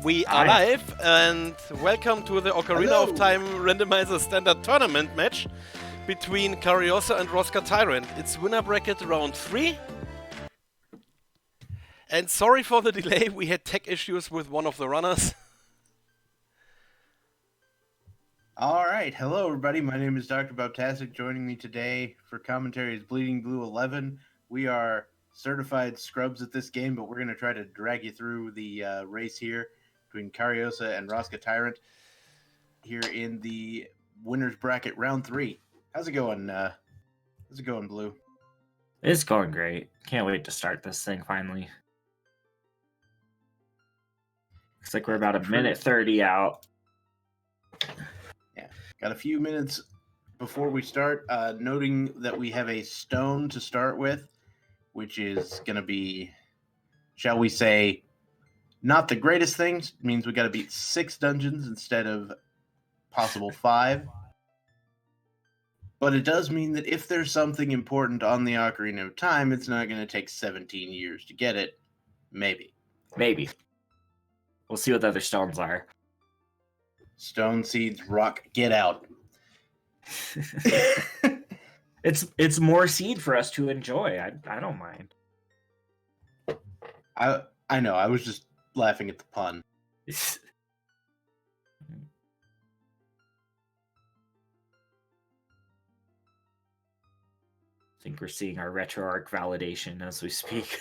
We are live, and welcome to the Ocarina of Time Randomizer Standard Tournament match between Kariossa and RoskaTyrant. It's winner bracket round 3. And sorry for the delay, we had tech issues with one of the runners. Alright, hello everybody, my name is Dr. Bautastic. Joining me today for commentary is Bleeding Blue 11. We are certified scrubs at this game, but we're going to try to drag you through the race here between Kariossa and RoskaTyrant here in the winner's bracket round 3. How's it going, Blue? It's going great. Can't wait to start this thing finally. Looks like we're about a minute 30 out. Yeah, got a few minutes before we start, noting that we have a stone to start with, which is going to be, shall we say, not the greatest thing. It means we got to beat 6 dungeons instead of possible 5. But it does mean that if there's something important on the Ocarina of Time, it's not going to take 17 years to get it. Maybe. Maybe. We'll see what the other stones are. Stone Seeds, rock, get out. It's more seed for us to enjoy. I don't mind. I know, I was just laughing at the pun. I think we're seeing our RetroArch validation as we speak.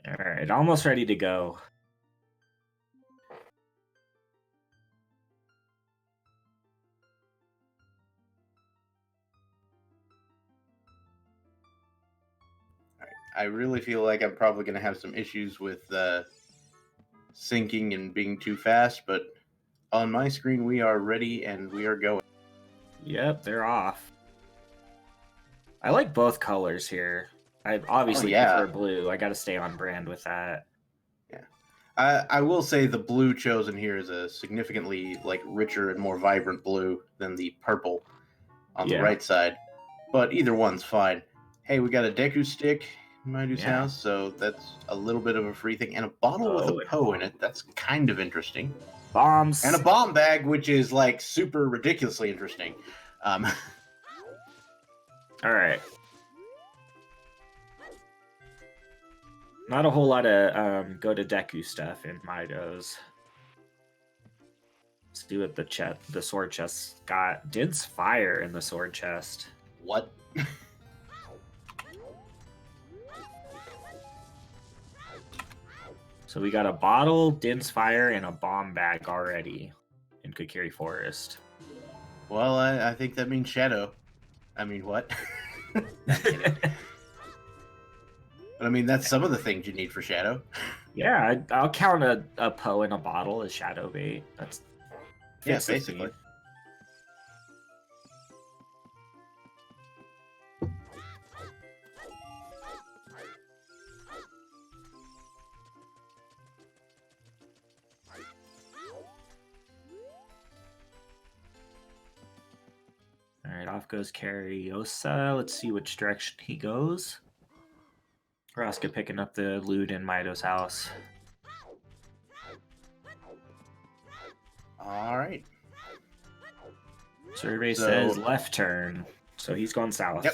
Alright, almost ready to go. I really feel like I'm probably going to have some issues with syncing and being too fast, but on my screen we are ready and we are going. Yep, they're off. I like both colors here. I obviously prefer blue. I got to stay on brand with that. Yeah, I will say the blue chosen here is a significantly richer and more vibrant blue than the purple on the right side. But either one's fine. Hey, we got a Deku stick in Maidu's house, so that's a little bit of a free thing. And a bottle with a Poe in it. That's kind of interesting. Bombs. And a bomb bag, which is super ridiculously interesting. All right. Not a whole lot of go to Deku stuff in Maido's. Let's do what the sword chest got. Din's fire in the sword chest. What? So we got a bottle, Din's fire, and a bomb bag already in Kokiri Forest. Well, I think that means Shadow. I mean, what? But I mean, that's some of the things you need for Shadow. Yeah, I'll count a Poe in a bottle as Shadow bait. That's basically. All right, off goes Kariossa. Let's see which direction he goes. Roska picking up the loot in Maido's house. All right. Survey says left turn, so he's going south.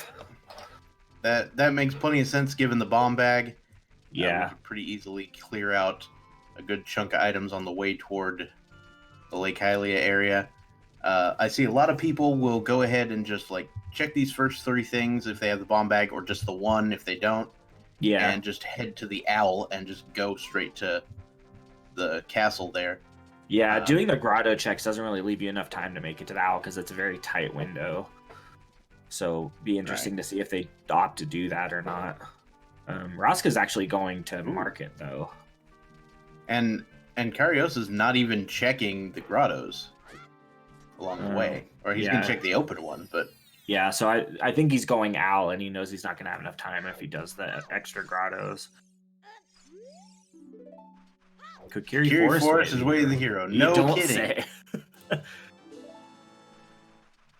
Yep. That makes plenty of sense given the bomb bag. Yeah. We could pretty easily clear out a good chunk of items on the way toward the Lake Hylia area. I see a lot of people will go ahead and just check these first 3 things if they have the bomb bag, or just the one if they don't. Yeah. And just head to the owl and just go straight to the castle there. Yeah, doing the grotto checks doesn't really leave you enough time to make it to the owl because it's a very tight window. So be interesting to see if they opt to do that or not. Roska's actually going to market though. And Kariossa's not even checking the grottos along the way. Or he's gonna check the open one, but yeah, so I think he's going owl, and he knows he's not going to have enough time if he does the extra grottos. Kokiri Forest is way of the hero. No kidding.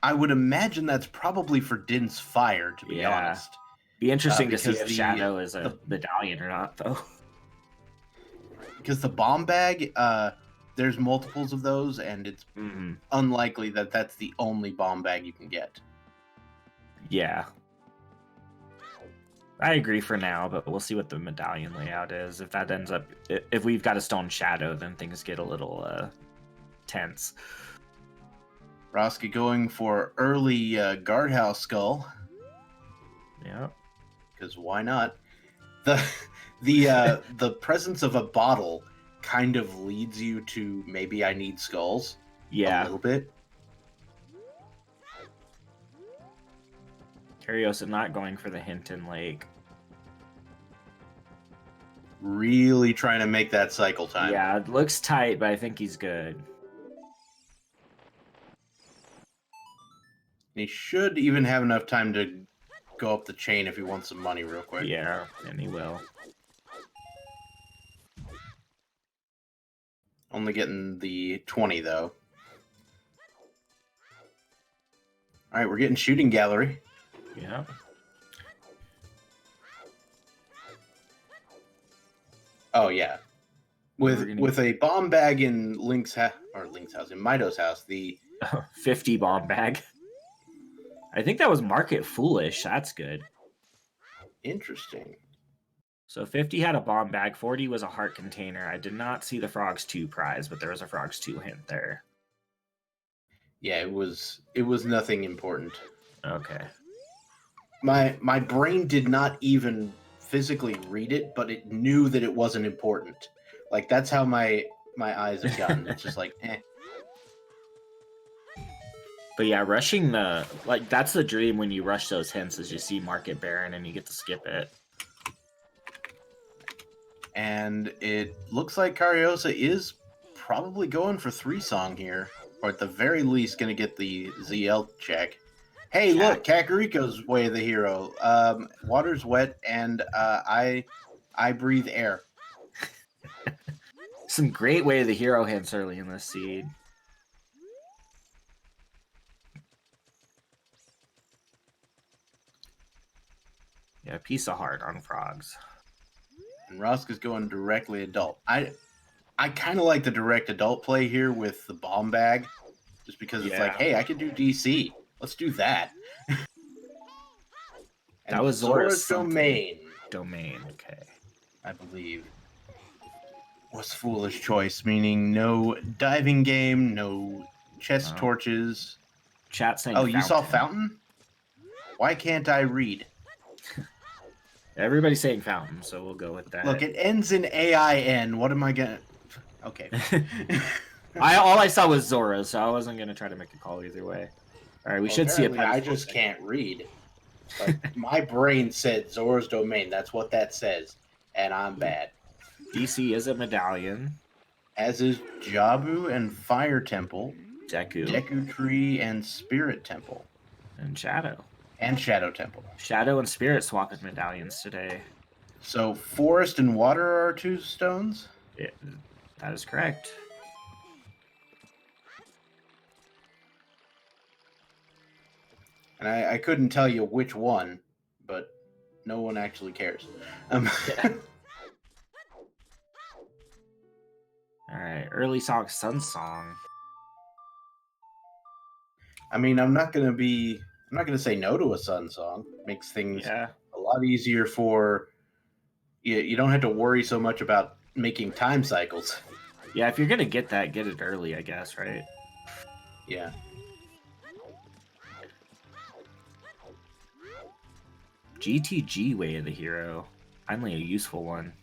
I would imagine that's probably for Din's Fire, to be honest. Be interesting to see because if Shadow is a medallion or not, though. Because the bomb bag, there's multiples of those, and it's unlikely that that's the only bomb bag you can get. Yeah. I agree for now, but we'll see what the medallion layout is. If that ends up... If we've got a Stone Shadow, then things get a little tense. Roska going for early guardhouse skull. Yeah. Because why not? The presence of a bottle kind of leads you to maybe I need skulls. Yeah. A little bit. Kariossa not going for the Hinton Lake. Really trying to make that cycle time. Yeah, it looks tight, but I think he's good. He should even have enough time to go up the chain if he wants some money real quick. Yeah, and he will. Only getting the 20, though. All right, we're getting shooting gallery. Yeah. Oh, yeah. With a bomb bag in Link's house, in Mido's house, the 50 bomb bag. I think that was market foolish. That's good. Interesting. So 50 had a bomb bag, 40 was a heart container. I did not see the Frogs 2 prize, but there was a Frogs 2 hint there. Yeah, it was nothing important. Okay. My brain did not even physically read it, but it knew that it wasn't important. Like, that's how my eyes have gotten. It's just like, eh. But yeah, rushing that's the dream when you rush those hints, is you see Market Baron and you get to skip it. And it looks like Kariossa is probably going for 3-song here, or at the very least going to get the ZL check. Hey, look, Kakariko's way of the hero. Water's wet, and I breathe air. Some great way of the hero hints early in this seed. Yeah, piece of heart on Frogs. And Roska's going directly adult. I kind of like the direct adult play here with the bomb bag, just because it's like, hey, I can do DC. Let's do that. And that was Zora's Domain. Domain, okay. I believe. Was foolish choice, meaning no diving game, no chest torches. Chat saying you saw Fountain? Why can't I read? Everybody's saying Fountain, so we'll go with that. Look, it ends in AIN. What am I gonna... Okay. All I saw was Zora, so I wasn't gonna try to make a call either way. All right, we should see a pedestal. I just can't read. Like, my brain said Zora's Domain. That's what that says. And I'm bad. DC is a medallion. As is Jabu and Fire Temple. Deku Tree and Spirit Temple. And Shadow. And Shadow Temple. Shadow and Spirit swapping medallions today. So Forest and Water are our 2 stones? Yeah, that is correct. And I couldn't tell you which one, but no one actually cares. All right, early song, Sun Song. I mean, I'm not gonna say no to a Sun Song. Makes things a lot easier for you. You don't have to worry so much about making time cycles. Yeah, if you're gonna get that, get it early, I guess, right? Yeah. GTG Way of the Hero. Finally a useful one.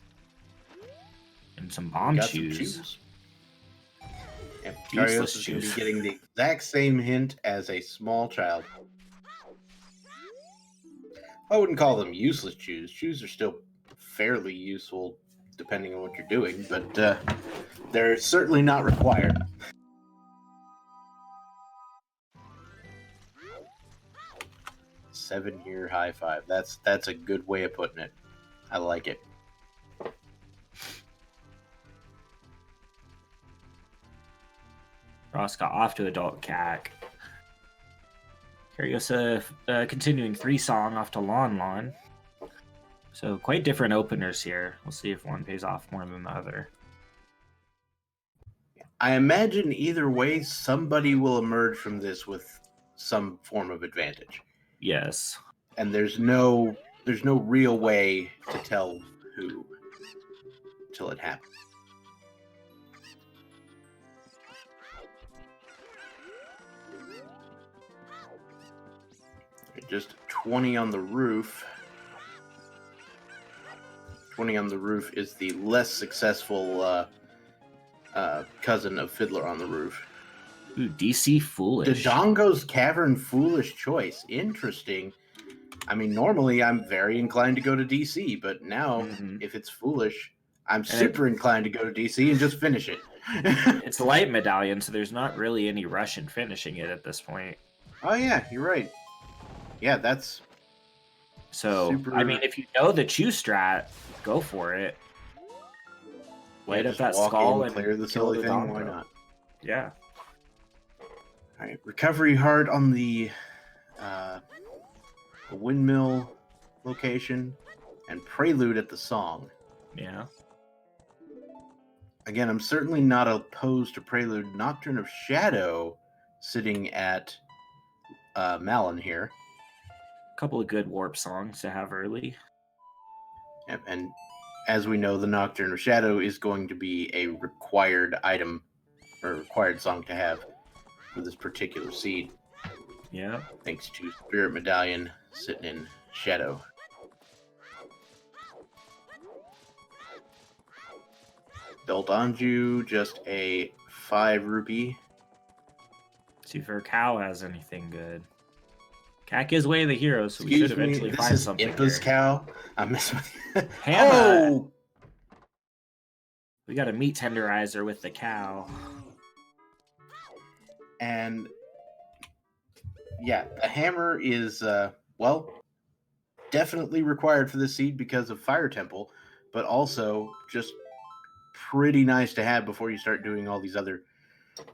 And some bomb shoes. And Kariossa is going to be getting the exact same hint as a small child. I wouldn't call them useless shoes. Shoes are still fairly useful depending on what you're doing, but they're certainly not required. Seven-year high five. That's a good way of putting it. I like it. Roska off to adult CAC. Kariossa continuing 3-song off to Lon Lon. So quite different openers here. We'll see if one pays off more than the other. I imagine either way, somebody will emerge from this with some form of advantage. Yes. And there's no real way to tell who till it happens. Just 20 on the roof. 20 on the roof is the less successful cousin of Fiddler on the Roof. Ooh, DC Foolish. Dodongo's Cavern Foolish choice. Interesting. I mean, normally I'm very inclined to go to DC, but now if it's Foolish, I'm super inclined to go to DC and just finish it. It's a light medallion, so there's not really any rush in finishing it at this point. Oh yeah, you're right. Yeah, that's so. super... I mean, if you know the chew strat, go for it. Light up that skull and clear the silly thing. Why not? Yeah. All right, recovery hard on the windmill location, and prelude at the song. Yeah. Again, I'm certainly not opposed to prelude. Nocturne of Shadow sitting at Malin here. A couple of good warp songs to have early. Yep, and as we know, the Nocturne of Shadow is going to be a required item or required song to have for this particular seed. Yeah. Thanks to Spirit Medallion sitting in Shadow. Beldonju, just a 5 rupee. See if our cow has anything good. Cack is way of the hero, so we should eventually find something. Impa's cow. I'm messing with you. Hannah! Oh! We got a meat tenderizer with the cow. And yeah, the hammer is, definitely required for this seed because of Fire Temple, but also just pretty nice to have before you start doing all these other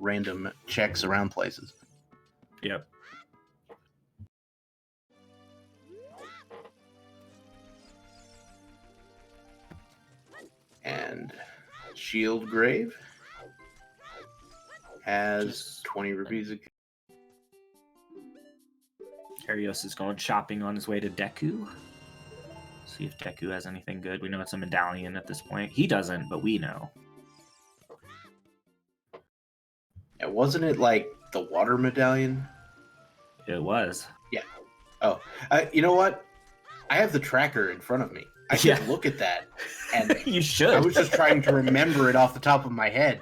random checks around places. Yep. And Shield Grave has 20 rupees. Kariossa is going shopping on his way to Deku. See if Deku has anything good. We know it's a medallion at this point. He doesn't, but we know. Yeah, wasn't it like the water medallion? It was. Yeah. Oh, you know what? I have the tracker in front of me. I should look at that. And you should. I was just trying to remember it off the top of my head.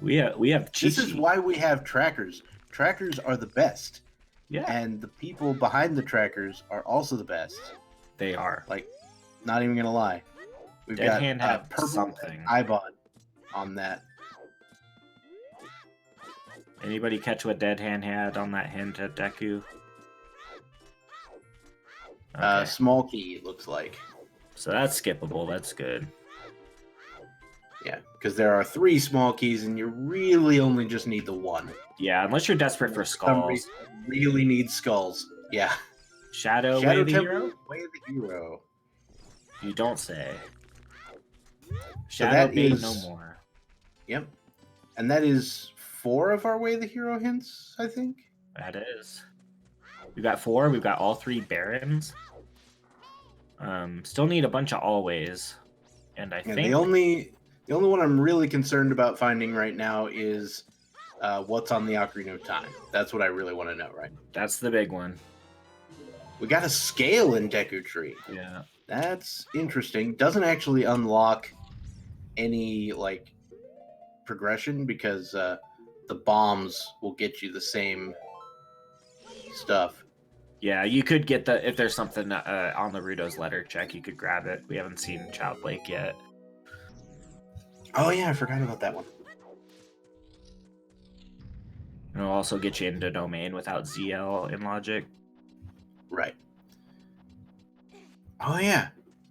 We have cheat This is why we have trackers. Trackers are the best. Yeah. And the people behind the trackers are also the best. They are. Like, not even gonna lie. We've Dead got Hand have purple something. Ibon on that. Anybody catch what Dead Hand had on that hint at Deku? Okay. Small key, it looks like. So that's skippable. That's good. Yeah, because there are 3 small keys, and you really only just need the 1. Yeah, unless you're desperate for skulls. You really need skulls. Yeah. Shadow Way of the Temple, Hero? Way of the Hero. You don't say. So Shadow that Bait is no more. Yep. And that is 4 of our Way of the Hero hints, I think. That is. We've got 4. We've got all 3 Barons. Still need a bunch of Always. And I think the only one I'm really concerned about finding right now is what's on the Ocarina of Time. That's what I really want to know right now. that's the big one. We got a scale in Deku Tree. Yeah. That's interesting. Doesn't actually unlock any like progression because the bombs will get you the same stuff. Yeah, you could get if there's something on the Rudo's letter check, you could grab it. We haven't seen Child Lake yet. Oh yeah, I forgot about that one. And it'll also get you into Domain without ZL in Logic. Right. Oh yeah,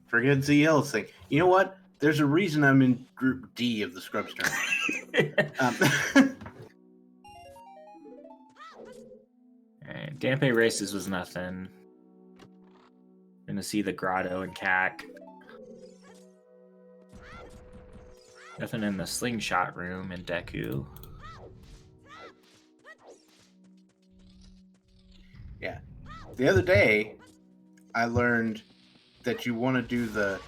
forget ZL's thing. You know what? There's a reason I'm in Group D of the Scrubs tournament. Gampe Races was nothing. Gonna see the Grotto and Cac. Nothing in the Slingshot room in Deku. Yeah. The other day, I learned that you want to do the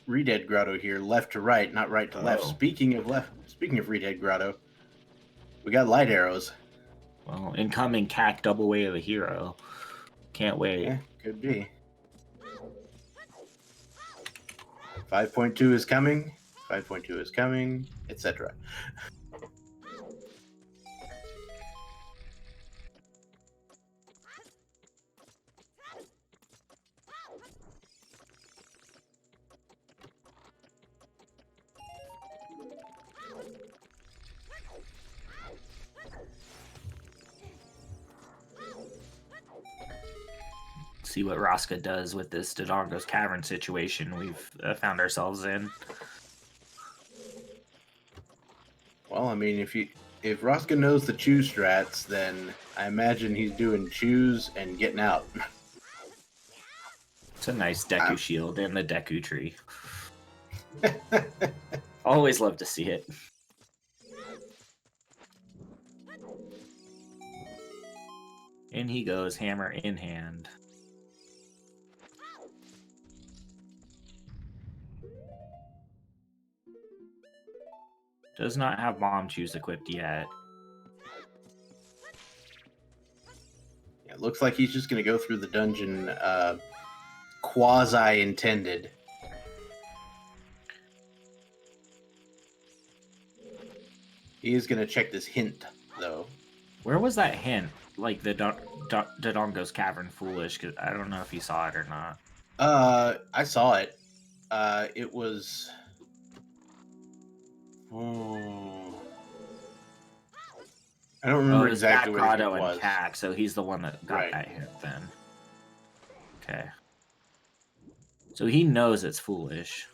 Redead Grotto here, left to right, not right to left. Speaking of Redead Grotto, we got light arrows. Well, incoming Cac double way of the hero. Can't wait. Yeah, could be. 5.2 is coming. 5.2 is coming, etc. See what Roska does with this Dodongo's Cavern situation we've found ourselves in. Well, I mean, if Roska knows the choose strats, then I imagine he's doing choose and getting out. It's a nice Deku shield and the Deku tree. Always love to see it. In he goes, hammer in hand. Does not have Bomb Choose equipped yet. Yeah, it looks like he's just going to go through the dungeon quasi-intended. He is going to check this hint, though. Where was that hint? Like the Dodongo's Cavern Foolish? Cause I don't know if he saw it or not. I saw it. It was... Oh. I don't remember exactly what it was. And Cac, so he's the one that got that hint then. Okay. So he knows it's foolish.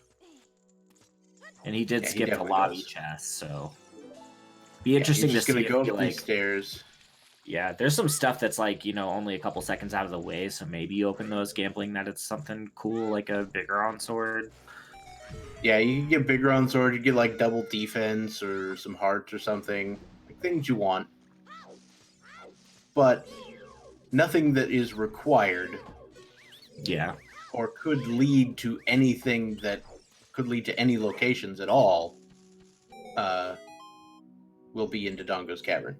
And he did skip the lobby chest, so... Be interesting to see if go he, up these stairs. Yeah, there's some stuff that's like, you know, only a couple seconds out of the way, so maybe you open those gambling that it's something cool, like a Vigor sword. Yeah, you can get bigger on sword. You get like double defense or some hearts or something, like things you want, but nothing that is required. Yeah, or could lead to anything that could lead to any locations at all. Will be in Dodongo's Cavern.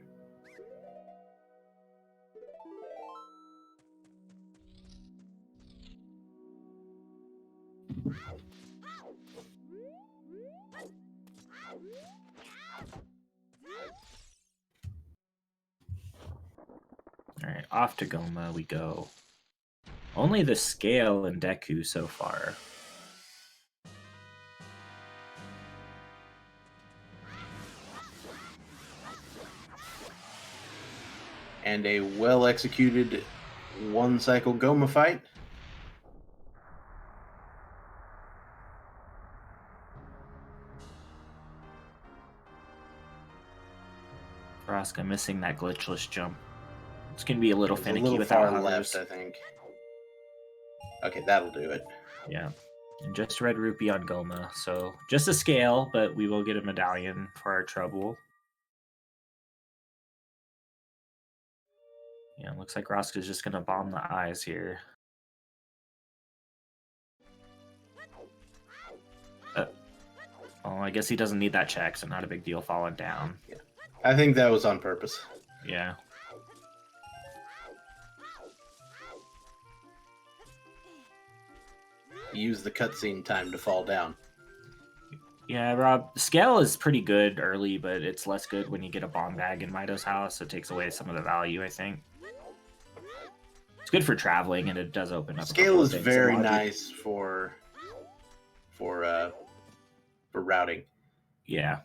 Alright, off to Goma we go. Only the scale in Deku so far. And a well-executed one-cycle Goma fight. Roska missing that glitchless jump. It's going to be a little finicky a little without far hovers. left, I think. Okay, that'll do it. Yeah. And just red rupee on Goma. So just a scale, but we will get a medallion for our trouble. Yeah, looks like Roska's just going to bomb the eyes here. Oh, I guess he doesn't need that check, so not a big deal falling down. Yeah. I think that was on purpose. Yeah. Use the cutscene time to fall down. Yeah, Rob, scale is pretty good early, but it's less good when you get a bomb bag in Mido's house. So it takes away some of the value, I think. It's good for traveling, and it does open up. Scale is very nice for routing. Yeah.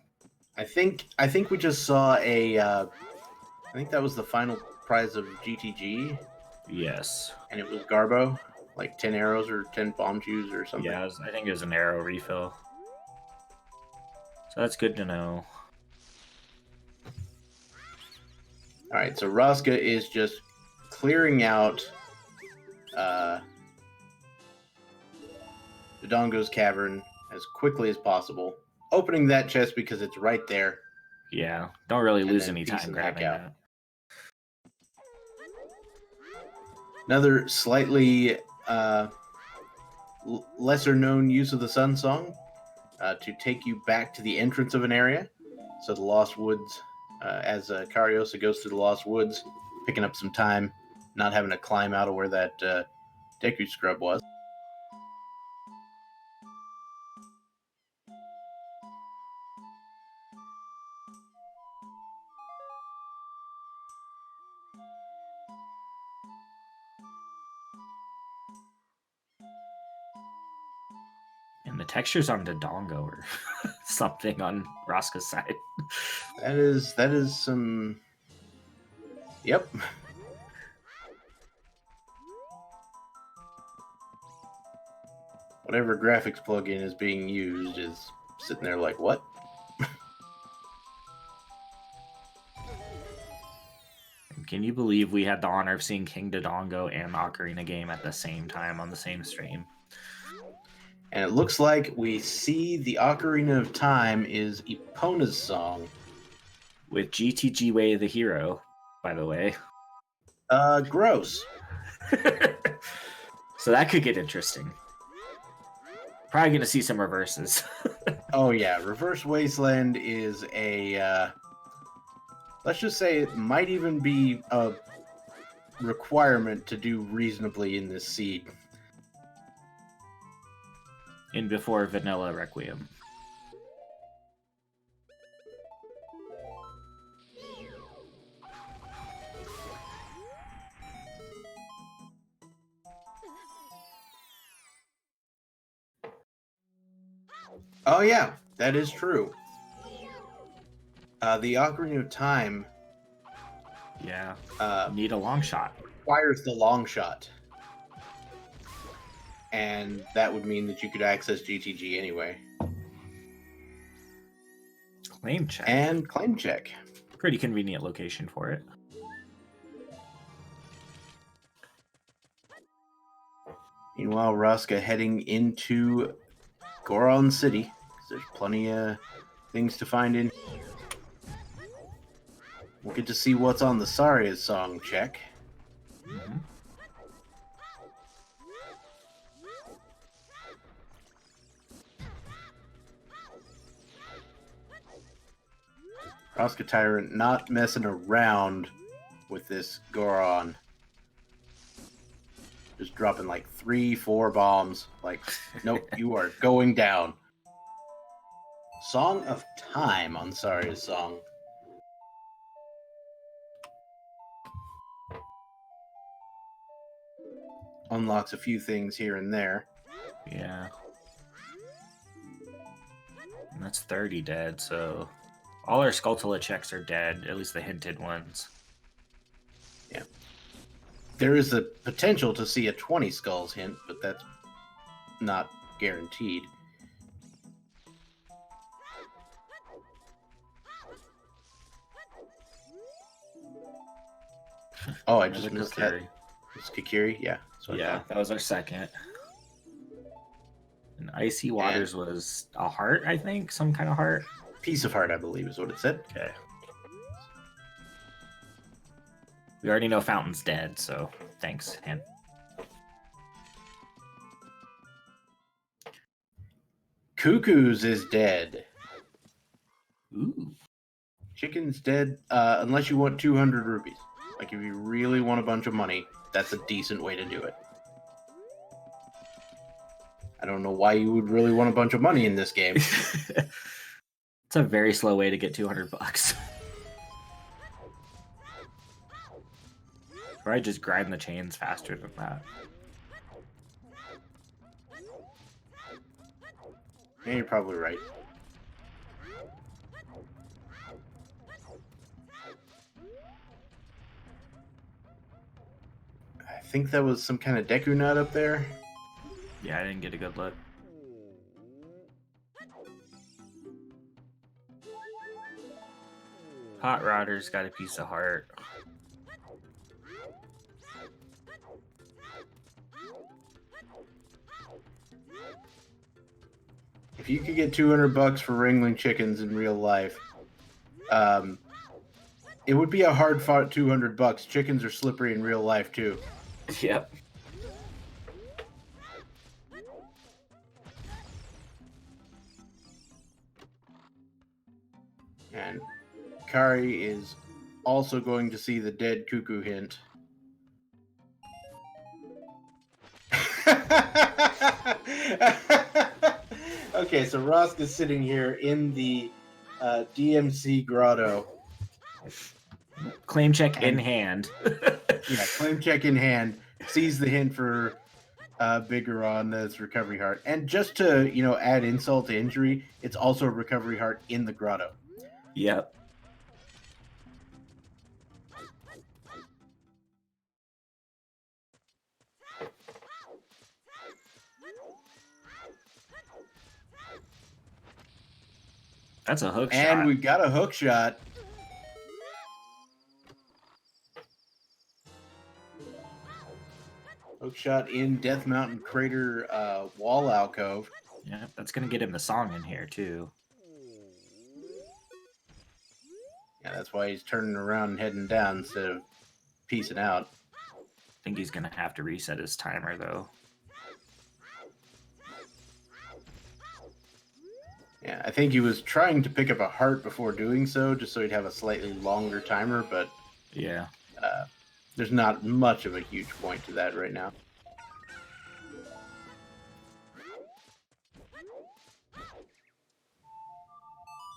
I think we just saw a. I think that was the final prize of GTG. Yes. And it was Garbo, like 10 arrows or 10 bomb chews or something. Yeah, I think it was an arrow refill. So that's good to know. All right, so Roska is just clearing out Dodongo's cavern as quickly as possible, opening that chest because it's right there. Yeah, don't really And lose then any piecing time the heck grabbing out. that. Another slightly lesser known use of the Sun Song to take you back to the entrance of an area. So the Lost Woods, as Kariossa goes through the Lost Woods, picking up some time, not having to climb out of where that Deku scrub was. And the textures on Dodongo or something on Roska's side. That is some. Yep. Whatever graphics plugin is being used is sitting there like, what? Can you believe we had the honor of seeing King Dodongo and the Ocarina game at the same time on the same stream? And it looks like we see the Ocarina of Time is Epona's song. With GTG Way the hero, by the way. Gross. So that could get interesting. Probably going to see some reverses. Oh yeah, Reverse Wasteland is a let's just say it might even be a requirement to do reasonably in this seed. In before Vanilla Requiem. Oh yeah, that is true. The Ocarina of Time Yeah. Need a long shot. requires the long shot. And that would mean that you could access GTG anyway. Claim check. And claim check. Pretty convenient location for it. Meanwhile, Roska heading into Goron City, because there's plenty of things to find in. We'll get to see what's on the Saria's song check. Mm-hmm. RoskaTyrant not messing around with this Goron. Just dropping like 3-4 bombs. Like, nope, you are going down. Song of Time on Saria's song. Unlocks a few things here and there. Yeah. And that's 30 dead, so all our Skulltula checks are dead, at least the hinted ones. Yeah. There is a potential to see a 20 skulls hint, but that's not guaranteed. Oh, I just missed that. It's Kikiri? Yeah. Yeah, that was our second. And Icy Waters was a heart, I think? Some kind of heart? Piece of heart, I believe, is what it said. Okay. We already know Fountain's dead, so thanks, hint. Cuckoo's is dead. Ooh. Chicken's dead, unless you want 200 rupees. Like, if you really want a bunch of money, that's a decent way to do it. I don't know why you would really want a bunch of money in this game. It's a very slow way to get 200 bucks. Or I just grind the chains faster than that. Yeah, you're probably right. I think that was some kind of Deku nut up there. Yeah, I didn't get a good look. Hot Rodder's got a piece of heart. If you could get $200 for wrangling chickens in real life, it would be a hard fought $200. Chickens are slippery in real life too. Yep. And Kari is also going to see the dead cuckoo hint. Okay, so Rosk is sitting here in the DMC grotto. Claim check in hand. Yeah, claim check in hand. Sees the hint for Bigger on this recovery heart. And just to, add insult to injury, it's also a recovery heart in the grotto. Yep. That's a hook shot. And we got a hook shot. Hook shot in Death Mountain Crater wall alcove. Yeah, that's going to get him the song in here, too. Yeah, that's why he's turning around and heading down instead of peacing out. I think he's going to have to reset his timer, though. Yeah, I think he was trying to pick up a heart before doing so, just so he'd have a slightly longer timer, but yeah, there's not much of a huge point to that right now.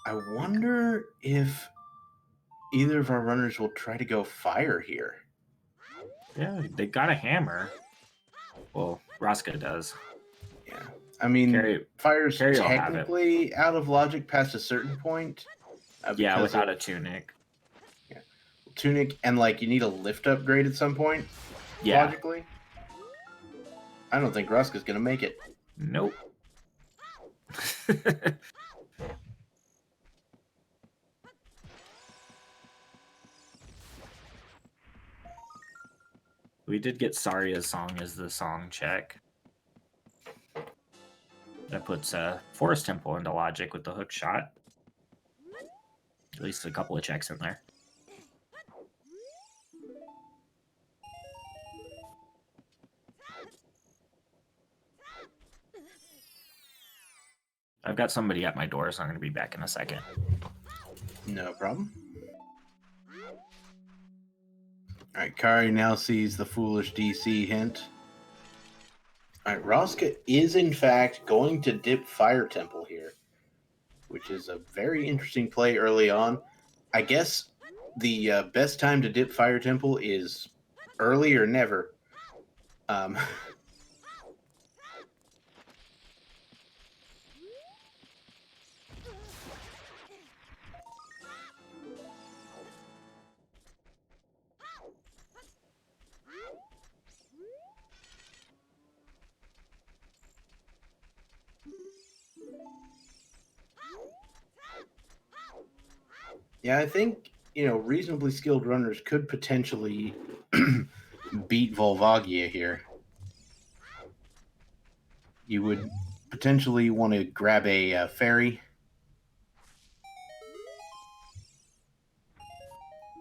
I wonder if either of our runners will try to go fire here. Yeah, they got a hammer. Well, Roska does. Yeah. I mean, fire's Carrie will have technically out of logic past a certain point. Yeah, without a tunic. Yeah. Tunic, and you need a lift upgrade at some point. Yeah. Logically. I don't think Roska's going to make it. Nope. We did get Saria's song as the song check. That puts Forest Temple into logic with the hook shot. At least a couple of checks in there. I've got somebody at my door, so I'm going to be back in a second. No problem. Alright, Kari now sees the foolish DC hint. Alright, Roska is in fact going to dip Fire Temple here, which is a very interesting play early on. I guess the best time to dip Fire Temple is early or never. Yeah, I think, reasonably skilled runners could potentially beat Volvagia here. You would potentially want to grab a fairy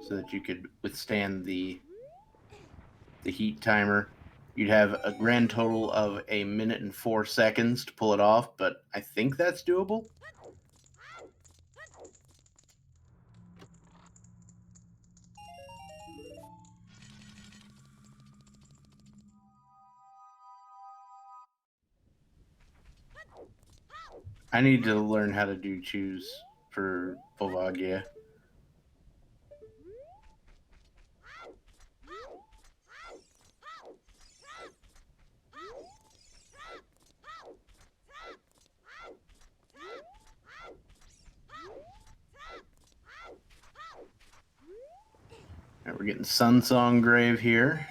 so that you could withstand the heat timer. You'd have a grand total of 1 minute and 4 seconds to pull it off, but I think that's doable. I need to learn how to do choose for Volvagia. Right, we're getting Sun Song Grave here,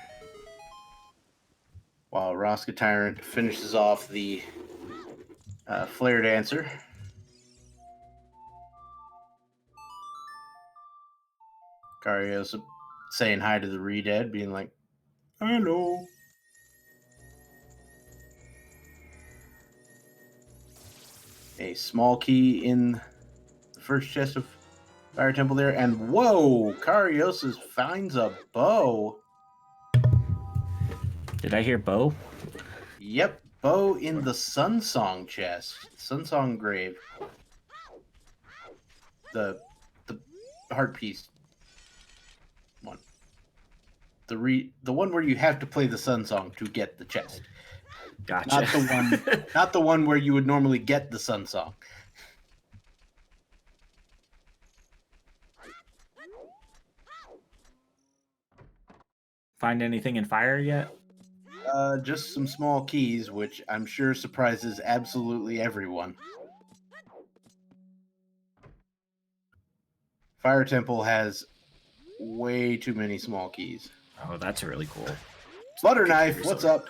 while RoskaTyrant finishes off the Flare Dancer. Kariossa saying hi to the Redead, being like, hello. a small key in the first chest of Fire Temple there. And whoa, Kariossa finds a bow. Did I hear bow? Yep, bow in the Sun Song chest. Sun Song grave. The heart piece one. The one where you have to play the Sun Song to get the chest. Gotcha. Not the one where you would normally get the Sun Song. Find anything in fire yet? Just some small keys, which I'm sure surprises absolutely everyone. Fire Temple has way too many small keys. Oh, that's really cool. Butter Knife, what's up?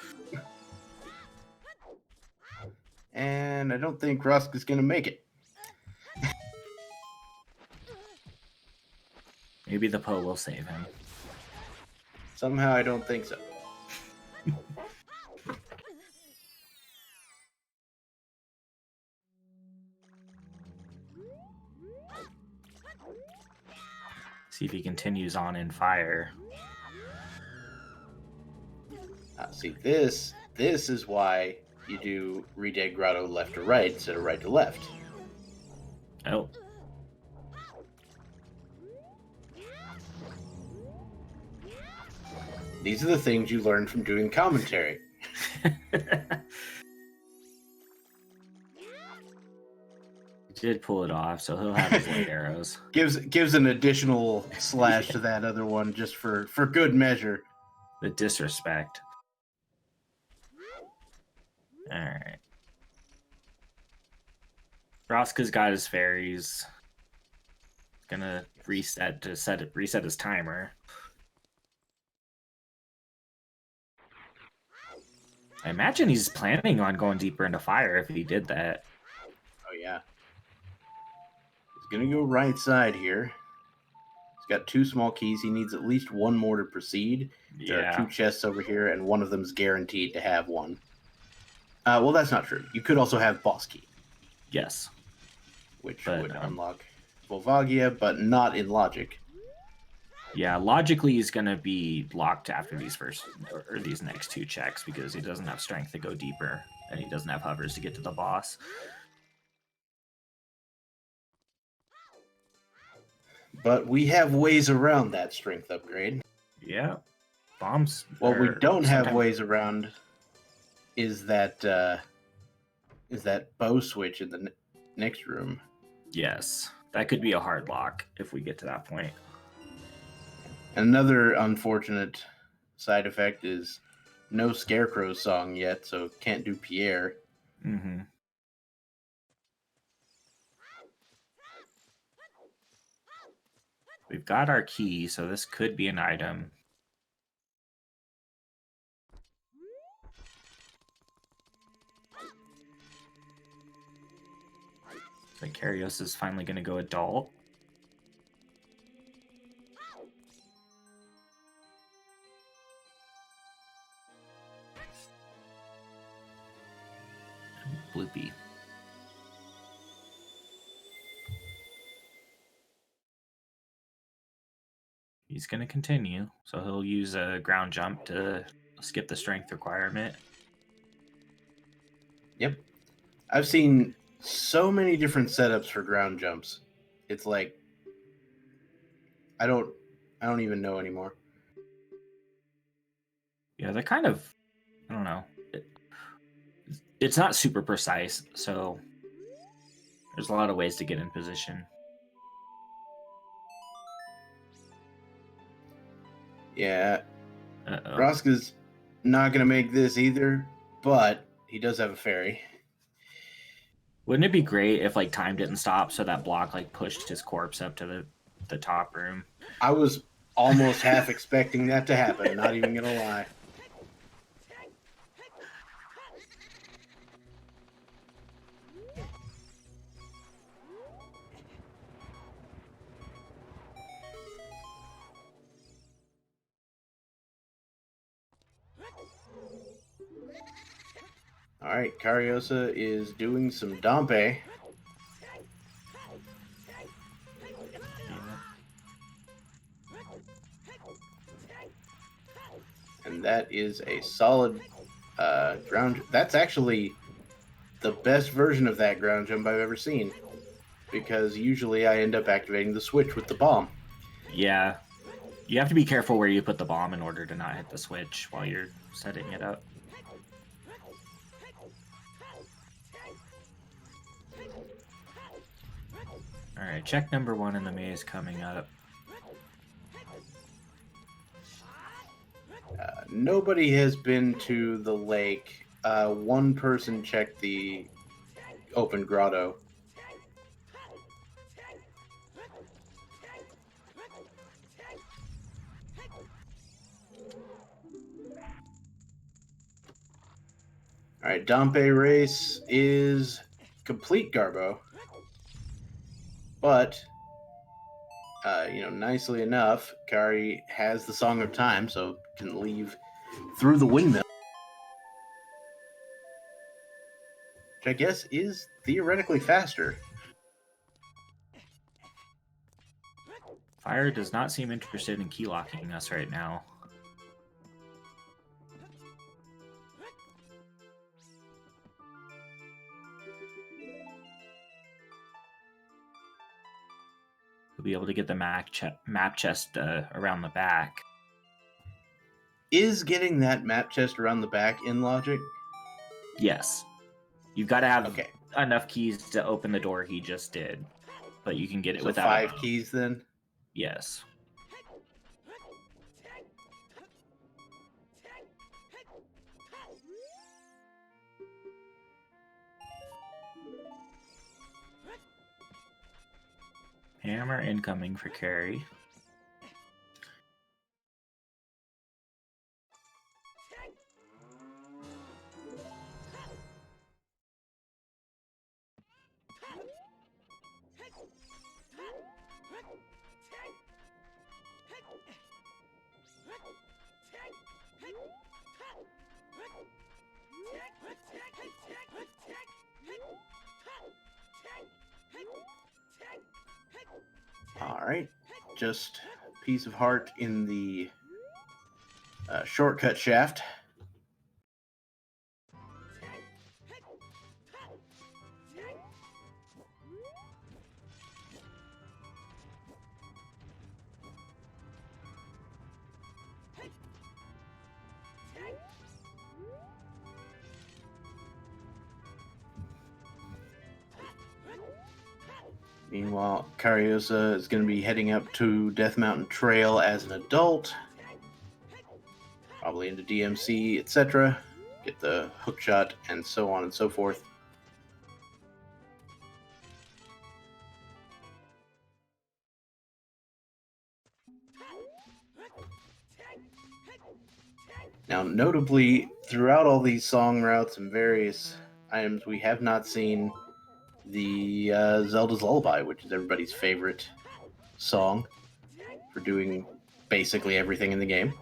And I don't think Rusk is going to make it. Maybe the Poe will save him. Somehow I don't think so. See if he continues on in fire. See, this is why you do Reded Grotto left to right instead of right to left. Oh. These are the things you learn from doing commentary. He did pull it off, so he'll have his light arrows. Gives an additional slash to that other one just for good measure. The disrespect. Alright. Roska's got his fairies. Gonna reset his timer. I imagine he's planning on going deeper into fire if he did that. Oh yeah. He's gonna go right side here. He's got two small keys. He needs at least one more to proceed. There are two chests over here, and one of them is guaranteed to have one. Well, that's not true. You could also have boss key. Yes. Which would unlock Volvagia, but not in logic. Yeah, logically he's gonna be locked after these these next two checks because he doesn't have strength to go deeper and he doesn't have hovers to get to the boss. But we have ways around that strength upgrade. Yeah. Bombs. What we don't have ways around is that bow switch in the next room. Yes. That could be a hard lock if we get to that point. Another unfortunate side effect is no Scarecrow song yet, so can't do Pierre. Mm-hmm. We've got our key, so this could be an item. So Kariossa is finally going to go adult. Bloopy. He's going to continue, so he'll use a ground jump to skip the strength requirement. Yep. I've seen so many different setups for ground jumps. It's like I don't even know anymore. Yeah, they're kind of, I don't know. It's not super precise, so there's a lot of ways to get in position. Yeah. Uh-oh. Roska's not going to make this either, but he does have a fairy. Wouldn't it be great if like time didn't stop so that block like pushed his corpse up to the top room? I was almost half expecting that to happen, not even going to lie. All right, Kariossa is doing some Dompe. And that is a solid ground. That's actually the best version of that ground jump I've ever seen. Because usually I end up activating the switch with the bomb. Yeah. You have to be careful where you put the bomb in order to not hit the switch while you're setting it up. Alright, check number 1 in the maze coming up. Nobody has been to the lake. One person checked the open grotto. Alright, Dompe race is complete, Garbo. But, nicely enough, Kari has the Song of Time, so can leave through the windmill. Which I guess is theoretically faster. Fire does not seem interested in key locking us right now. We'll be able to get the map chest around the back. Is getting that map chest around the back in logic? Yes. You've got to have Okay. enough keys to open the door he just did. But you can get it So without 5 keys then? Yes. Hammer incoming for Carrie. Alright. Just piece of heart in the shortcut shaft. Meanwhile, Kariossa is going to be heading up to Death Mountain Trail as an adult. Probably into DMC, etc. Get the hookshot and so on and so forth. Now, notably, throughout all these song routes and various items, we have not seen the Zelda's Lullaby, which is everybody's favorite song for doing basically everything in the game.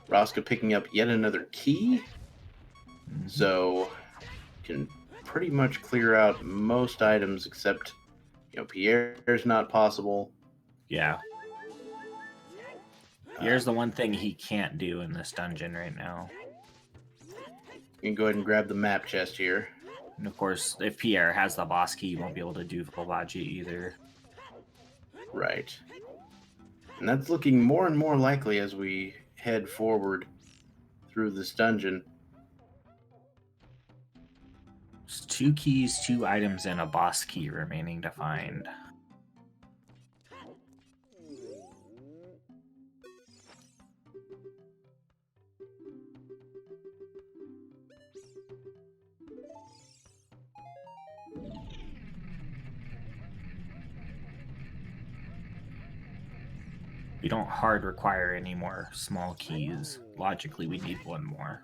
Roska picking up yet another key, so can pretty much clear out most items except, Pierre's not possible. Yeah. Here's the one thing he can't do in this dungeon right now. You can go ahead and grab the map chest here. And of course, if Pierre has the boss key, he won't be able to do Lullaby either. Right. And that's looking more and more likely as we head forward through this dungeon. There's 2 keys, 2 items, and a boss key remaining to find. We don't hard require any more small keys. Logically, we need 1 more.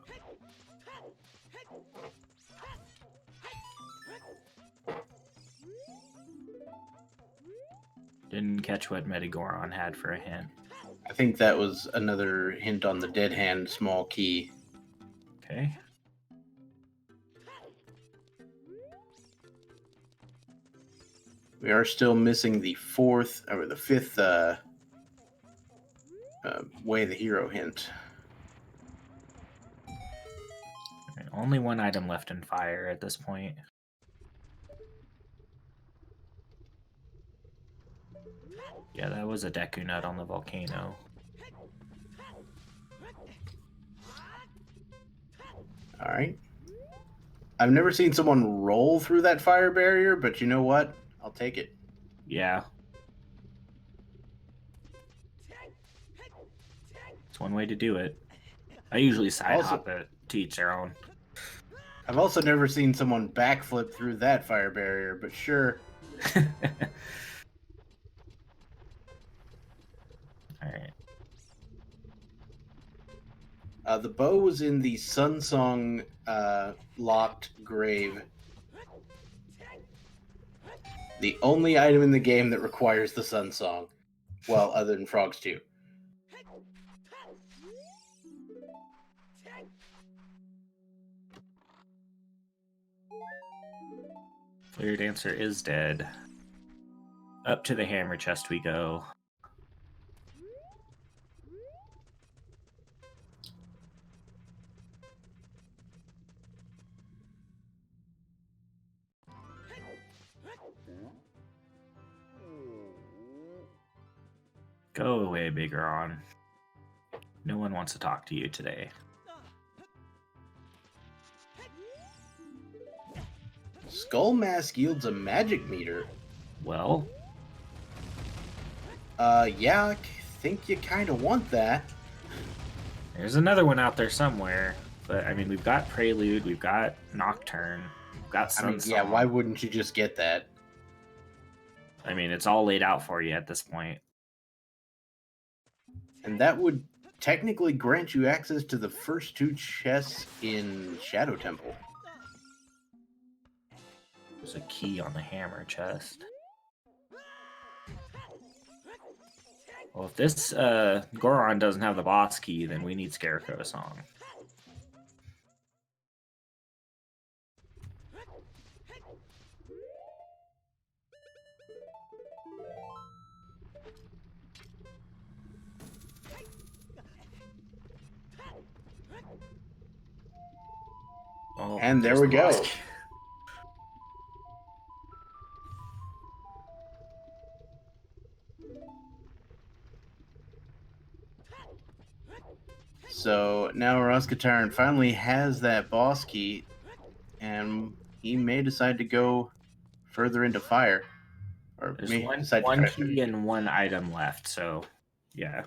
Didn't catch what Metagoron had for a hint. I think that was another hint on the dead hand small key. Okay. We are still missing the fifth way the hero hint. Only one item left in fire at this point. Yeah, that was a Deku Nut on the volcano. All right. I've never seen someone roll through that fire barrier, but you know what? I'll take it. Yeah. It's one way to do it. I usually side hop it to each their own. I've also never seen someone backflip through that fire barrier, but sure. Alright. The bow was in the Sun Song locked grave. The only item in the game that requires the Sun Song. Well, other than Frogs 2. Clear Dancer is dead. Up to the hammer chest we go. Go away, Biggeron. No one wants to talk to you today. Skull Mask yields a magic meter. Well, yeah, I think you kind of want that. there's another one out there somewhere. But, I mean, we've got Prelude, we've got Nocturne, we've got Sun Song. Yeah, why wouldn't you just get that? I mean, it's all laid out for you at this point. And that would technically grant you access to the first 2 chests in Shadow Temple. There's a key on the hammer chest. Well, if this Goron doesn't have the boss key, then we need Scarecrow Song. Oh, And there we go. So now RoskaTyrant finally has that boss key, and he may decide to go further into fire. Or There's may one decide to key and one item left, so yeah.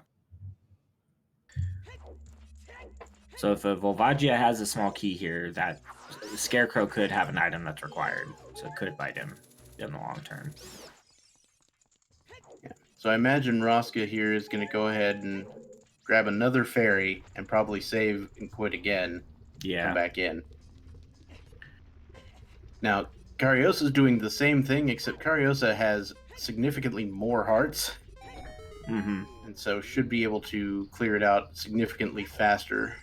So if a Volvagia has a small key here, that the Scarecrow could have an item that's required, so it could bite him in the long term. Yeah. So I imagine Roska here is going to go ahead and grab another fairy and probably save and quit again. Yeah. Come back in. Now, Kariosa's doing the same thing, except Kariosa has significantly more hearts. Mm-hmm. And so should be able to clear it out significantly faster.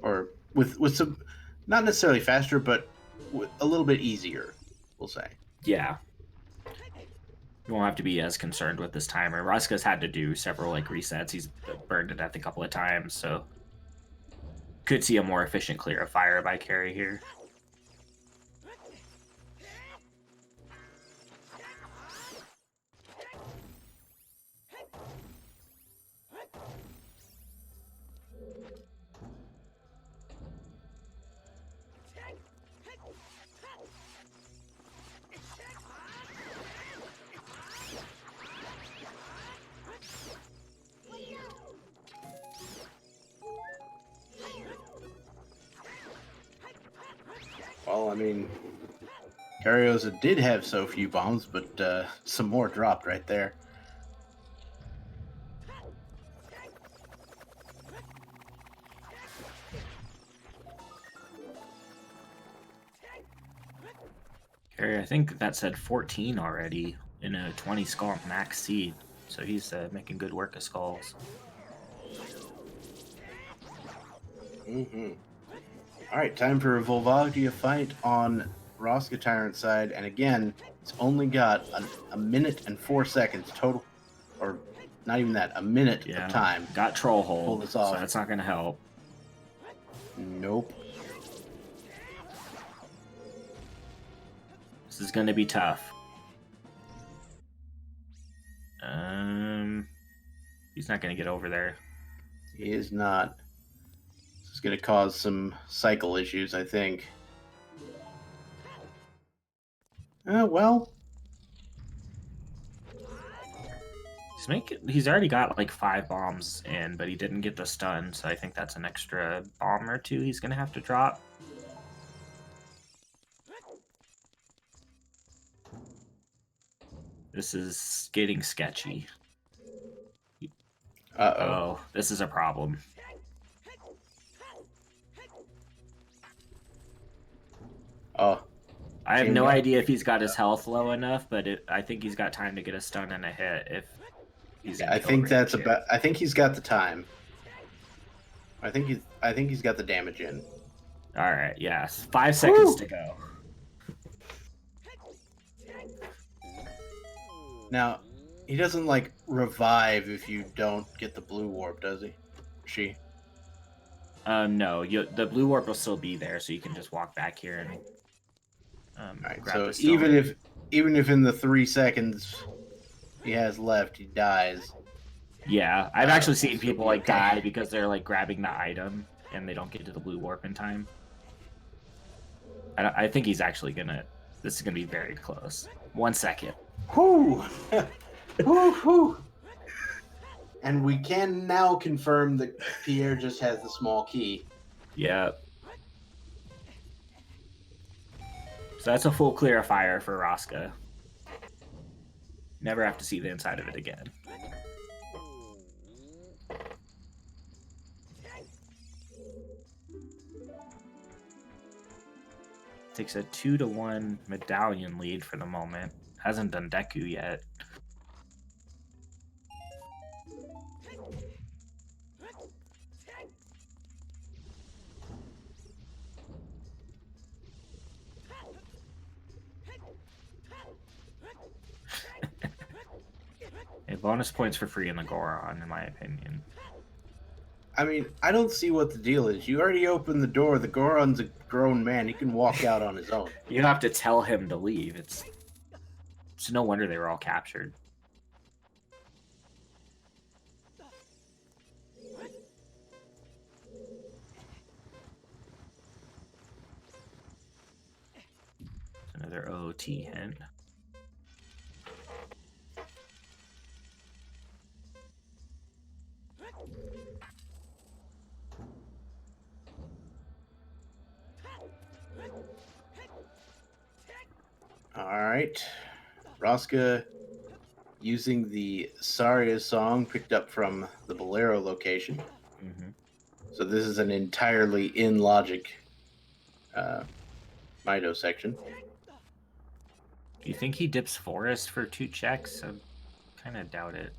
Or with some, not necessarily faster, but a little bit easier, we'll say. Yeah. You won't have to be as concerned with this timer. Roska's had to do several resets. He's burned to death a couple of times, so could see a more efficient clear of fire by Carrie here. Well, I mean, Kariosa did have so few bombs, but some more dropped right there. Carrie, I think that said 14 already in a 20 skull max seed, so he's making good work of skulls. Mm-hmm. All right, time for a Volvagia fight on RoskaTyrant side, and again, it's only got a minute and 4 seconds total, or not even that, a minute of time. Got troll to pull hold, this off. so that's not going to help. Nope. This is going to be tough. He's not going to get over there. He is not. This is going to cause some cycle issues, I think. Well. He's already got like 5 bombs in, but he didn't get the stun, so I think that's an extra bomb or 2 he's going to have to drop. This is getting sketchy. Uh-oh. Oh, this is a problem. Oh. I have no idea if he's got his health low enough, but I think he's got time to get a stun and a hit if he's. I think that's about. I think he's got the time. I think he's got the damage in. All right. Yes. 5 seconds to go. Now, he doesn't like revive if you don't get the blue warp, does he? She. No. The blue warp will still be there, so you can just walk back here and. Right, grab so the stone. even if in the 3 seconds he has left, he dies. Yeah, I've actually seen people like die because they're like grabbing the item and they don't get to the blue warp in time. I think he's actually gonna. This is gonna be very close. 1 second. Whoo! Whoo! Whoo! And we can now confirm that Pierre just has the small key. Yeah. So that's a full clear of fire for Roska. Never have to see the inside of it again. Takes a 2-1 medallion lead for the moment. Hasn't done Deku yet. Bonus points for free in the Goron, in my opinion. I mean, I don't see what the deal is. You already opened the door. The Goron's a grown man. He can walk out on his own. You have to tell him to leave. It's no wonder they were all captured. Another OT hint. All right. Roska using the Saria song picked up from the Bolero location. Mm-hmm. So this is an entirely in logic Mido section. Do you think he dips Forest for 2 checks? I kind of doubt it.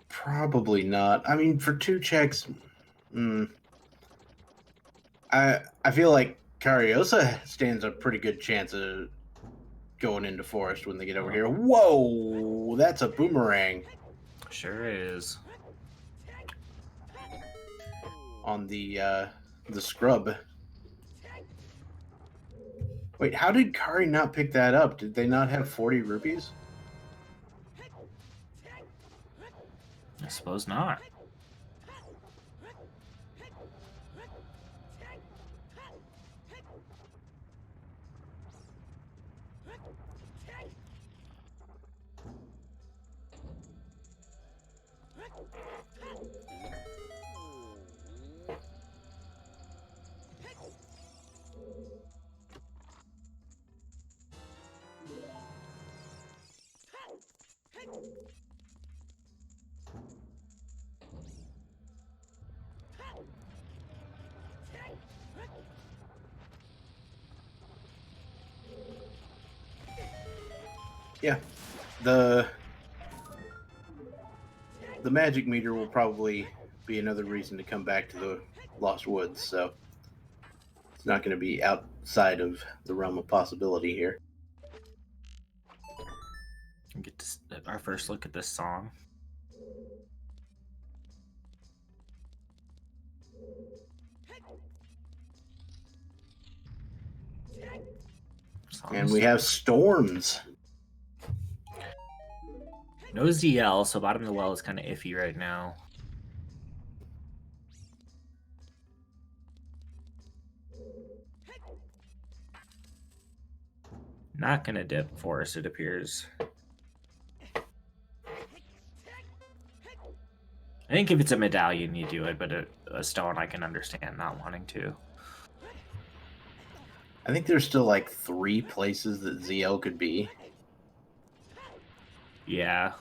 Probably not. I mean, for 2 checks, I feel like Kariossa stands a pretty good chance of going into Forest when they get over here. Whoa, that's a boomerang. Sure is. On the scrub. Wait, how did Kari not pick that up? Did they not have 40 rupees? I suppose not. Yeah, the magic meter will probably be another reason to come back to the Lost Woods, so it's not going to be outside of the realm of possibility here. We'll get our first look at this song. And we have storms. No ZL, so bottom of the well is kind of iffy right now. Not gonna dip Forest, it appears. I think if it's a medallion, you do it, but a stone, I can understand not wanting to. I think there's still like 3 places that ZL could be. Yeah.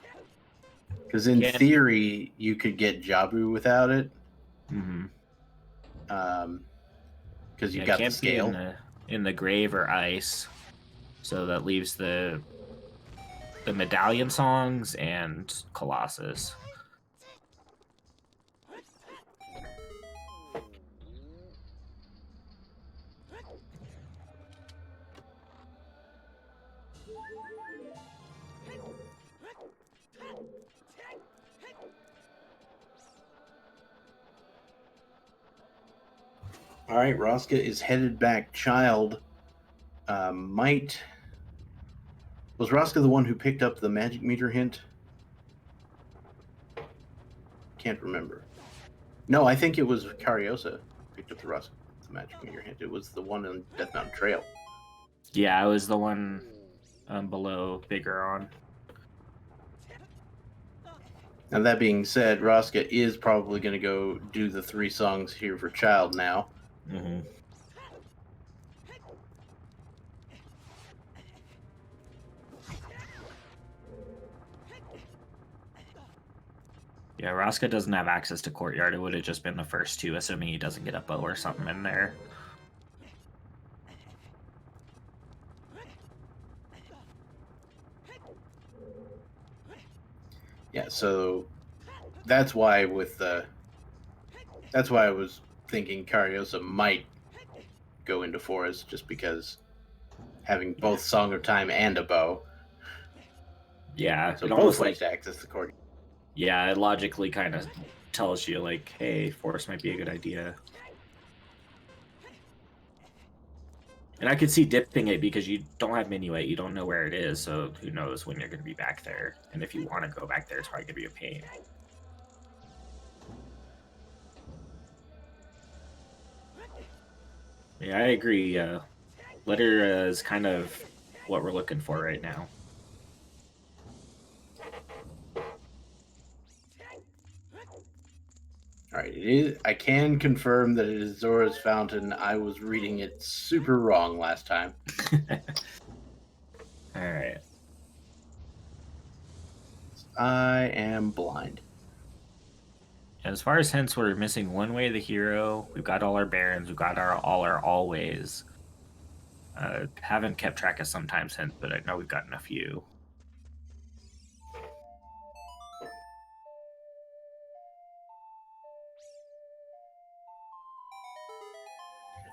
Because in theory, you could get Jabu without it. Mm-hmm. Because you got the scale. In the grave or ice. So that leaves the medallion songs and Colossus. All right, Roska is headed back. Child was Roska the one who picked up the magic meter hint? Can't remember. No, I think it was Kariossa who picked up the magic meter hint. It was the one on Death Mountain Trail. Yeah, it was the one below Biggeron. Now that being said, Roska is probably going to go do the 3 songs here for Child now. Mm-hmm. Yeah, Roska doesn't have access to Courtyard. It would have just been the first 2, assuming he doesn't get a bow or something in there. Yeah, so that's why I was thinking Kariossa might go into Forest, just because having both Song of Time and a bow. Yeah, so both ways to access the court. Yeah, it logically kind of tells you, like, hey, Forest might be a good idea. And I could see dipping it because you don't have Minuet, you don't know where it is, so who knows when you're going to be back there. And if you want to go back there, it's probably going to be a pain. Yeah, I agree. Letter is kind of what we're looking for right now. All right, it is. I can confirm that it is Zora's Fountain. I was reading it super wrong last time. All right. I am blind. As far as hints, we're missing one way the hero. We've got all our barons. We've got all our always. Haven't kept track of sometimes hints, but I know we've gotten a few.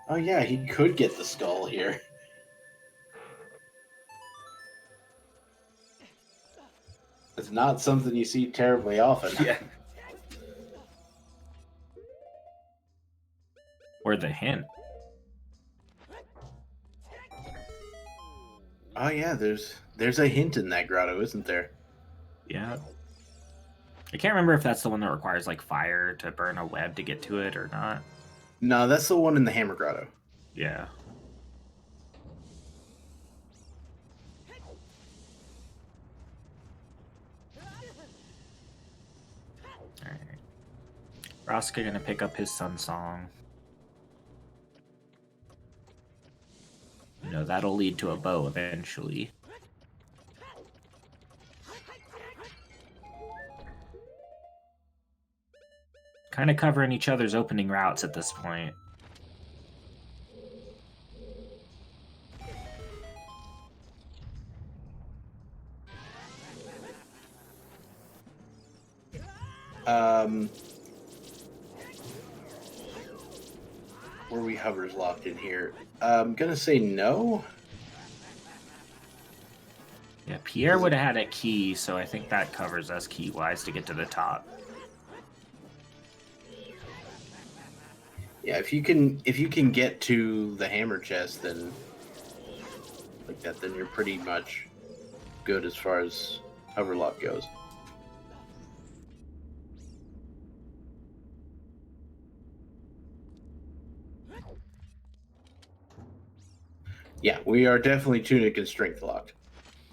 Oh yeah, he could get the skull here. It's not something you see terribly often. Yeah. Or the hint. Oh yeah, there's a hint in that grotto, isn't there? Yeah. I can't remember if that's the one that requires like fire to burn a web to get to it or not. No, that's the one in the Hammer Grotto. Yeah. Alright. Roska gonna pick up his Sun Song. You know, that'll lead to a bow eventually. Kind of covering each other's opening routes at this point. were we hovers locked in here? I'm gonna say no. Yeah, Pierre would have had a key, so I think that covers us key-wise to get to the top. Yeah, if you can get to the hammer chest, then like that, then you're pretty much good as far as hoverlock goes. Yeah, we are definitely tunic and strength locked.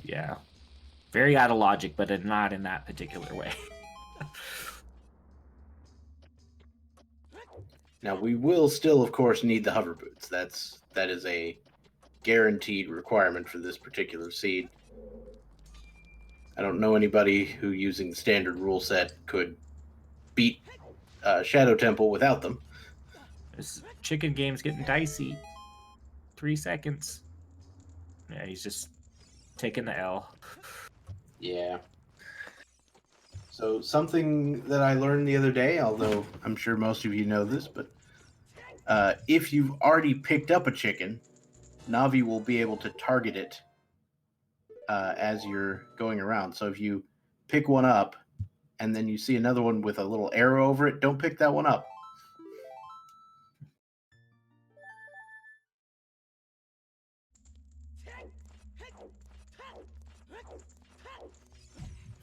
Yeah. Very out of logic, but not in that particular way. Now we will still, of course, need the hover boots. That is a guaranteed requirement for this particular seed. I don't know anybody who, using the standard rule set, could beat Shadow Temple without them. This chicken game's getting dicey. 3 seconds. Yeah, he's just taking the L. Yeah. So something that I learned the other day, although I'm sure most of you know this, but if you've already picked up a chicken, Navi will be able to target it as you're going around. So if you pick one up and then you see another one with a little arrow over it, don't pick that one up.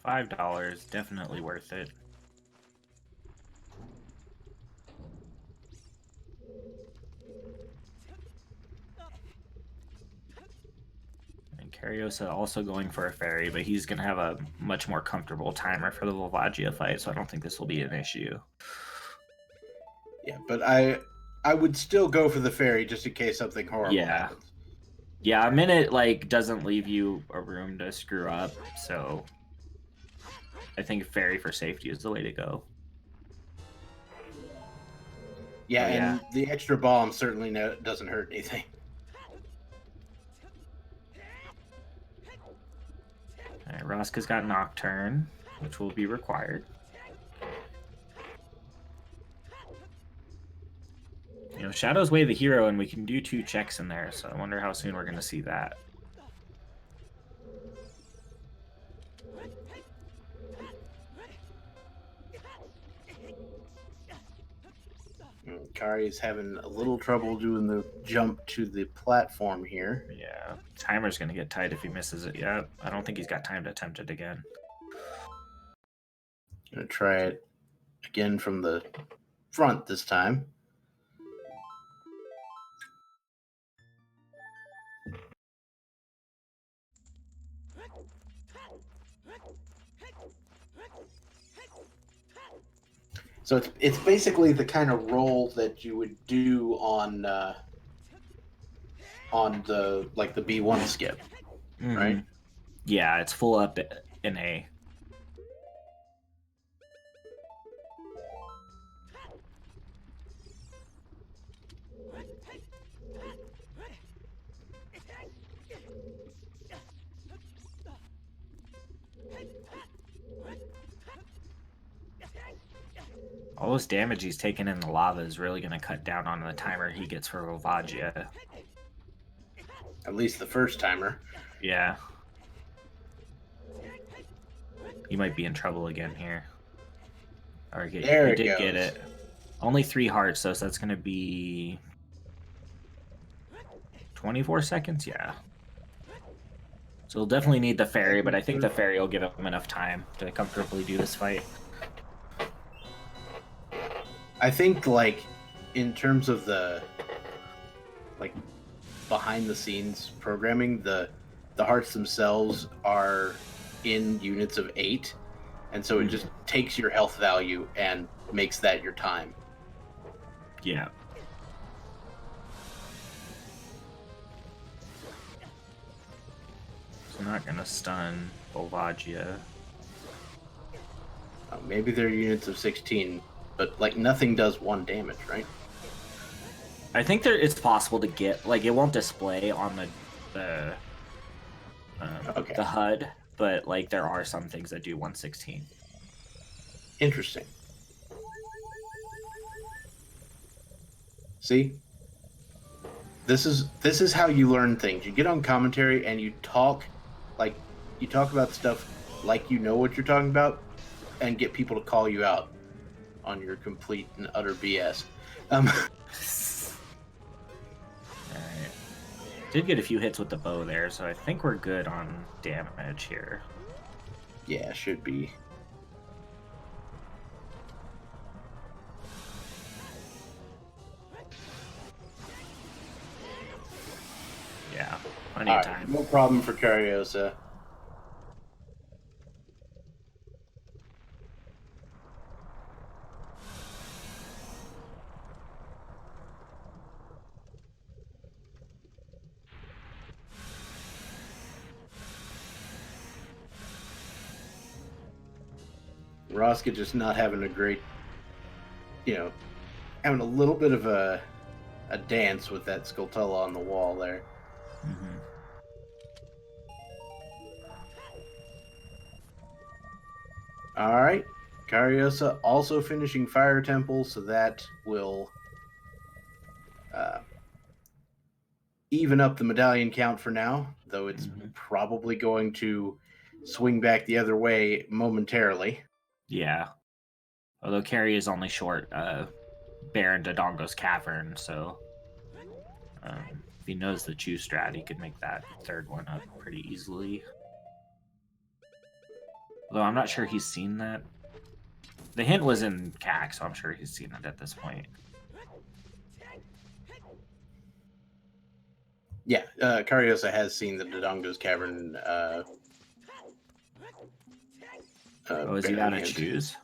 $5, definitely worth it. And Kariossa also going for a fairy, but he's going to have a much more comfortable timer for the Volvagia fight, so I don't think this will be an issue. Yeah, but I would still go for the fairy just in case something horrible happens. Yeah, a minute doesn't leave you a room to screw up, so I think fairy for safety is the way to go. Yeah, and the extra bomb certainly doesn't hurt anything. All right, Roska's got Nocturne, which will be required. You know, Shadow's Way the hero, and we can do 2 checks in there, so I wonder how soon we're going to see that. Kari's having a little trouble doing the jump to the platform here. Yeah, timer's going to get tight if he misses it. Yeah, I don't think he's got time to attempt it again. Gonna try it again from the front this time. So it's basically the kind of roll that you would do on the the B1 skip, right? Yeah, it's full up in A. All this damage he's taken in the lava is really going to cut down on the timer he gets for Volvagia. At least the first timer. Yeah. He might be in trouble again here. Okay, there he it did goes. Get it. Only 3 hearts, though, so that's going to be 24 seconds? Yeah. So he'll definitely need the fairy, but I think the fairy will give him enough time to comfortably do this fight. I think, in terms of the, behind-the-scenes programming, the hearts themselves are in units of 8, and so it just takes your health value and makes that your time. Yeah. So not going to stun Volvagia. Maybe they're units of 16, but, nothing does 1 damage, right? I think it's possible to get, it won't display on the HUD, but, there are some things that do 116. Interesting. See? this is how you learn things. You get on commentary and you talk about stuff like you know what you're talking about, and get people to call you out on your complete and utter BS. Alright. Did get a few hits with the bow there, so I think we're good on damage here. Yeah, should be. Yeah, plenty of time. No problem for Kariossa. Roska just not having a great, having a little bit of a dance with that Skulltula on the wall there. Mm-hmm. All right, Kariossa also finishing Fire Temple, so that will even up the medallion count for now, though it's probably going to swing back the other way momentarily. Yeah. Although Carrie is only short Baron Dodongo's Cavern, so if he knows the Chew strat, he could make that third one up pretty easily. Although I'm not sure he's seen that. The hint was in CAC, so I'm sure he's seen it at this point. Yeah, Kariossa has seen the Dodongo's Cavern. Is he out of Chews?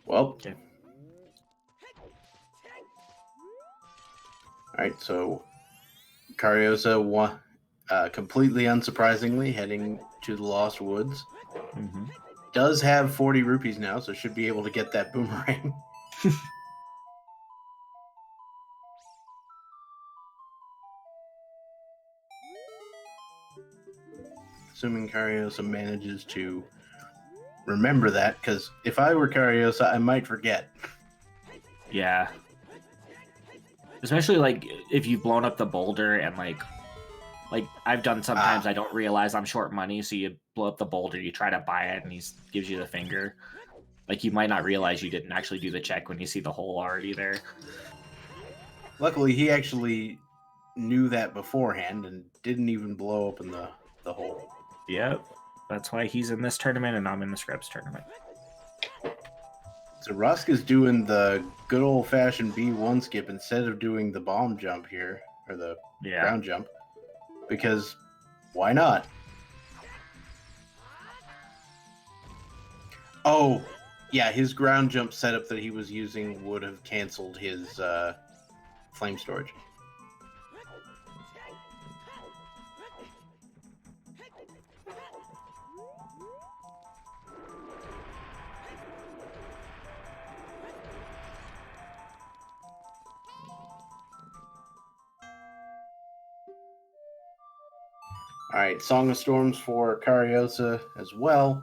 Well, okay. All right, so Kariossa, completely unsurprisingly, heading to the Lost Woods. Mm-hmm. Does have 40 rupees now, so should be able to get that boomerang. Assuming Kariossa manages to remember that, because if I were Kariossa, I might forget. Yeah. Especially, like, if you've blown up the boulder and, like I've done sometimes, I don't realize I'm short money, so you blow up the boulder, you try to buy it, and he gives you the finger. Like, you might not realize you didn't actually do the check when you see the hole already there. Luckily, he actually knew that beforehand and didn't even blow open the hole. Yep. That's why he's in this tournament and I'm in the Scrubs tournament. So Roska's doing the good old-fashioned B1 skip instead of doing the bomb jump here, or the ground jump, because why not? Oh, yeah, his ground jump setup that he was using would have canceled his flame storage. All right, Song of Storms for Kariossa as well.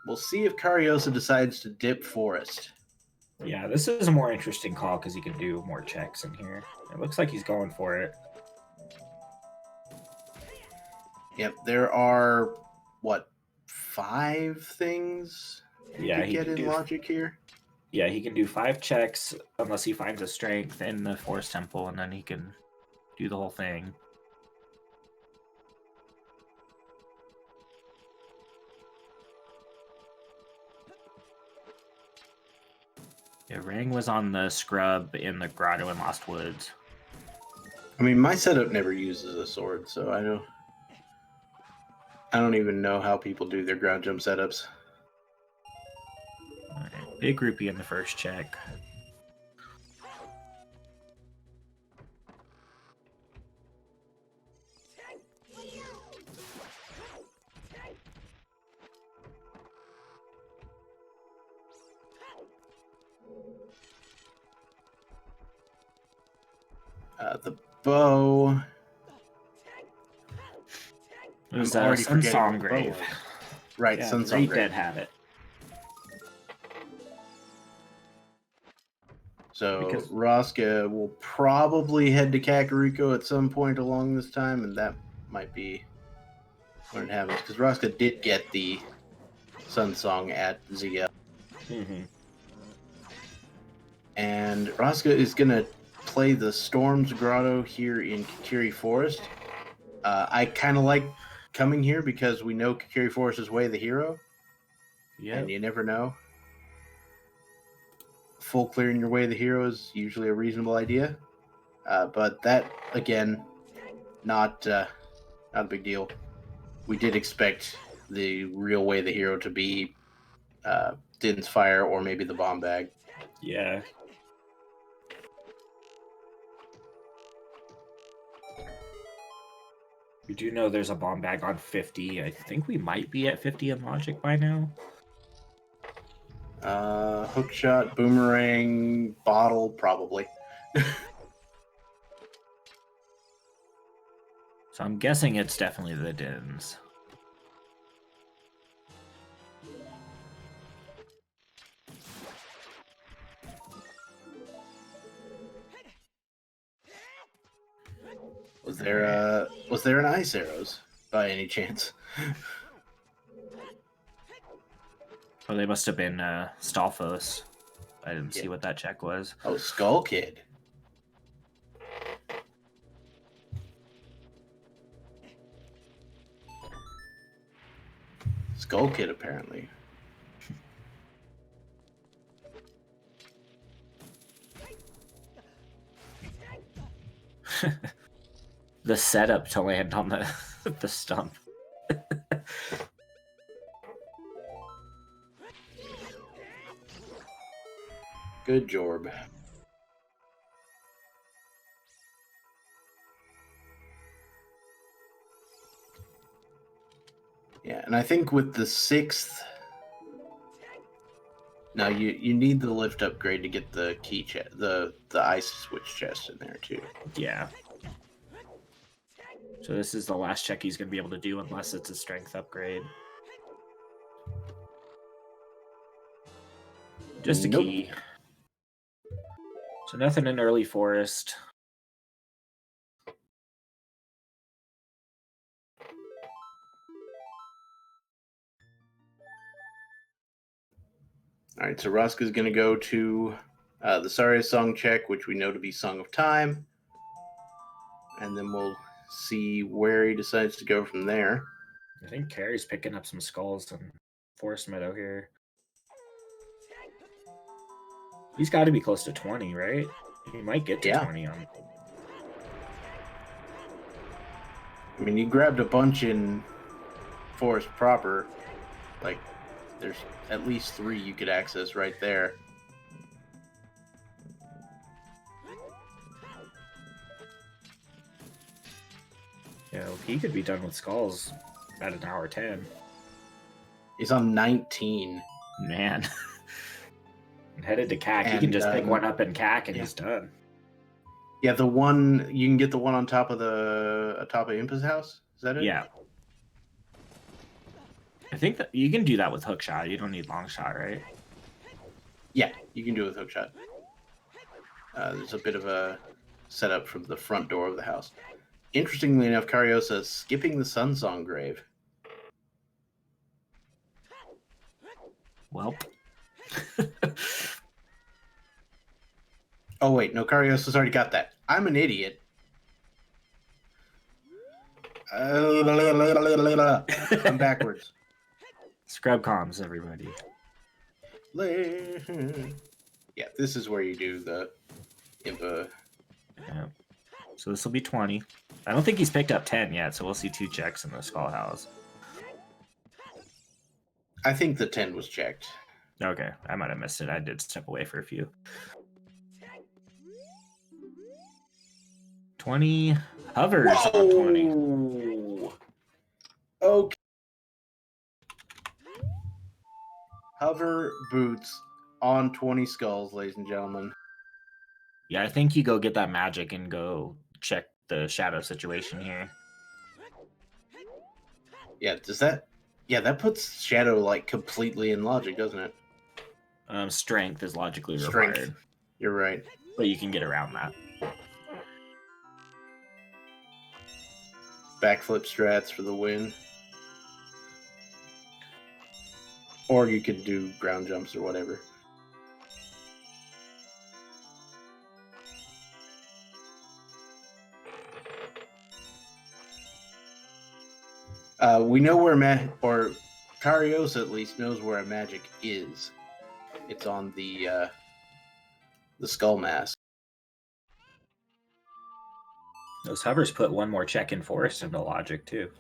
We'll see if Kariossa decides to dip Forest. Yeah, this is a more interesting call because he can do more checks in here. It looks like he's going for it. Yep, there are, 5 things you can get in Logic here? Yeah, he can do 5 checks unless he finds a strength in the Forest Temple, and then he can do the whole thing. Yeah, Rang was on the Scrub in the Grotto in Lost Woods. I mean, my setup never uses a sword, so I don't even know how people do their ground jump setups. All right, big rupee in the first check. The bow. It was already Sun forgetting Song what the bow Grave. was. Right, Yeah, Sun Song Great Grave. Dead have it. So Because- Roska will probably head to Kakariko at some point along this time, and that might be when it happens. Because Roska did get the Sun Song at ZL. Mm-hmm. And Roska is going to play the Storms Grotto here in Kakiri Forest. I kind of like coming here because we know Kakiri Forest is Way the hero. Yeah. And you never know. Full clearing your Way the hero is usually a reasonable idea. But that, again, not a big deal. We did expect the real Way the hero to be Din's Fire or maybe the Bomb Bag. Yeah. We do know there's a bomb bag on 50. I think we might be at 50 in logic by now. Hookshot, boomerang, bottle, probably. So I'm guessing it's definitely the Dins. Was there an ice arrows by any chance? Oh, they must have been Stalfos. I didn't see Yeah. what that check was. Oh, Skull Kid. Skull Kid, apparently. The setup to land on the the stump. Good Jorb. Yeah, and I think with the 6th... Now, you need the lift upgrade to get the key chest, the ice switch chest in there, too. Yeah. So this is the last check he's going to be able to do unless it's a strength upgrade. Just a Nope. key. So nothing in early forest. All right, so Roska's going to go to the Saria song check, which we know to be Song of Time. And then we'll see where he decides to go from there. I think Carrie's picking up some skulls in Forest Meadow here. He's got to be close to 20, right? He might get to Yeah. 20 on. I mean, you grabbed a bunch in Forest proper. Like, there's at least 3 you could access right there. You know, he could be done with skulls at an hour 10. He's on 19. Man. Headed to CAC. He And, can just pick one up in CAC and yeah. he's done. Yeah, the one you can get the one on top of Impa's house. Is that it? Yeah. I think that you can do that with hook shot. You don't need long shot, right? Yeah, you can do it with hookshot. There's a bit of a setup from the front door of the house. Interestingly enough, Kariossa is skipping the Sun Song grave. Well. Oh wait, no, Kariossa's already got that. I'm an idiot. I'm backwards. Scrub comms, everybody. Yeah, this is where you do the Impa. Yeah. So this will be 20. I don't think he's picked up 10 yet, so we'll see 2 checks in the skull house. I think the 10 was checked. Okay, I might have missed it. I did step away for a few. 20 hovers on 20. Okay. Hover boots on 20 skulls, ladies and gentlemen. Yeah, I think you go get that magic and go check the shadow situation here. Yeah, does that... Yeah, that puts Shadow, like, completely in logic, doesn't it? Strength is logically Strength. required. You're right. But you can get around that. Backflip strats for the win. Or you could do ground jumps or whatever. We know where or Kariossa at least knows where a magic is. It's on the skull mask. Those hovers put one more check in forest into logic too.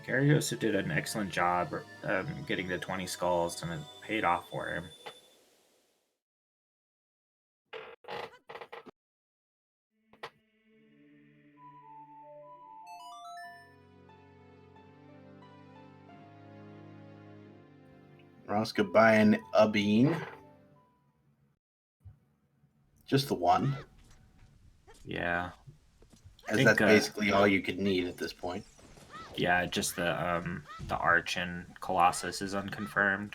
Kariossa did an excellent job getting the 20 skulls, and it paid off for him. Roska buying a bean. Just the one. Yeah. As that's basically all you could need at this point. Yeah, just the Arch and Colossus is unconfirmed.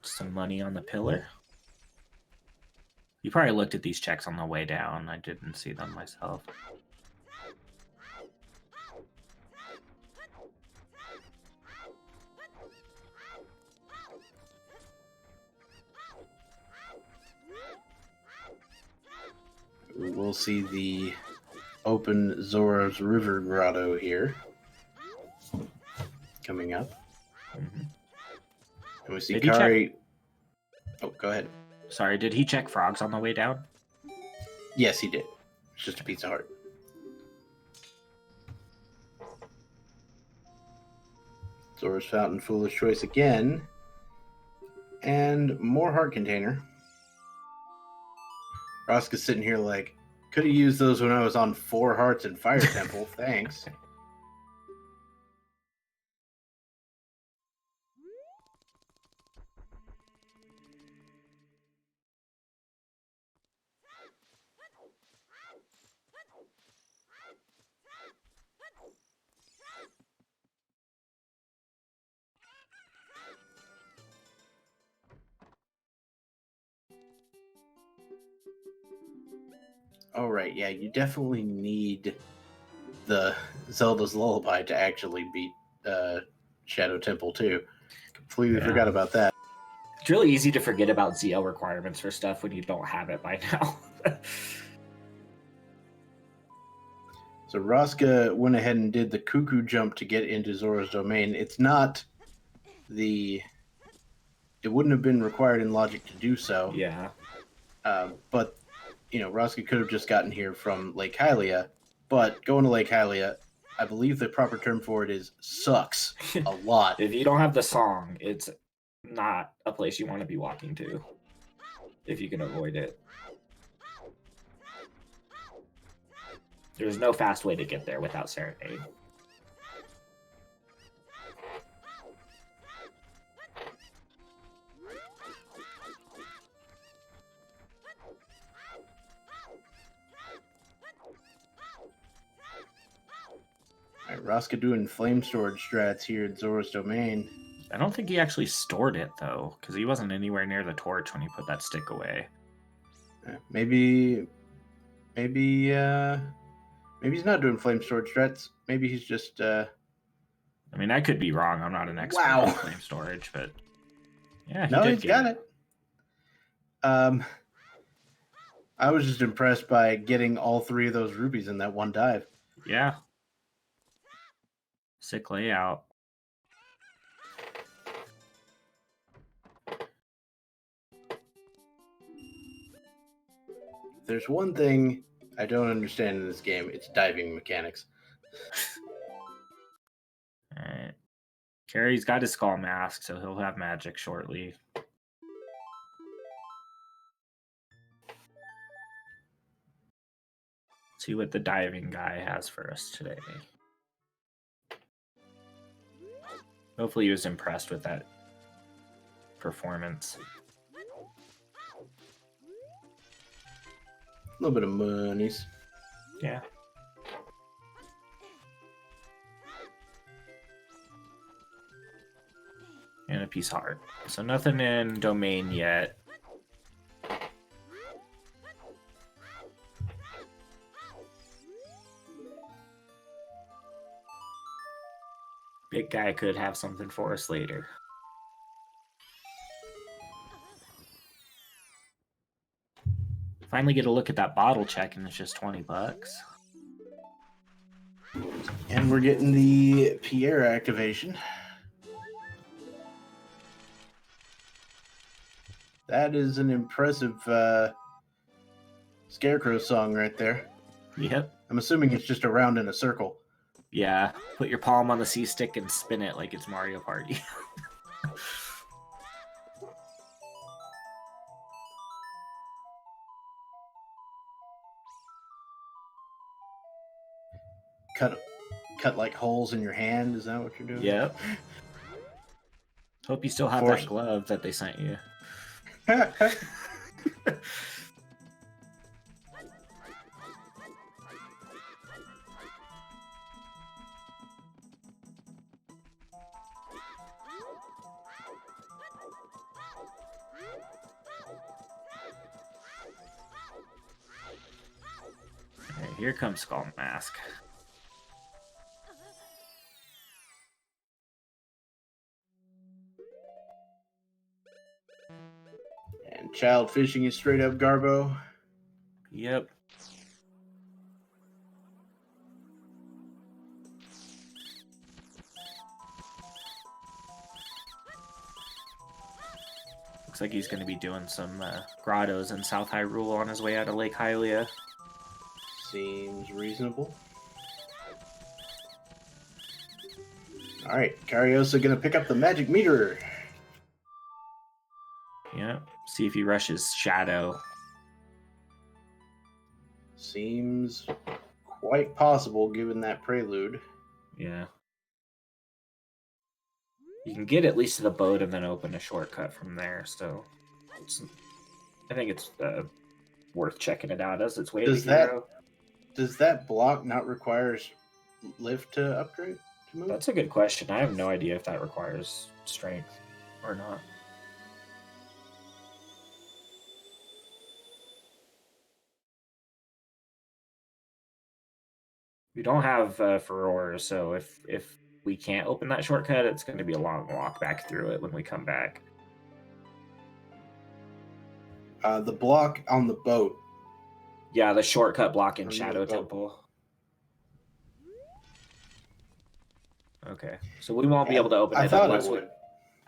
Some money on the pillar. You probably looked at these checks on the way down. I didn't see them myself. We'll see the open Zora's River Grotto here coming up. Mm-hmm. And we see Kari. Oh, go ahead. Sorry, did he check frogs on the way down? Yes, he did. It's just a pizza heart. Zora's Fountain, Foolish Choice again. And more heart container. Roska's sitting here like, could have used those when I was on 4 hearts in Fire Temple. Thanks. All right, yeah, you definitely need the Zelda's Lullaby to actually beat Shadow Temple too. Completely forgot about that. It's really easy to forget about ZL requirements for stuff when you don't have it by now. So Roska went ahead and did the cuckoo jump to get into Zora's domain. It's not the... It wouldn't have been required in logic to do so. Yeah. But, you know, Roska could have just gotten here from Lake Hylia. But going to Lake Hylia, I believe the proper term for it is sucks a lot. If you don't have the song, it's not a place you want to be walking to, if you can avoid it. There's no fast way to get there without Serenade. All right, Roska doing flame storage strats here at Zora's domain. I don't think he actually stored it, though, because he wasn't anywhere near the torch when he put that stick away. Maybe he's not doing flame storage strats. Maybe he's just... I mean, I could be wrong. I'm not an expert in flame storage, but... Yeah, he's got it. I was just impressed by getting all 3 of those rubies in that one dive. Yeah. Sick layout. There's one thing I don't understand in this game. It's diving mechanics. Alright. Carrie's got his skull mask, so he'll have magic shortly. See what the diving guy has for us today. Hopefully he was impressed with that performance. A little bit of monies. Yeah. And a peace heart. So nothing in domain yet. Big guy could have something for us later. Finally get a look at that bottle check and it's just 20 bucks. And we're getting the Pierre activation. That is an impressive Scarecrow song right there. Yep. I'm assuming it's just around in a circle. Yeah. Put your palm on the C-stick and spin it like it's Mario Party. Cut like holes in your hand. Is that what you're doing? Yep. Hope you still have that glove that they sent you. Alright, here comes Skull Mask. And child fishing is straight up Garbo. Yep. Looks like he's going to be doing some grottos in South Hyrule on his way out of Lake Hylia. Seems reasonable. Alright, Kariossa gonna pick up the magic meter. Yep. See if he rushes Shadow. Seems quite possible given that prelude. Yeah. You can get at least to the boat and then open a shortcut from there, so I think it's worth checking it out as its way to the hero. Does that block not require lift to upgrade to move? That's a good question. I have no idea if that requires strength or not. We don't have Furore, so if we can't open that shortcut, it's going to be a long walk back through it when we come back. The block on the boat. Yeah, the shortcut block in Shadow Temple. Okay, so we won't be able to open it unless we...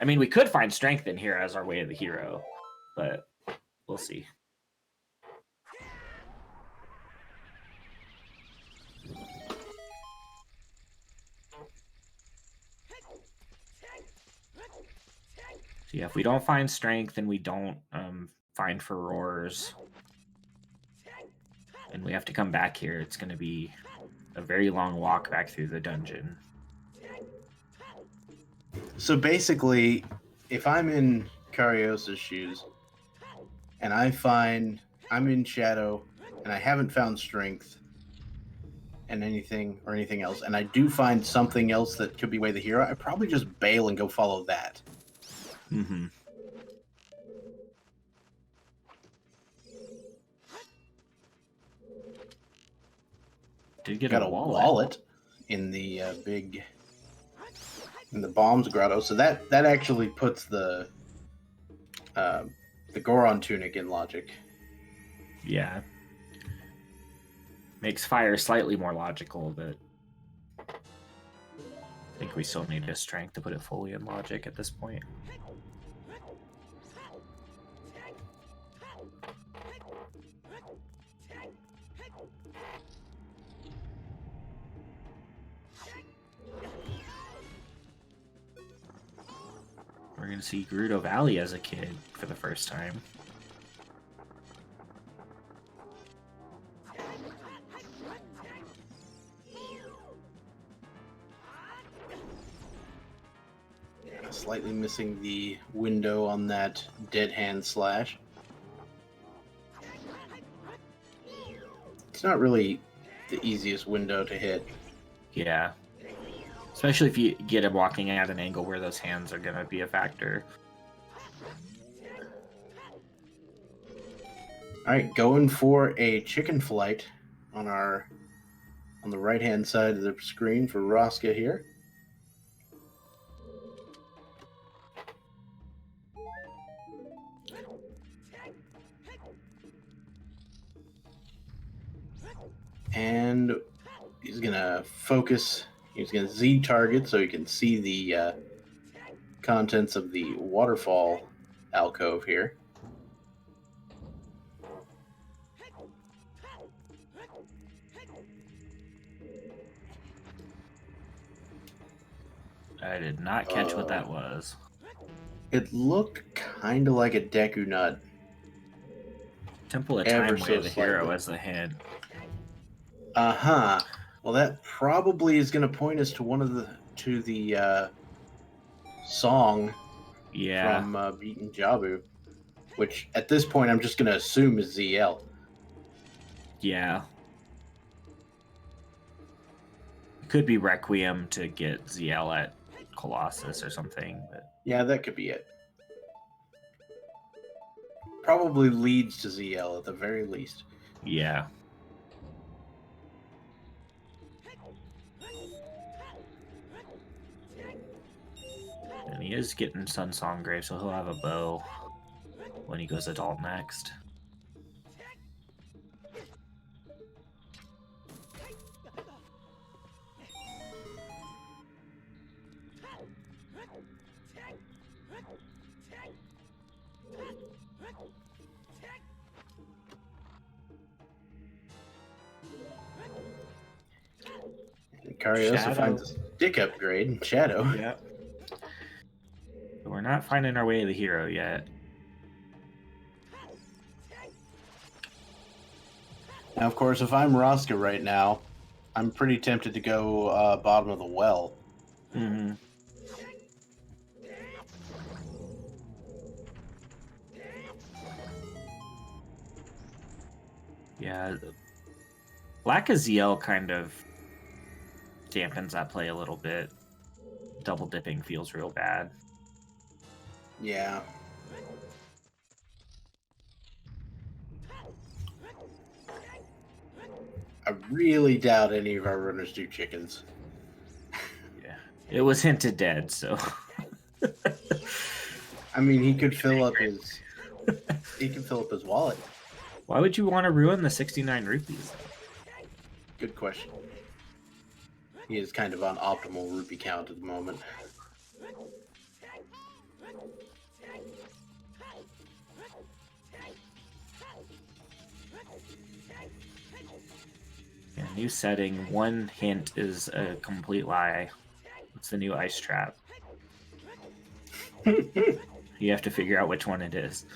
I mean, we could find strength in here as our way of the hero, but we'll see. So yeah, if we don't find strength and we don't find Furores, and we have to come back here, it's going to be a very long walk back through the dungeon. So basically, if I'm in Kariossa's shoes, and I find I'm in Shadow, and I haven't found strength, and anything else, and I do find something else that could be way the hero, I probably just bail and go follow that. Mm-hmm. Did get a wallet in the in the Bombs Grotto, so that actually puts the Goron tunic in logic. Yeah, makes fire slightly more logical, but I think we still need a strength to put it fully in logic at this point. We're going to see Gerudo Valley as a kid for the first time. slightly missing the window on that dead hand slash. It's not really the easiest window to hit. Yeah. Especially if you get him walking at an angle where those hands are going to be a factor. Alright, going for a chicken flight on the right-hand side of the screen for Roska here. And he's going to focus, he's going to Z target so he can see the contents of the waterfall alcove here. I did not catch what that was. It looked kind of like a Deku Nut. Temple of Ever Time so Way of the Hero slightly. as the hint. Uh-huh. Well, that probably is going to point us to the song Yeah. from Beaten Jabu, which at this point I'm just going to assume is ZL. Yeah. It could be Requiem to get ZL at Colossus or something. But Yeah, that could be it. Probably leads to ZL at the very least. yeah. And he is getting Sun Song Grave, so he'll have a bow when he goes adult next. And Kariossa Shadow. finds a stick upgrade in Shadow. Yep. We're not finding our way to the hero yet. Now, of course, if I'm Roska right now, I'm pretty tempted to go bottom of the well. Mm-hmm. Yeah. Lack of ZL kind of dampens that play a little bit. Double dipping feels real bad. Yeah. I really doubt any of our runners do chickens. Yeah. It was hinted dead, so. I mean, he could fill up his wallet. Why would you want to ruin the 69 rupees? Good question. He is kind of on optimal rupee count at the moment. Yeah, new setting. One hint is a complete lie. It's the new ice trap. You have to figure out which one it is.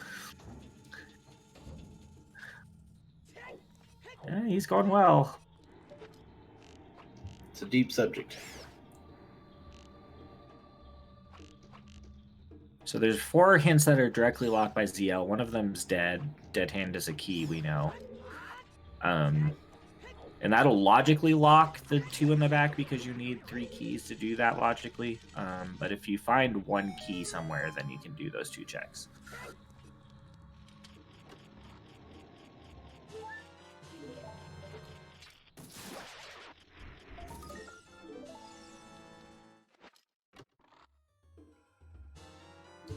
Yeah, he's going well. It's a deep subject. So there's 4 hints that are directly locked by ZL. One of them's dead. Dead hand is a key, we know. And that'll logically lock the 2 in the back because you need 3 keys to do that logically. But if you find 1 key somewhere, then you can do those 2 checks.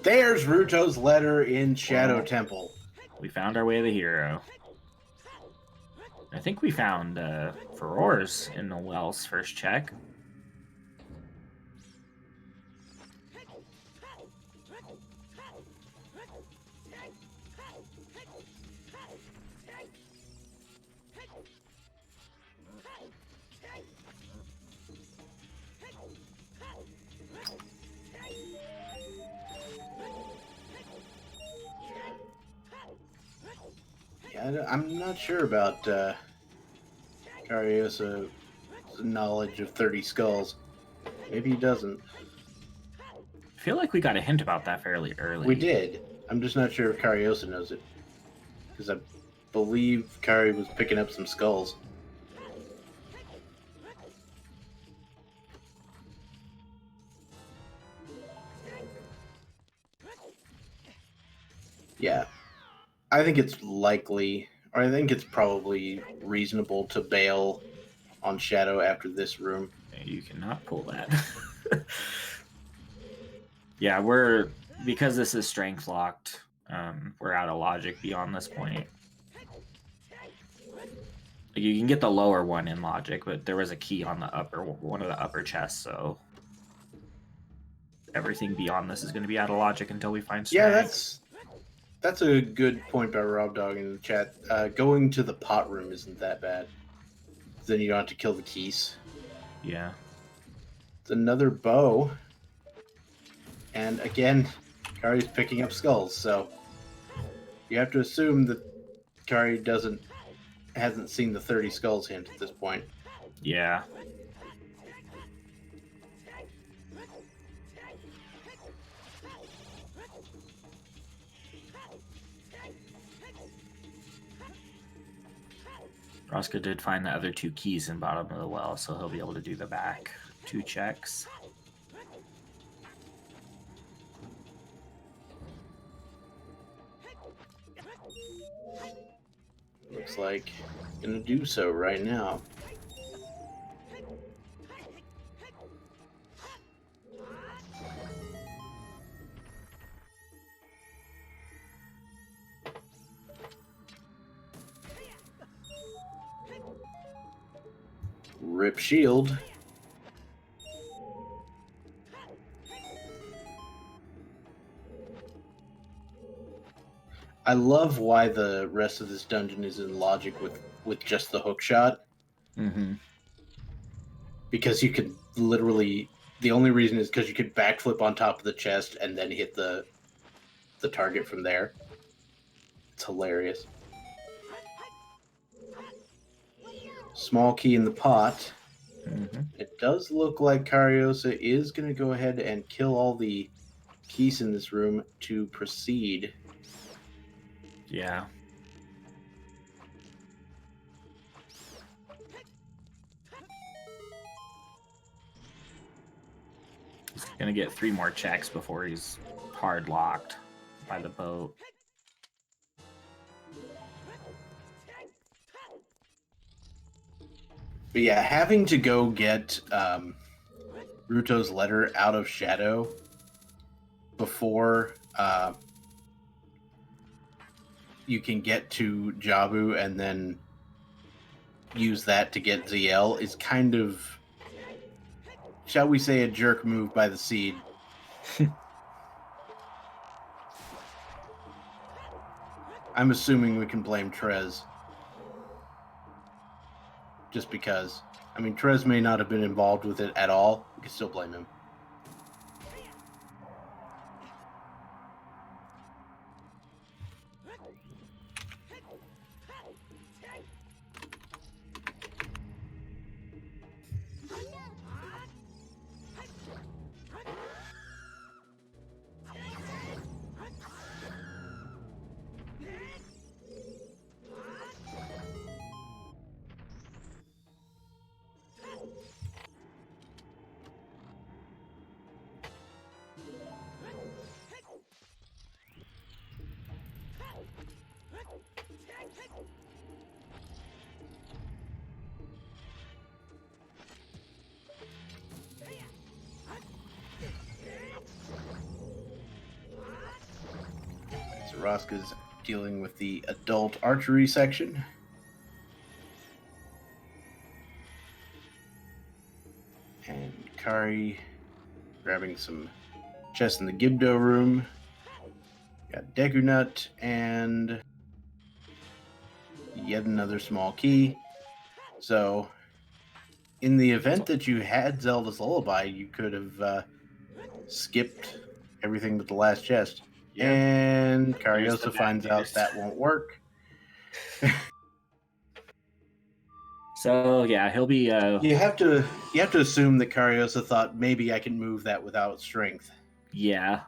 There's Ruto's letter in Shadow Wow. Temple. We found our way to the hero. I think we found Furor's in the Wells first check. Yeah, I'm not sure about Kariyossa's knowledge of 30 skulls. Maybe he doesn't. I feel like we got a hint about that fairly early. We did. I'm just not sure if Kariossa knows it. Because I believe Kari was picking up some skulls. Yeah. I think it's likely, or I think it's probably reasonable to bail on Shadow after this room. You cannot pull that. Yeah, because this is strength locked, we're out of logic beyond this point. You can get the lower one in logic, but there was a key on the one of the upper chests, so everything beyond this is going to be out of logic until we find strength. Yeah, that's a good point by Rob Dog in the chat. Going to the pot room isn't that bad. Then you don't have to kill the keys. Yeah. It's another bow. And again, Kari's picking up skulls, so you have to assume that Kari hasn't seen the 30 skulls hint at this point. Yeah. Roska did find the other 2 keys in bottom of the well, so he'll be able to do the back 2 checks. Looks like gonna do so right now. Rip shield. I love why the rest of this dungeon is in logic with just the hook shot. Mm-hmm. Because you could literally, the only reason is because you could backflip on top of the chest and then hit the target from there. It's hilarious. Small key in the pot. Mm-hmm. It does look like Kariossa is going to go ahead and kill all the keys in this room to proceed. Yeah. He's gonna get 3 more checks before he's hard locked by the boat. But yeah, having to go get Ruto's letter out of Shadow before you can get to Jabu and then use that to get ZL is kind of, shall we say, a jerk move by the Seed. I'm assuming we can blame Trez. Just because. I mean, Trez may not have been involved with it at all. We can still blame him. Roska's dealing with the adult archery section. And Kari grabbing some chests in the Gibdo room. Got Deku Nut and yet another small key. So, in the event that you had Zelda's Lullaby, you could have skipped everything but the last chest. Yeah. And Kariossa finds out that won't work. So yeah, he'll be. You have to assume that Kariossa thought maybe I can move that without strength, Yeah.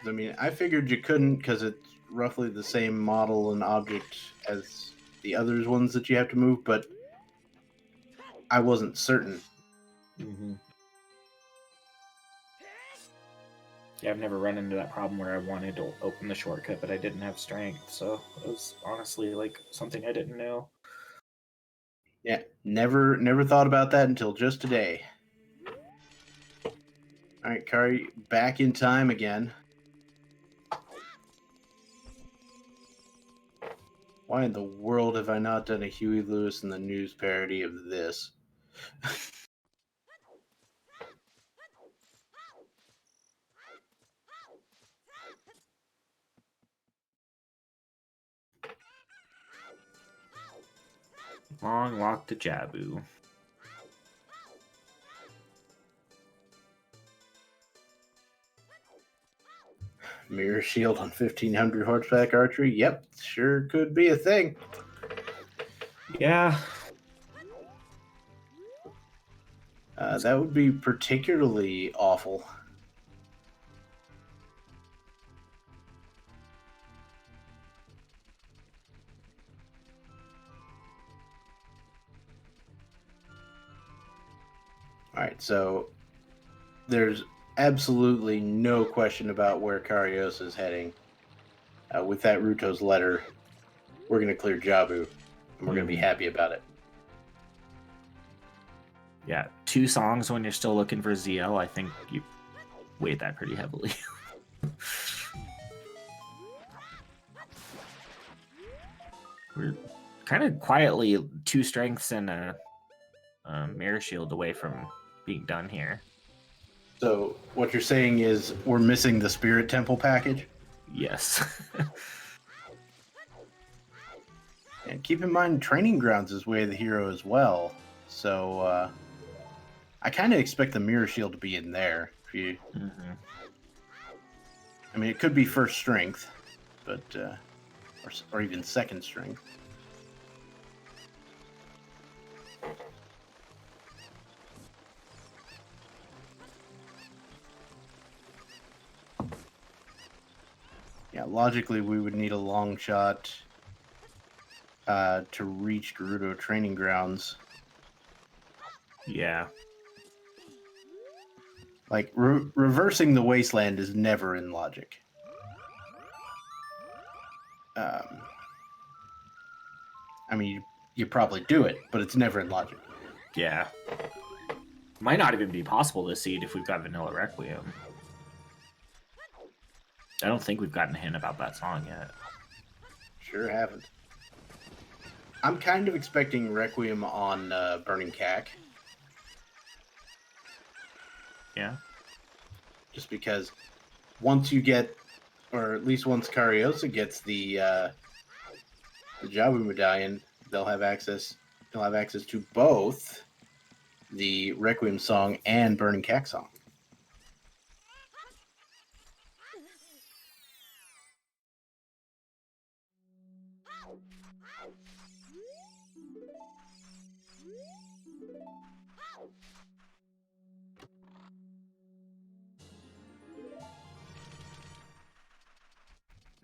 I mean, I figured you couldn't because it's roughly the same model and object as the others ones that you have to move, but I wasn't certain. Mm-hmm. Yeah, I've never run into that problem where I wanted to open the shortcut, but I didn't have strength, so it was honestly like something I didn't know. Yeah, never thought about that until just today. All right, Kari, back in time again. Why in the world have I not done a Huey Lewis and the News parody of this? Long walk to Jabu. Mirror shield on 1500 horseback archery? Yep, sure could be a thing. Yeah. That would be particularly awful. Alright, so there's absolutely no question about where Kariossa is heading. With that Ruto's letter, we're going to clear Jabu, and we're going to be happy about it. Yeah, 2 songs when you're still looking for ZL, I think you weighed that pretty heavily. We're kind of quietly 2 strengths and a mirror shield away from being done here. So what you're saying is we're missing the Spirit Temple package? Yes. And keep in mind, Training Grounds is Way of the Hero as well. So I kind of expect the Mirror Shield to be in there. If you, I mean, it could be first strength, but or even second strength. Yeah, logically, we would need a long shot to reach Gerudo Training Grounds. Yeah. Like, reversing the Wasteland is never in logic. I mean, you probably do it, but it's never in logic. Yeah. Might not even be possible to seed if we've got Vanilla Requiem. I don't think we've gotten a hint about that song yet. Sure haven't. I'm kind of expecting Requiem on Burning Cack. Yeah. Just because once you get, or at least once Kariossa gets the Jabu medallion, they'll have access to both the Requiem song and Burning Cack song.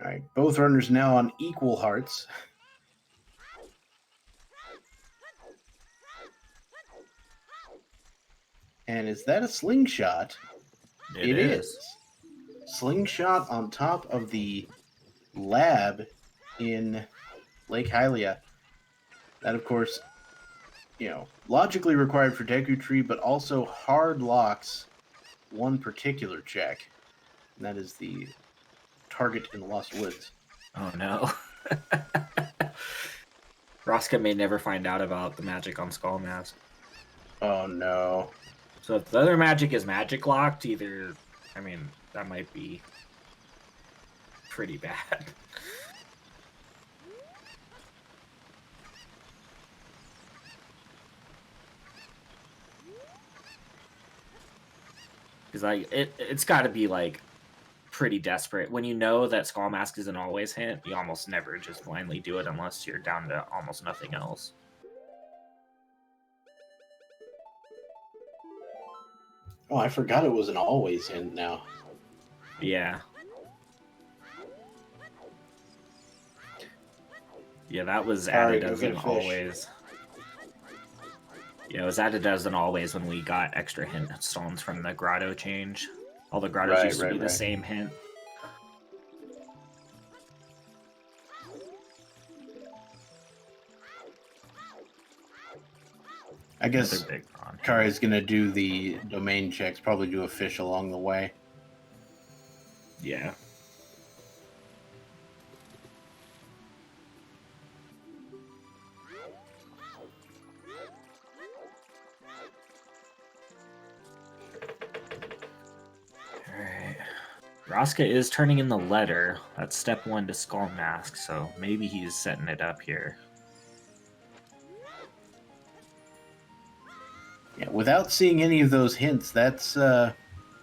All right, both runners now on equal hearts. And is that a slingshot? It is. Slingshot on top of the lab in Lake Hylia. That, of course, logically required for Deku Tree, but also hard locks one particular check. And that is the target in the Lost Woods. Oh, no. Roska may never find out about the magic on Skull Mask. Oh, no. So if the other magic is magic locked, that might be pretty bad. Because it's got to be like pretty desperate when you know that Skull Mask is an always hint. You almost never just blindly do it unless you're down to almost nothing else. Oh, I forgot it was an always hint now. Yeah. Yeah, that was Sorry, added go as get an a fish. always. Yeah, it was added as an always when we got extra hint stones from the grotto change. All the grottos used to be the same hint. I guess Kari's gonna do the domain checks, probably do a fish along the way. Yeah. Alright. Roska is turning in the letter. That's step 1 to Skull Mask, so maybe he's setting it up here. Yeah, without seeing any of those hints, that's a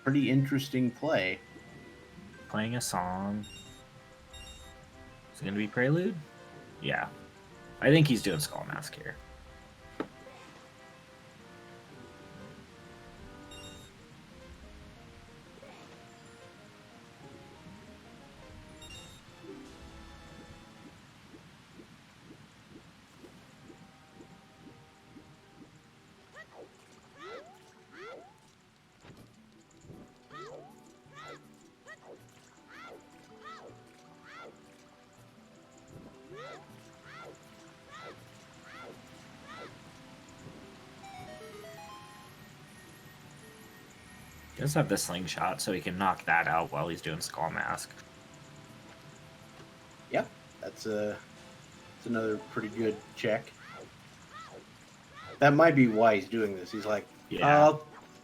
pretty interesting play. Playing a song. Is it going to be Prelude? Yeah. I think he's doing Skull Mask here. He does have the slingshot, so he can knock that out while he's doing Skull Mask. Yep, that's another pretty good check. That might be why he's doing this. He's like, Yeah.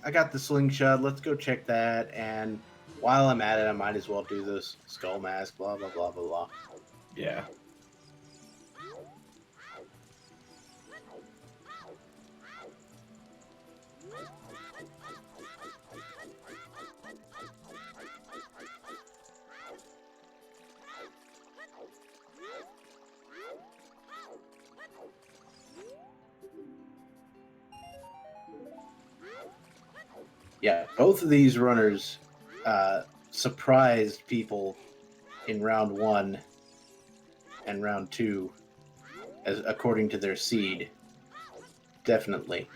I got the slingshot. Let's go check that. And while I'm at it, I might as well do this Skull Mask, blah, blah, blah, blah, blah. Yeah. Yeah, both of these runners surprised people in round 1 and round 2, as according to their seed. Definitely.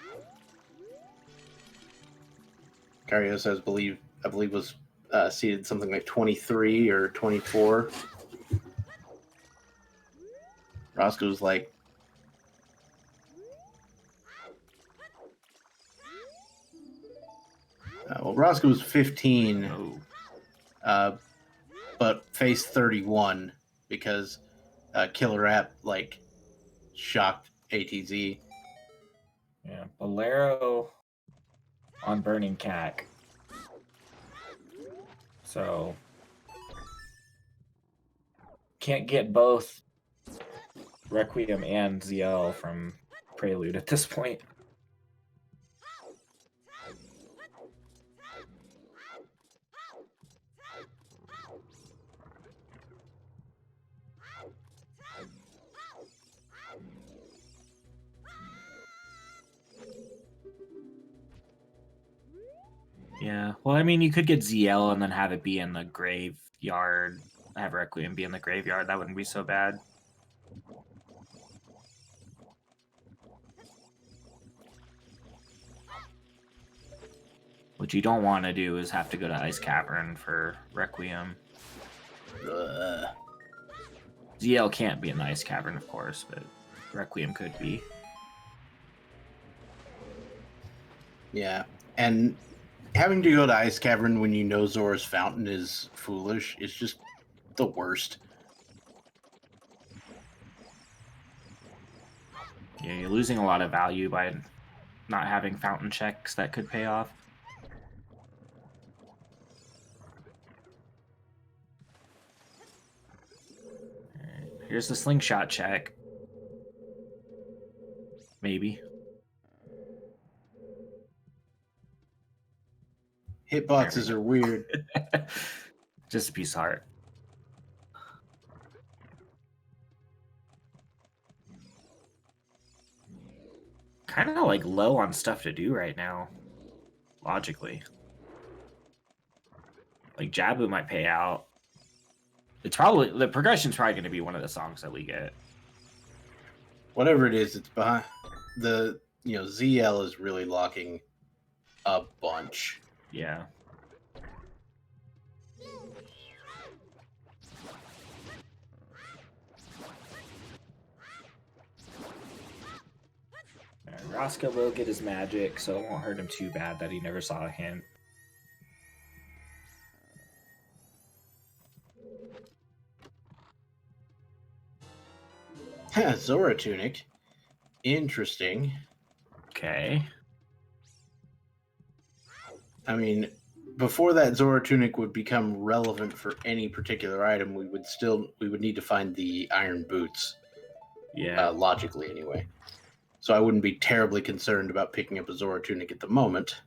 Kariossa, I believe was seeded something like 23 or 24. Roska was like, well, Roska was 15, but faced 31 because Killer App like shocked ATZ. Yeah, Bolero on Burning Cack. So can't get both Requiem and ZL from Prelude at this point. Yeah, well, I mean, you could get ZL and then have it be in the graveyard. Have Requiem be in the graveyard. That wouldn't be so bad. What you don't want to do is have to go to Ice Cavern for Requiem. ZL can't be in the Ice Cavern, of course, but Requiem could be. Yeah, and having to go to Ice Cavern when you know Zora's Fountain is foolish is just the worst. Yeah, you're losing a lot of value by not having fountain checks that could pay off. Here's the slingshot check. Maybe. Hitboxes are weird. Just a piece of heart. Kind of like low on stuff to do right now. logically. Like Jabu might pay out. It's probably the progression's probably going to be one of the songs that we get. Whatever it is, it's behind the ZL is really locking a bunch. Yeah. Roska will get his magic, so it won't hurt him too bad that he never saw a hint. Zora Tunic. Interesting. Okay. I mean, before that Zora Tunic would become relevant for any particular item, we would need to find the iron boots. Yeah. Logically, anyway. So I wouldn't be terribly concerned about picking up a Zora Tunic at the moment.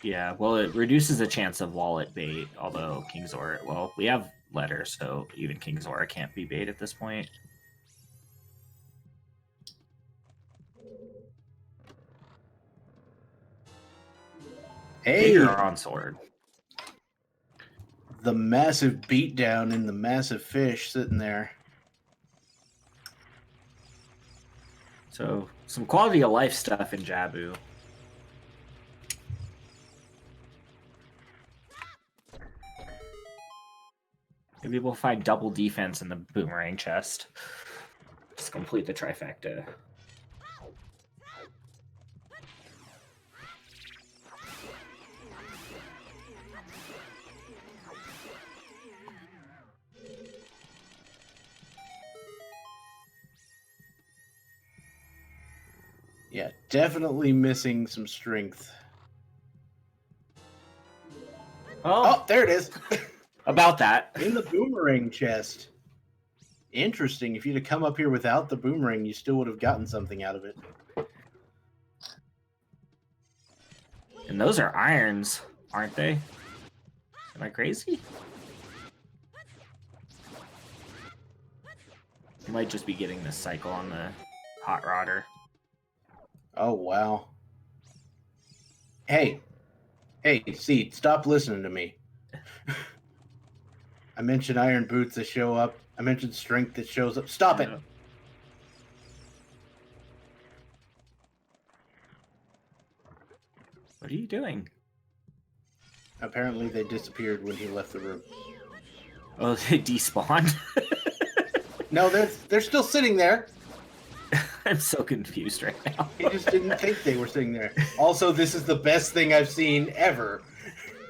Yeah, well, it reduces the chance of wallet bait, although King Zora... Well, we have letter, so even King Zora can't be bait at this point. Hey! Bigger on sword. The massive beatdown in the massive fish sitting there. So, some quality of life stuff in Jabu. Maybe we'll find double defense in the boomerang chest. Just complete the trifecta. Yeah, definitely missing some strength. Oh, there it is. About that. In the boomerang chest. Interesting. If you'd have come up here without the boomerang, you still would have gotten something out of it. And those are irons, aren't they? Am I crazy? You might just be getting this cycle on the hot rodder. Oh, wow. Hey, Seed, stop listening to me. I mentioned iron boots that show up. I mentioned strength that shows up. Stop it! What are you doing? Apparently they disappeared when he left the room. Oh, they despawned? No, they're still sitting there. I'm so confused right now. He just didn't think they were sitting there. Also, this is the best thing I've seen ever.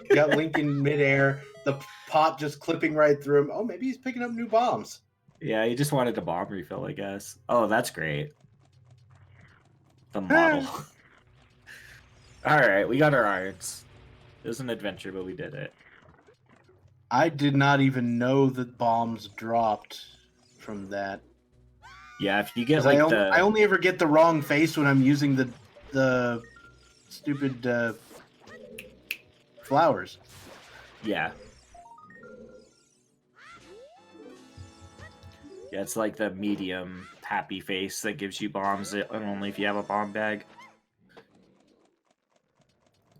You got Link in midair, the pot just clipping right through him. Oh, maybe he's picking up new bombs. Yeah, he just wanted a bomb refill, I guess. Oh, that's great. The model. Alright, we got our irons. It was an adventure, but we did it. I did not even know that bombs dropped from that. Yeah, if you get like I only ever get the wrong face when I'm using the stupid flowers. Yeah. Yeah, it's like the medium happy face that gives you bombs, and only if you have a bomb bag.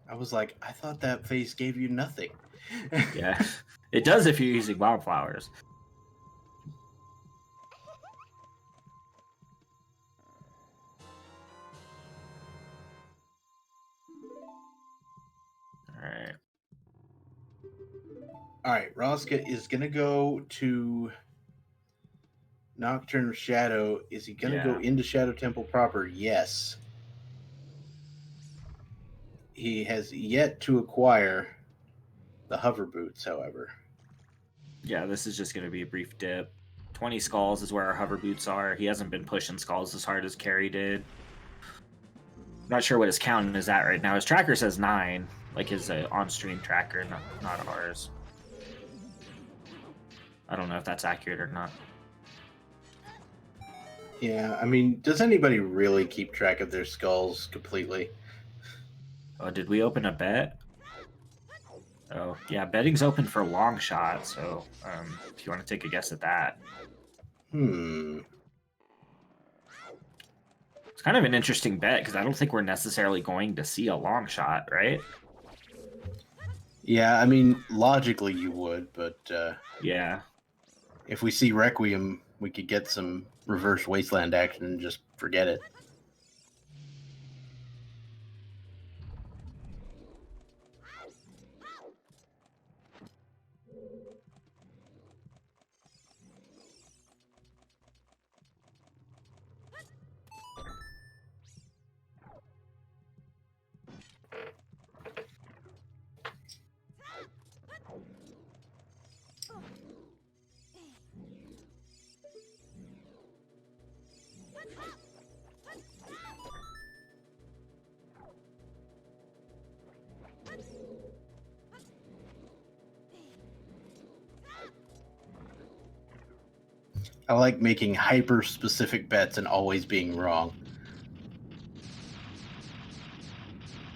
I was like, I thought that face gave you nothing. Yeah, it does if you're using bomb flowers. Alright. Alright, Roska is going to go to Nocturne Shadow. Is he going to go into Shadow Temple proper? Yes. He has yet to acquire the hover boots, however. Yeah, this is just going to be a brief dip. 20 skulls is where our hover boots are. He hasn't been pushing skulls as hard as Carrie did. Not sure what his count is at right now. His tracker says 9, like his on-stream tracker, not ours. I don't know if that's accurate or not. Yeah, I mean, does anybody really keep track of their skulls completely? Oh, did we open a bet? Oh, yeah, betting's open for long shot, so if you want to take a guess at that. It's kind of an interesting bet, because I don't think we're necessarily going to see a long shot, right? Yeah, I mean, logically you would, but Yeah. if we see Requiem, we could get some reverse Wasteland action and just forget it. I like making hyper-specific bets and always being wrong.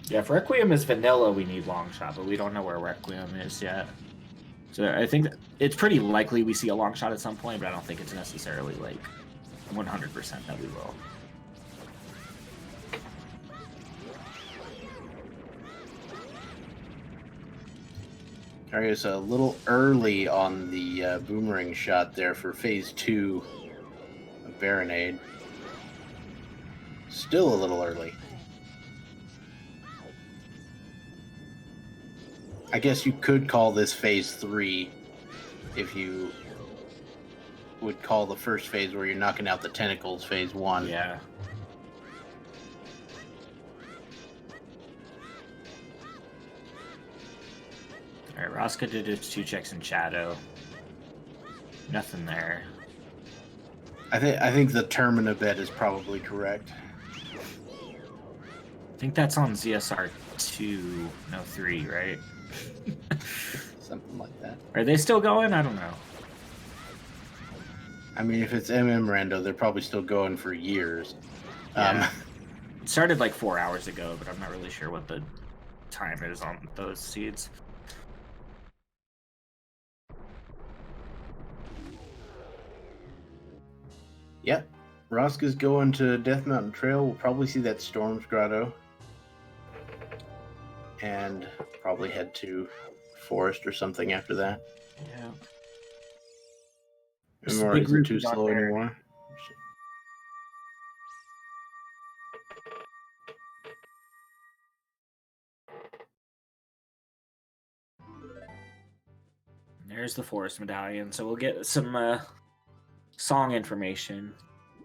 Yeah, if Requiem is vanilla, we need long shot, but we don't know where Requiem is yet. So I think it's pretty likely we see a long shot at some point, but I don't think it's necessarily like 100% that we will. Kariossa a little early on the boomerang shot there for phase 2 of Baronade. Still a little early. I guess you could call this phase 3 if you would call the first phase where you're knocking out the tentacles phase 1. Yeah. All right, Roska did his 2 checks in Shadow. Nothing there. I think the Termina bet is probably correct. I think that's on ZSR 2, no 3, right? Something like that. Are they still going? I don't know. I mean, if it's MM Rando, they're probably still going for years. Yeah. It started like 4 hours ago, but I'm not really sure what the time is on those seeds. Yep. Roska's going to Death Mountain Trail. We'll probably see that Storm's Grotto. And probably head to Forest or something after that. Yeah. MMR isn't too slow anymore. There's the Forest Medallion, so we'll get some song information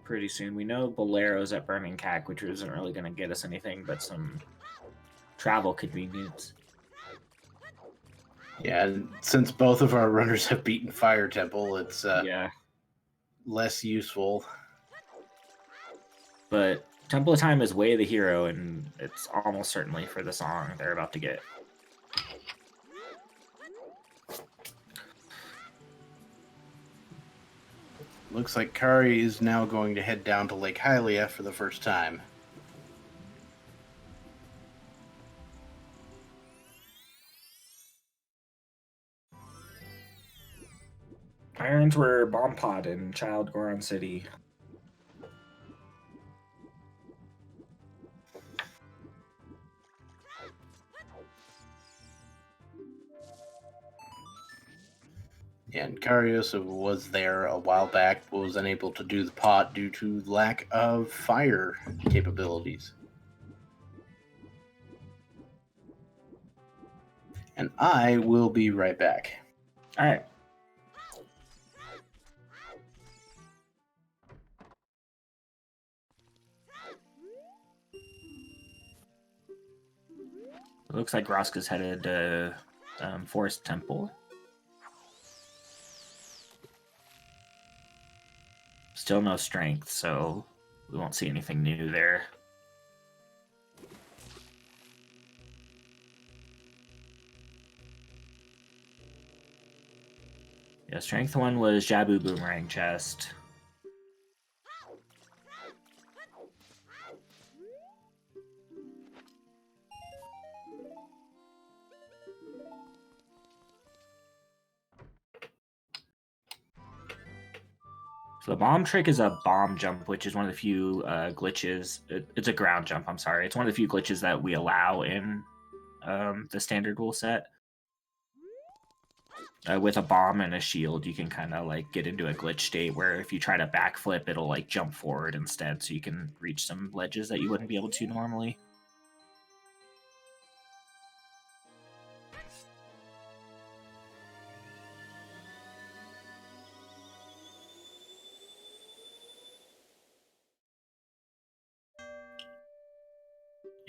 pretty soon. We know Bolero's at Burning Cack, which isn't really going to get us anything but some travel convenience. Yeah, and since both of our runners have beaten Fire Temple, it's less useful. But Temple of Time is way the hero, and it's almost certainly for the song they're about to get. Looks like Kari is now going to head down to Lake Hylia for the first time. Irons were bomb pod in Child Goron City. And Kariossa was there a while back, but was unable to do the pot due to lack of fire capabilities. And I will be right back. All right. It looks like Roska's headed to Forest Temple. Still no strength, so we won't see anything new there. Yeah, strength 1 was Jabu Boomerang Chest. So the bomb trick is a bomb jump, which is one of the few glitches. It's a ground jump, I'm sorry. It's one of the few glitches that we allow in the standard rule set. With a bomb and a shield, you can kind of like get into a glitch state where if you try to backflip, it'll like jump forward instead, so you can reach some ledges that you wouldn't be able to normally.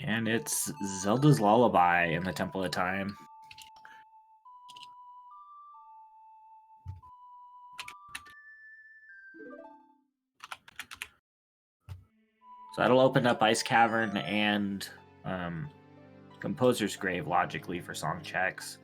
And it's Zelda's Lullaby in the Temple of Time. So that'll open up Ice Cavern and Composer's Grave logically for song checks.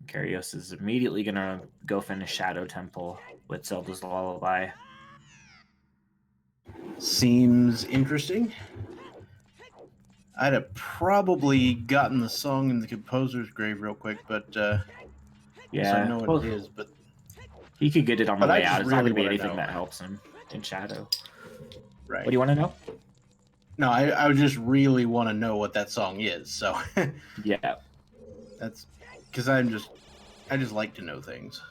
Kariossa is immediately going to go finish Shadow Temple with Zelda's Lullaby. Seems interesting. I'd have probably gotten the song in the Composer's Grave real quick, but Yeah, so I know what it is. But he could get it on the but I way out. just It's not really going to be wanna anything know. that helps him in Shadow. right. What do you want to know? No, I would just really want to know what that song is. So Yeah. that's because I just like to know things.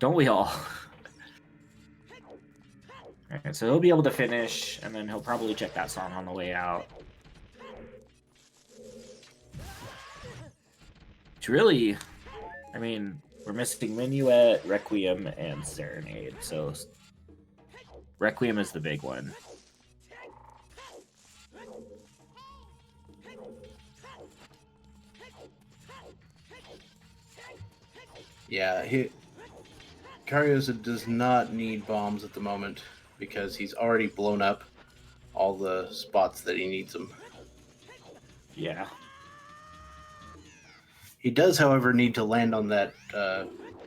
Don't we all? Alright, so he'll be able to finish, and then he'll probably check that song on the way out. It's really, I mean, we're missing Minuet, Requiem, and Serenade, so Requiem is the big one. Yeah, Kariossa does not need bombs at the moment because he's already blown up all the spots that he needs them. Yeah. He does, however, need to land on that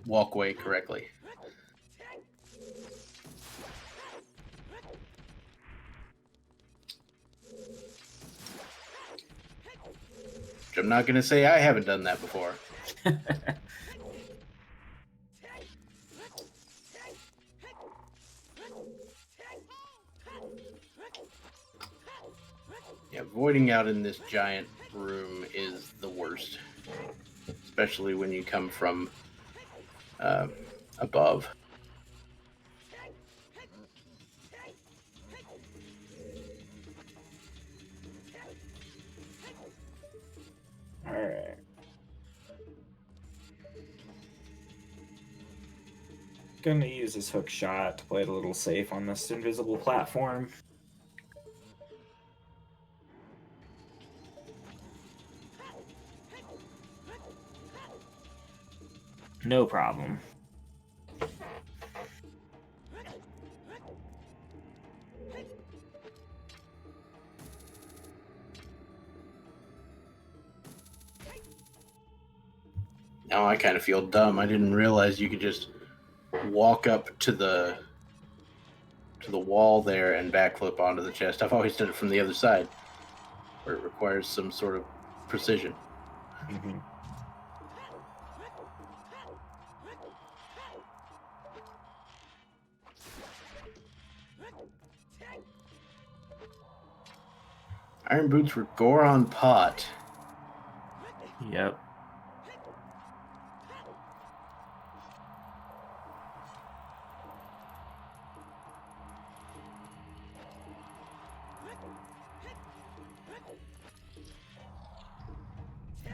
walkway correctly. Which I'm not going to say I haven't done that before. Yeah, voiding out in this giant room is the worst. Especially when you come from above. Alright. Gonna use his hook shot to play it a little safe on this invisible platform. No problem. Now I kind of feel dumb. I didn't realize you could just walk up to the wall there and backflip onto the chest. I've always done it from the other side, where it requires some sort of precision. Mm-hmm. Iron Boots were Goron Pot. Yep.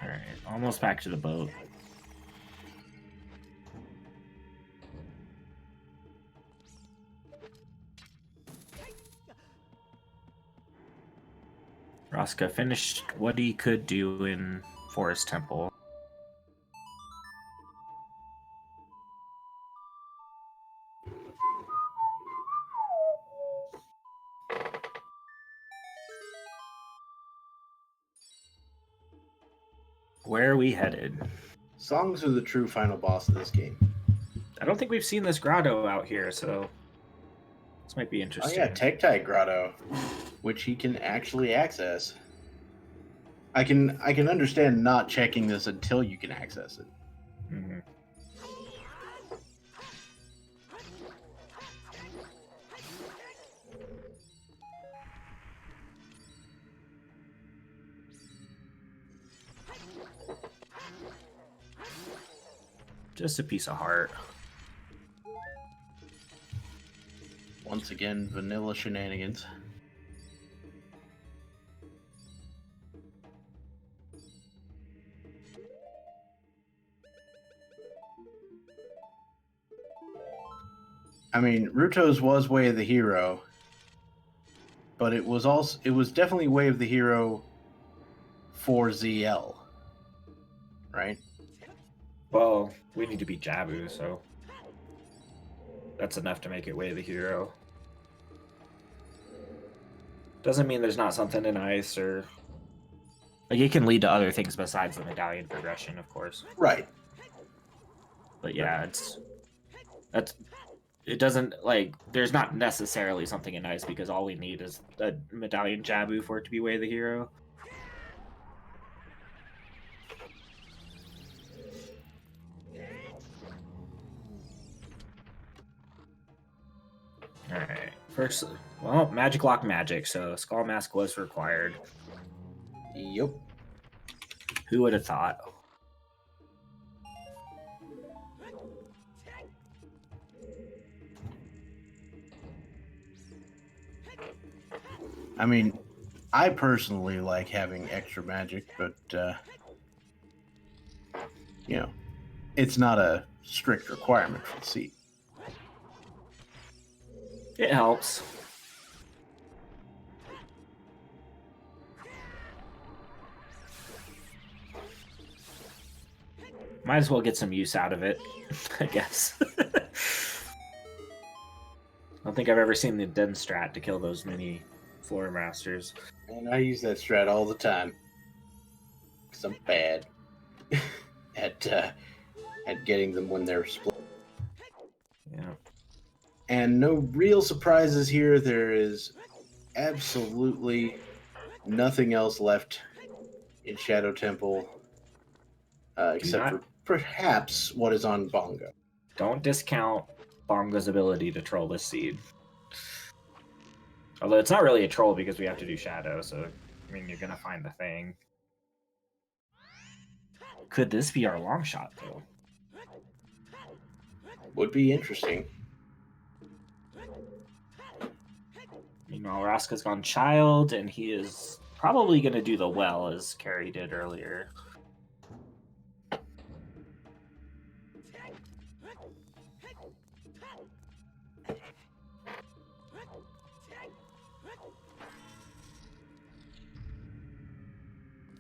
Alright, almost back to the boat. Roska finished what he could do in Forest Temple. Where are we headed? Songs are the true final boss of this game. I don't think we've seen this grotto out here, so this might be Oh interesting. yeah, Tektite Grotto, which he can actually access. I can understand not checking this until you can access it. Mm-hmm. Just a piece of heart. Once again, vanilla shenanigans. I mean, Ruto's was Way of the Hero, but it was definitely Way of the Hero for ZL, right? Well, we need to beat Jabu, so that's enough to make it Way of the Hero. Doesn't mean there's not something in Ice, or like it can lead to other things besides the medallion progression, of course. Right. But yeah, it doesn't, like, there's not necessarily something in Ice because all we need is a medallion Jabu for it to be Way of the Hero. Alright, first, well, Magic Lock Magic, so Skull Mask was required. Yep. Who would have thought? I mean, I personally like having extra magic, but, you know, it's not a strict requirement for the seat. It helps. Might as well get some use out of it, I guess. I don't think I've ever seen the Den strat to kill those many Floor Masters. And I use that strat all the time. Because I'm bad at getting them when they're split. Yeah. And no real surprises here. There is absolutely nothing else left in Shadow Temple except for perhaps what is on Bongo. Don't discount Bongo's ability to troll this seed. Although it's not really a troll because we have to do Shadow, so I mean you're gonna find the thing. Could this be our long shot though? Would be interesting. Meanwhile, Roska's gone Child, and he is probably going to do the well as Carrie did earlier.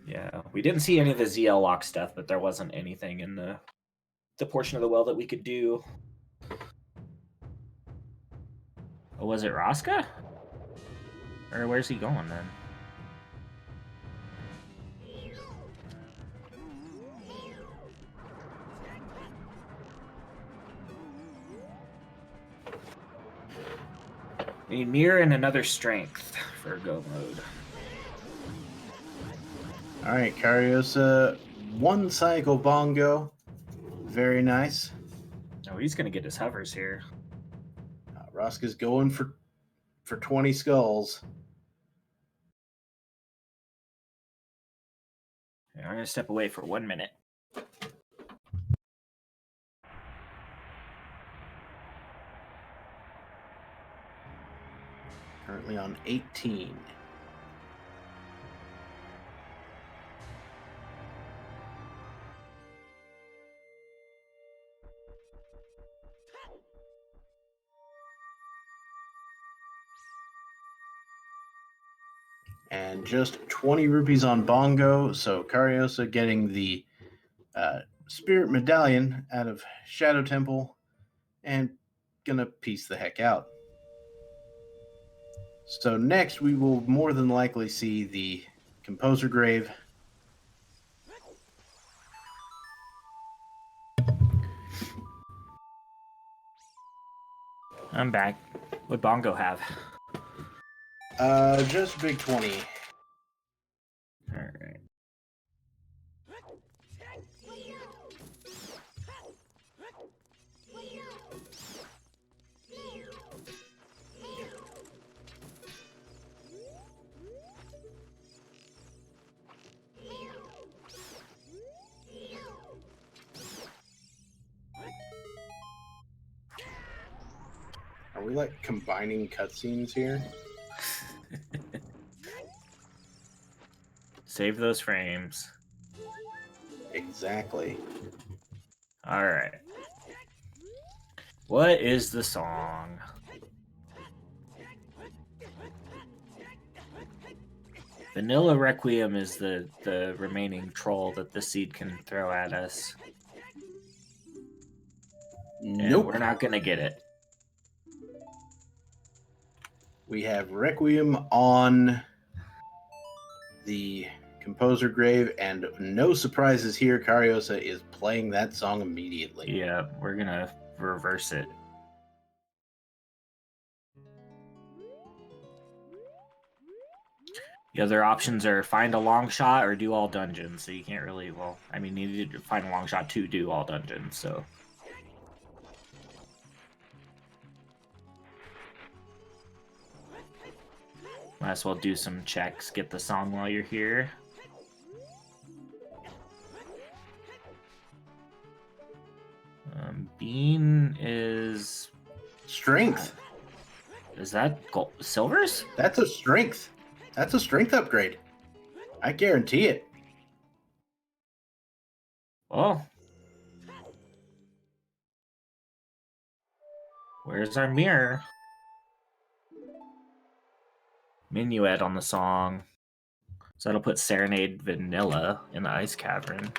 Yeah, we didn't see any of the ZL lock stuff, but there wasn't anything in the portion of the well that we could do. Oh, was it Roska? Or where's he going then? We need Mirror and another Strength for go mode. Alright, Kariossa, one cycle Bongo. Very nice. Oh, he's going to get his hovers here. Roska's going for 20 skulls. I'm going to step away for 1 minute. Currently on 18. And just 20 rupees on Bongo, so Kariossa getting the Spirit Medallion out of Shadow Temple and gonna piece the heck out. So next we will more than likely see the Composer Grave. I'm back. What'd Bongo have? Just big 20. Alright. we like combining cutscenes here? Save those frames. Exactly. All right. What is the song? Vanilla Requiem is the remaining troll that the seed can throw at us. Nope. And we're not going to get it. We have Requiem on the composer grave, and no surprises here. Kariossa is playing that song immediately. Yeah, we're going to reverse it. The other options are find a long shot or do all dungeons. So you can't really, well, I mean, you need to find a long shot to do all dungeons, so. Might as well do some checks, get the song while you're here. Bean is... Strength. Is that gold? Silvers? That's a strength. That's a strength upgrade. I guarantee it. Oh. Where's our mirror? Minuet on the song. So that'll put Serenade Vanilla in the Ice Cavern.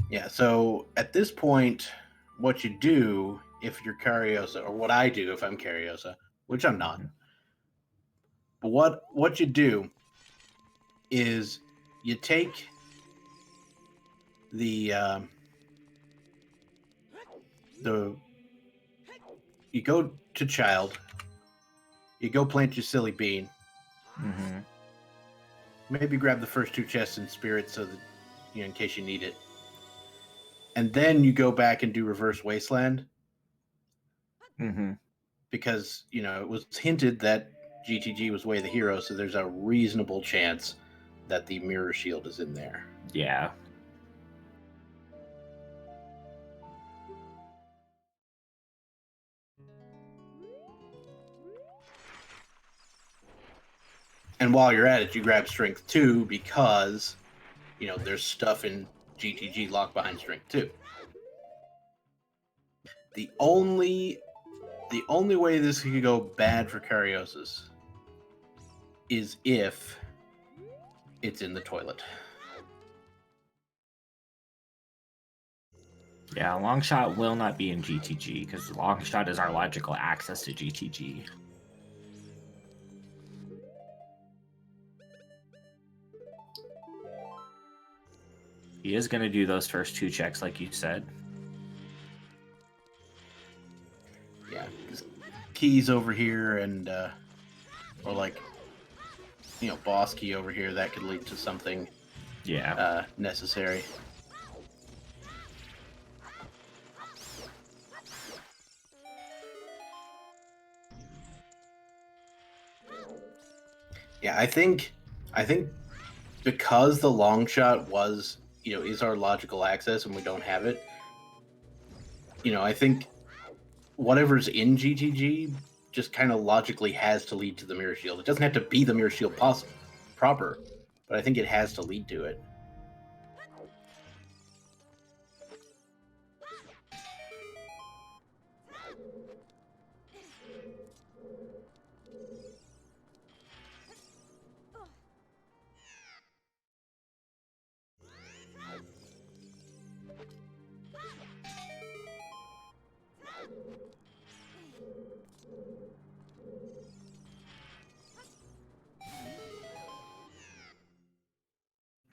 Yeah, so at this point, what you do if you're Kariossa, or what I do if I'm Kariossa, which I'm not. But what you do is you take the you go to Child, you go plant your silly bean. Mm-hmm. Maybe grab the first 2 chests in Spirit so that, you know, in case you need it. And then you go back and do Reverse Wasteland. Mm-hmm. Because, you know, it was hinted that GTG was Way of the Hero, so there's a reasonable chance that the Mirror Shield is in there. Yeah. And while you're at it, you grab Strength 2 because, you know, there's stuff in GTG locked behind Strength 2. The only way this could go bad for Kariossa is if it's in the toilet. Yeah, Longshot will not be in GTG because Longshot is our logical access to GTG. He is going to do those first 2 checks like you said. Yeah, keys over here and or like, you know, boss key over here, that could lead to something necessary. Yeah, I think because the long shot was, you know, is our logical access and we don't have it, you know, I think whatever's in GTG just kind of logically has to lead to the Mirror Shield. It doesn't have to be the Mirror Shield proper, but I think it has to lead to it.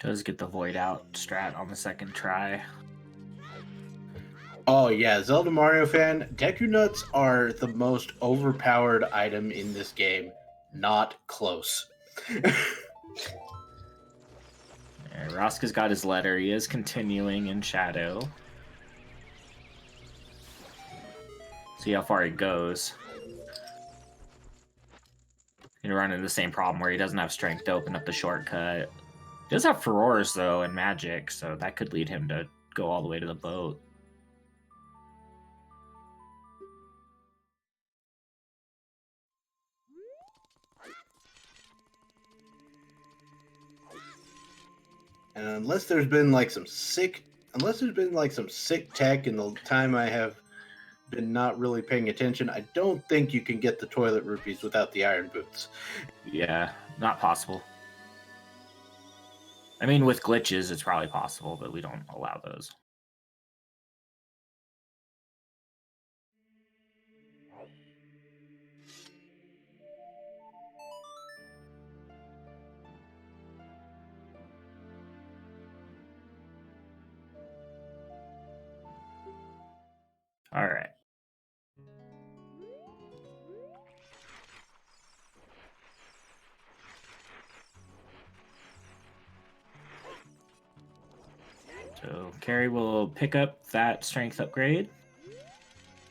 Does get the Void Out strat on the second try. Oh yeah, Zelda Mario fan, Deku Nuts are the most overpowered item in this game. Not close. Roska's got his letter. He is continuing in Shadow. See how far he goes. He'll run into the same problem where he doesn't have strength to open up the shortcut. He does have Furores, though, and magic, so that could lead him to go all the way to the boat. And unless there's been like some sick tech in the time I have been not really paying attention, I don't think you can get the toilet rupees without the iron boots. Yeah, not possible. I mean, with glitches, it's probably possible, but we don't allow those. All right. So Carrie will pick up that strength upgrade.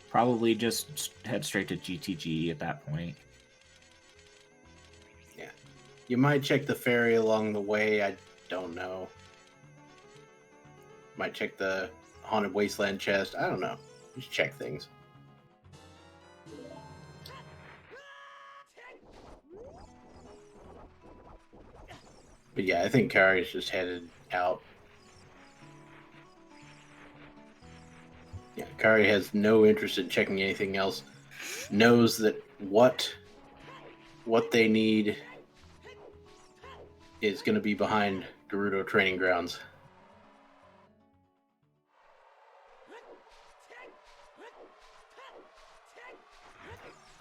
Probably just head straight to GTG at that point. Yeah. You might check the ferry along the way, I don't know. Might check the Haunted Wasteland chest, I don't know. Just check things. But yeah, I think Kari's just headed out. Yeah, Kari has no interest in checking anything else. Knows that what they need is going to be behind Gerudo Training Grounds.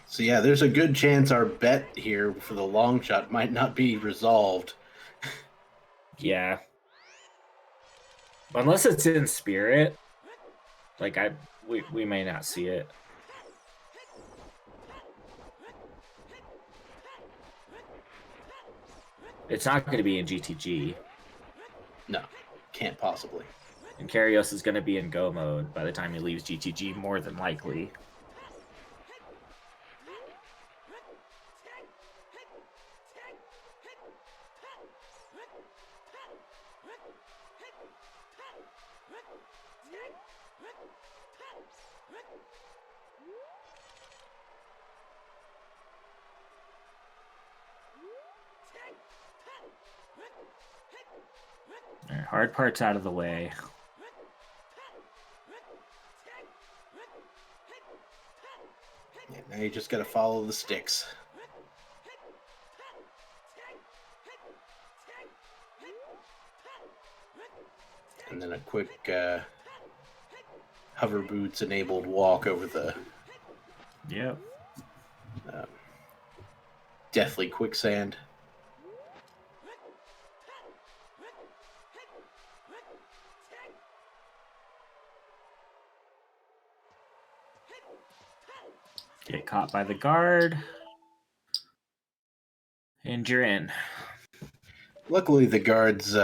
So yeah, there's a good chance our bet here for the long shot might not be resolved. Yeah. Unless it's in spirit. Like we may not see it. It's not going to be in GTG. No, can't possibly. And Kariossa is going to be in go mode by the time he leaves GTG, more than likely. Right, hard part's out of the way. Yeah, now you just got to follow the sticks. And then a quick hover boots enabled walk over the Yep. deathly quicksand. Get caught by the guard. And you're in. Luckily, the guard's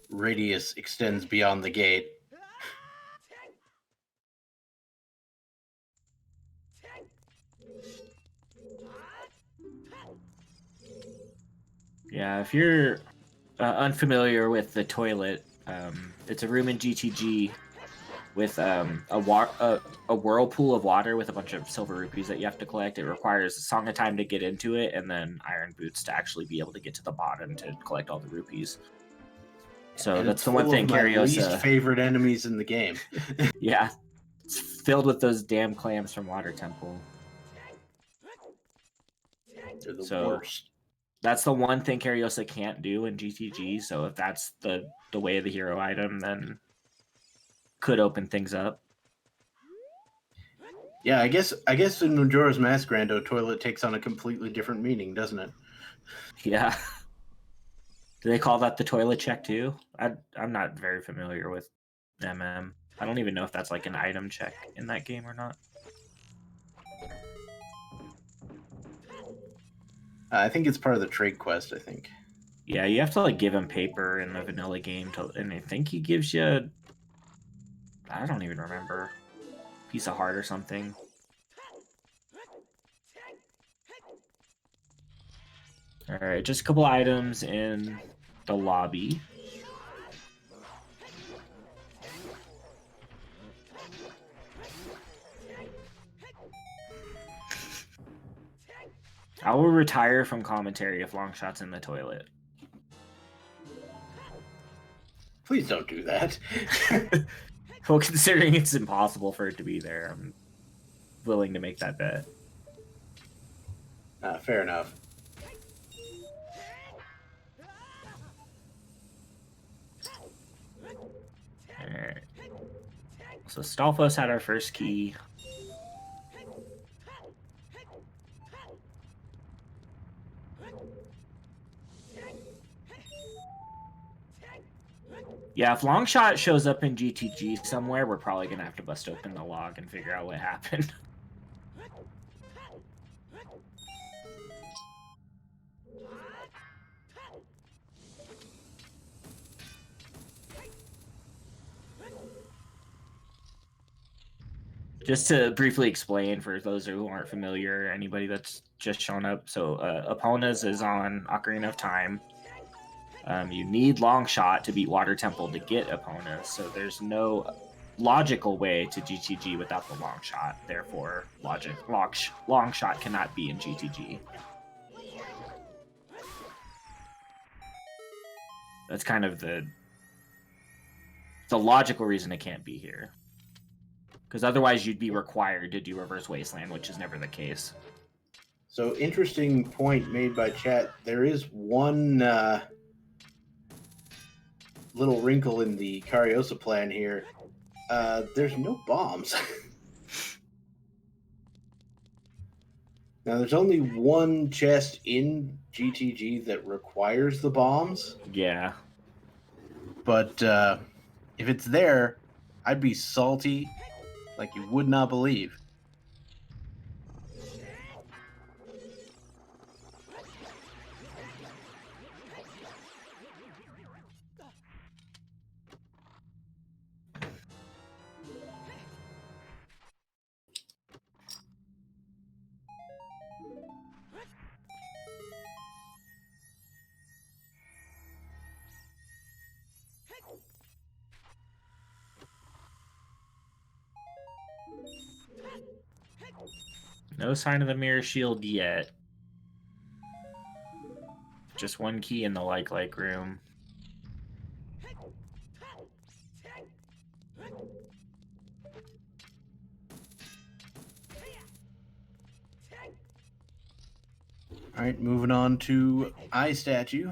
radius extends beyond the gate. Yeah, if you're unfamiliar with the toilet, it's a room in GTG with a whirlpool of water with a bunch of silver rupees that you have to collect. It requires a Song of Time to get into it, and then Iron Boots to actually be able to get to the bottom to collect all the rupees. So And that's the one thing Kariossa. Kariossa. Least favorite enemies in the game. Yeah, it's filled with those damn clams from Water Temple. They're the worst. That's the one thing Kariossa can't do in GTG. So if that's the way of the hero item, then could open things up. Yeah, I guess in Majora's Mask Grando, toilet takes on a completely different meaning, doesn't it? Yeah. Do they call that the toilet check too? I'm not very familiar with MM. I don't even know if that's like an item check in that game or not. I think it's part of the trade quest, I think. Yeah, you have to like give him paper in the vanilla game and I think he gives you, I don't even remember, a piece of heart or something. All right, just a couple items in the lobby. I will retire from commentary if Longshot's in the toilet. Please don't do that. Well, considering it's impossible for it to be there, I'm willing to make that bet. Fair enough. Alright. So Stalfos had our first key. Yeah, if Longshot shows up in GTG somewhere, we're probably going to have to bust open the log and figure out what happened. Just to briefly explain for those who aren't familiar, anybody that's just shown up. So Epona's is on Ocarina of Time. You need Longshot to beat Water Temple to get Epona, so there's no logical way to GTG without the Longshot. Therefore, Longshot cannot be in GTG. That's kind of the logical reason it can't be here. Because otherwise you'd be required to do Reverse Wasteland, which is never the case. So, interesting point made by chat. There is one little wrinkle in the Kariossa plan here. There's no bombs. Now, there's only one chest in GTG that requires the bombs. Yeah. But if it's there, I'd be salty like you would not believe. No sign of the mirror shield yet. Just one key in the like room. All right, moving on to Eye Statue.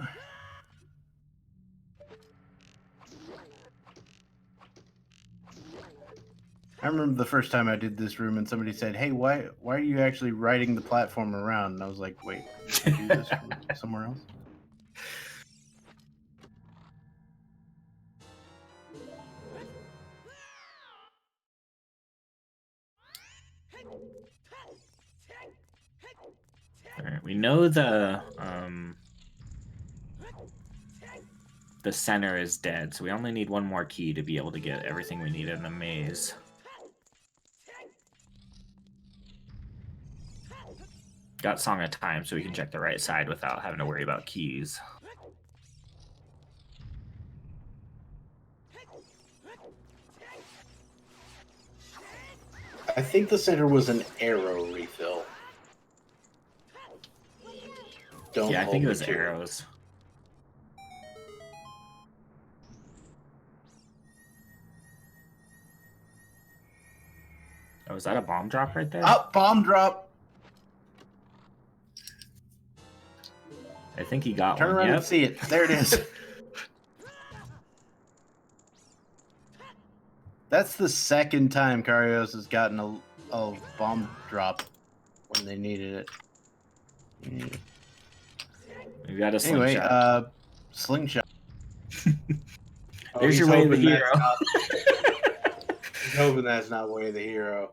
I remember the first time I did this room and somebody said, "Hey, why are you actually riding the platform around?" And I was like, "Wait, can you do this from somewhere else?" All right, we know the center is dead, so we only need one more key to be able to get everything we need in the maze. Got Song of Time, so we can check the right side without having to worry about keys. I think the center was an arrow refill. Yeah, I think it was arrows. Oh, is that a bomb drop right there? Oh, bomb drop! I think he got Turn one. around Yep. and see it. There it is. That's the second time Kariossa has gotten a bomb drop when they needed it. We got a Anyway, slingshot. slingshot. There's your way of the hero. He's hoping that's not way of the hero.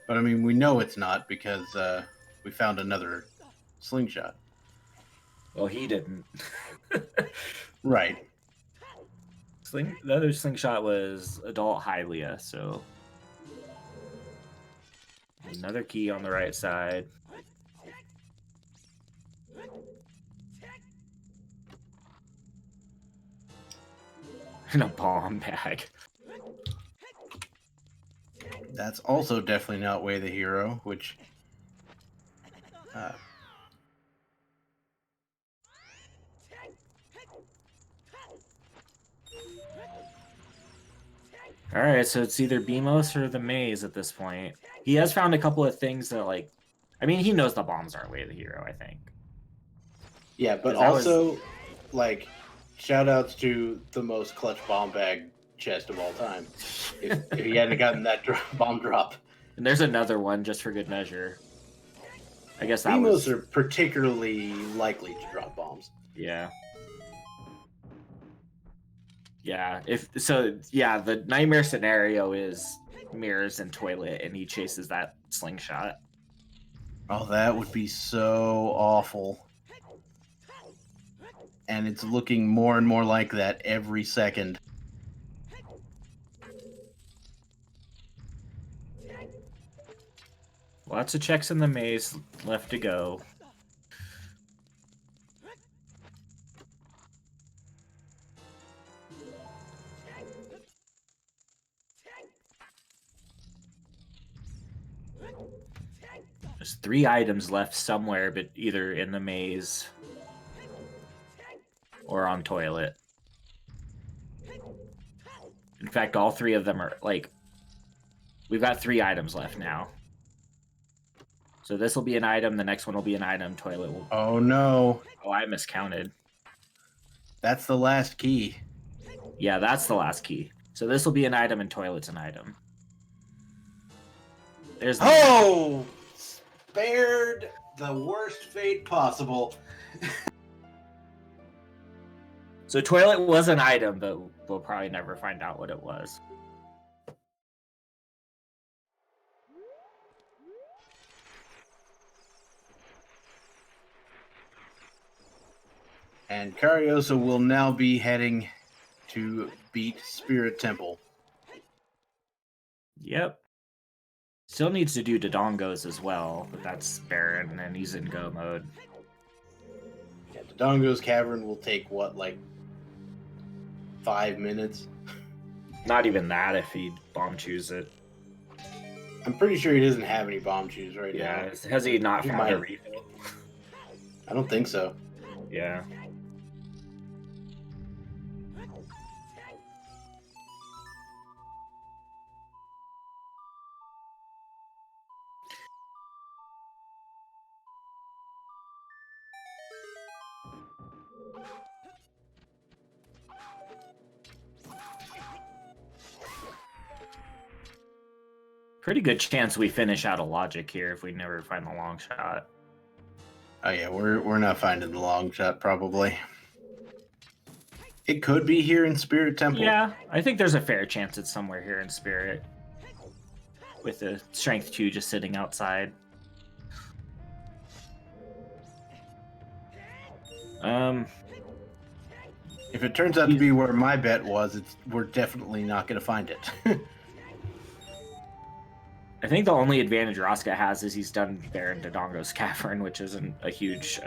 But I mean, we know it's not because we found another slingshot. Well, he didn't. Right. The other slingshot was adult Hylia, so another key on the right side. And a bomb bag. That's also definitely not Way the Hero, which... Alright, so it's either Beamos or the maze at this point. He has found a couple of things that, like... I mean, he knows the bombs aren't Way the Hero, I think. Yeah, but 'Cause that also, like, shout-outs to the most clutch bomb bag chest of all time. If he hadn't gotten that bomb drop. And there's another one, just for good measure. I guess that Beamos was... are particularly likely to drop bombs. Yeah. Yeah, the nightmare scenario is mirrors and toilet, and he chases that slingshot. Oh, that would be so awful. And it's looking more and more like that every second. Lots of checks in the maze left to go. There's 3 items left somewhere, but either in the maze or on toilet. In fact, all 3 of them are, like... We've got 3 items left now. So this will be an item, the next one will be an item, toilet will... Oh, no. Oh, I miscounted. That's the last key. Yeah, that's the last key. So this will be an item, and toilet's an item. There's the... Oh! Spared the worst fate possible. So toilet was an item, but we'll probably never find out what it was. And Kariossa will now be heading to beat Spirit Temple. Yep. Still needs to do Dodongos as well, but that's Baron, and he's in go mode. Yeah, Dodongo's Cavern will take, what, like 5 minutes? Not even that if he bomb chews it. I'm pretty sure he doesn't have any bomb chews right now. Yeah, has he not He found might. a refill? I don't think so. Yeah. Pretty good chance we finish out of logic here if we never find the long shot. Oh yeah, we're not finding the long shot probably. It could be here in Spirit Temple. Yeah, I think there's a fair chance it's somewhere here in Spirit. With the Strength 2 just sitting outside. If it turns out to be where my bet was, we're definitely not going to find it. I think the only advantage Roska has is he's done Baron Dodongo's Cavern, which isn't a huge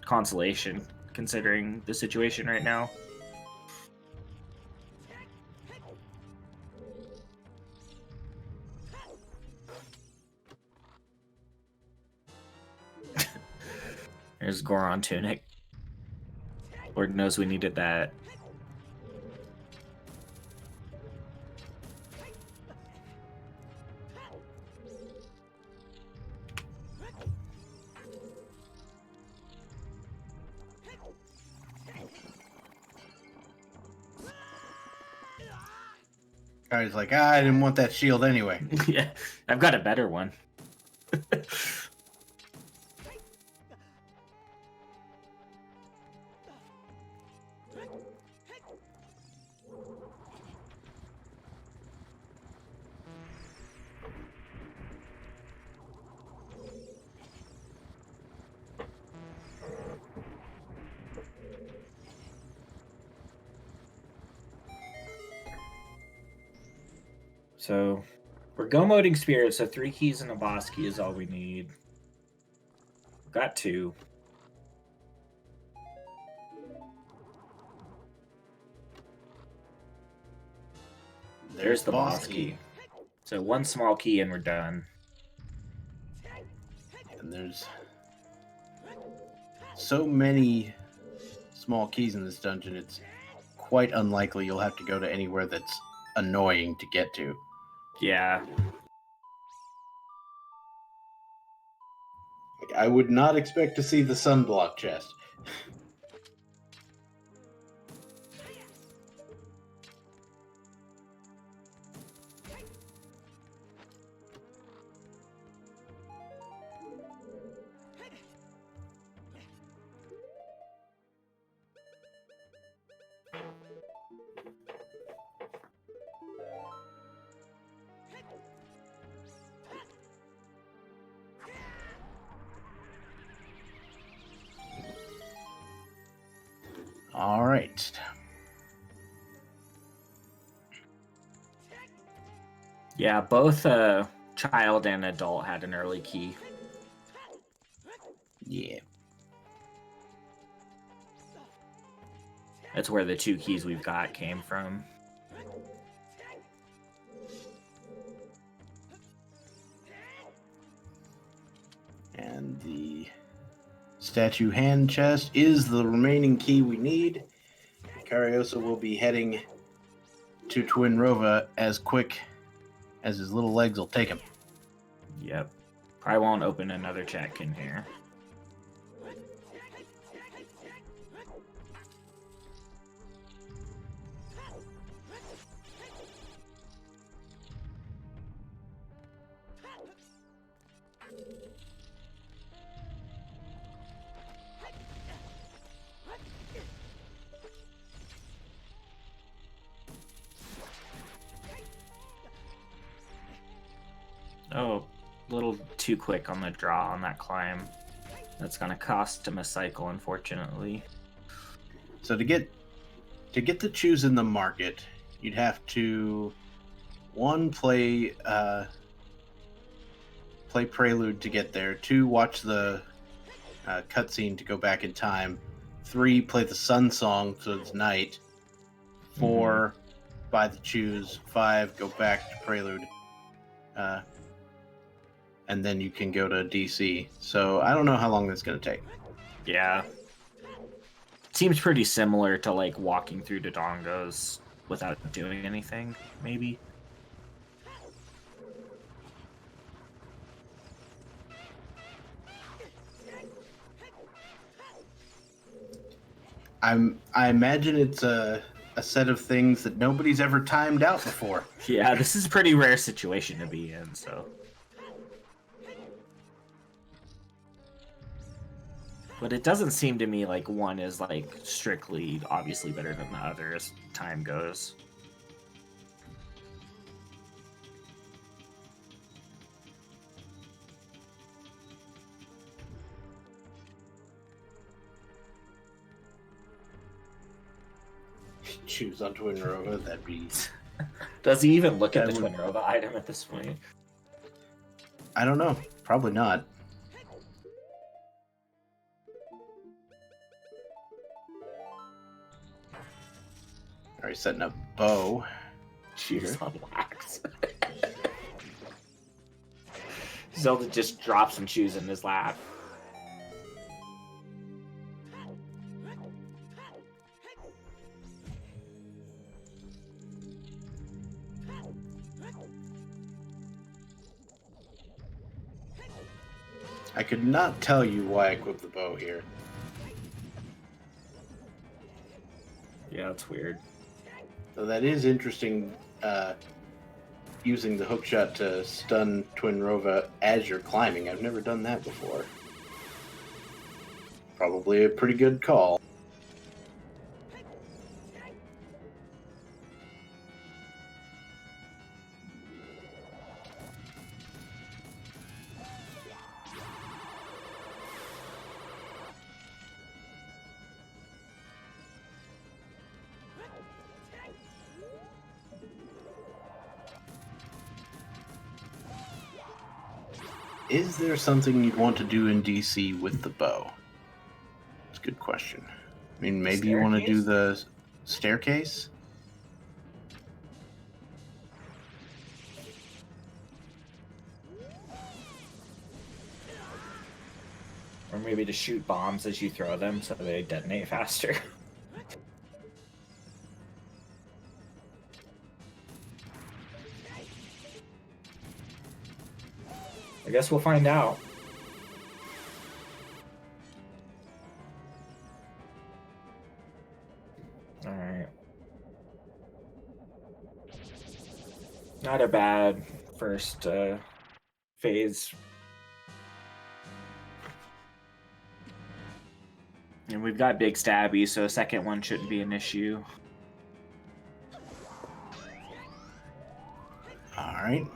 consolation considering the situation right now. There's Goron Tunic. Lord knows we needed that. Guy's like, I didn't want that shield anyway. Yeah, I've got a better one. So, we're go-moding Spirit, so 3 keys and a boss key is all we need. Got 2. There's the boss key. So one small key and we're done. And there's so many small keys in this dungeon, it's quite unlikely you'll have to go to anywhere that's annoying to get to. Yeah. Like, I would not expect to see the sunblock chest. All right. Yeah, both child and adult had an early key. Yeah. That's where the 2 keys we've got came from. And the statue hand chest is the remaining key we need. Kariossa will be heading to Twinrova as quick as his little legs will take him. Yep. Probably won't open another check in here. Oh, a little too quick on the draw on that climb. That's gonna cost him a cycle, unfortunately. So to get the choose in the market, you'd have to play Prelude to get there. 2, watch the cutscene to go back in time. 3, play the Sun Song so it's night. 4, buy the choose. 5, go back to Prelude. And then you can go to DC. So I don't know how long that's going to take. Yeah. Seems pretty similar to like walking through Dodongos without doing anything, maybe. I imagine it's a set of things that nobody's ever timed out before. Yeah, this is a pretty rare situation to be in, so. But it doesn't seem to me like one is like strictly obviously better than the other as time goes. Choose on Twinrova, that'd be... Does he even look at the Twinrova item at this point? I don't know. Probably not. Alright, setting up bow. Choose on wax. Zelda just drops and chews in his lap. I could not tell you why I equipped the bow here. Yeah, that's weird. So that is interesting, using the hookshot to stun Twinrova as you're climbing. I've never done that before. Probably a pretty good call. Is there something you'd want to do in DC with the bow? It's a good question. I mean, maybe you want to do the staircase? Or maybe to shoot bombs as you throw them so they detonate faster. I guess we'll find out. Alright. Not a bad first phase. And we've got big stabby, so a second one shouldn't be an issue. Alright.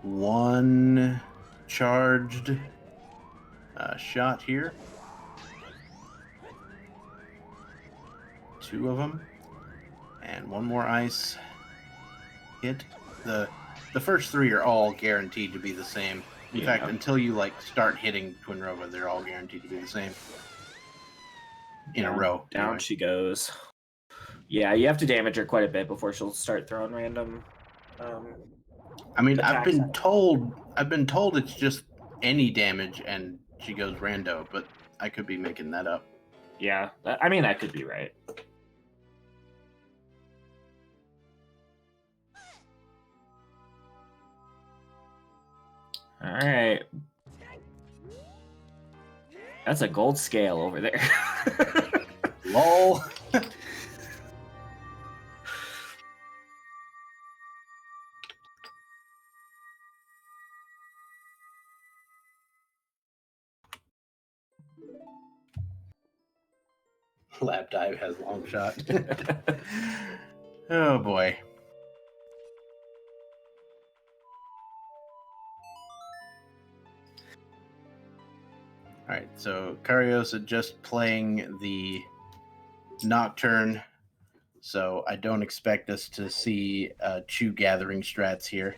One charged shot here. Two of them. And one more ice hit. The first three are all guaranteed to be the same. In fact, until you like start hitting Twin Rova, they're all guaranteed to be the same. In a row. Down anyway. she goes. Yeah, you have to damage her quite a bit before she'll start throwing random. I mean, I've attacks. been told it's just any damage and she goes rando, but I could be making that up. Yeah, I mean that could be right. All right. That's a gold scale over there. Lol. Lap dive has long shot. Oh boy. Alright, so Kariossa just playing the Nocturne, so I don't expect us to see Chew Gathering strats here.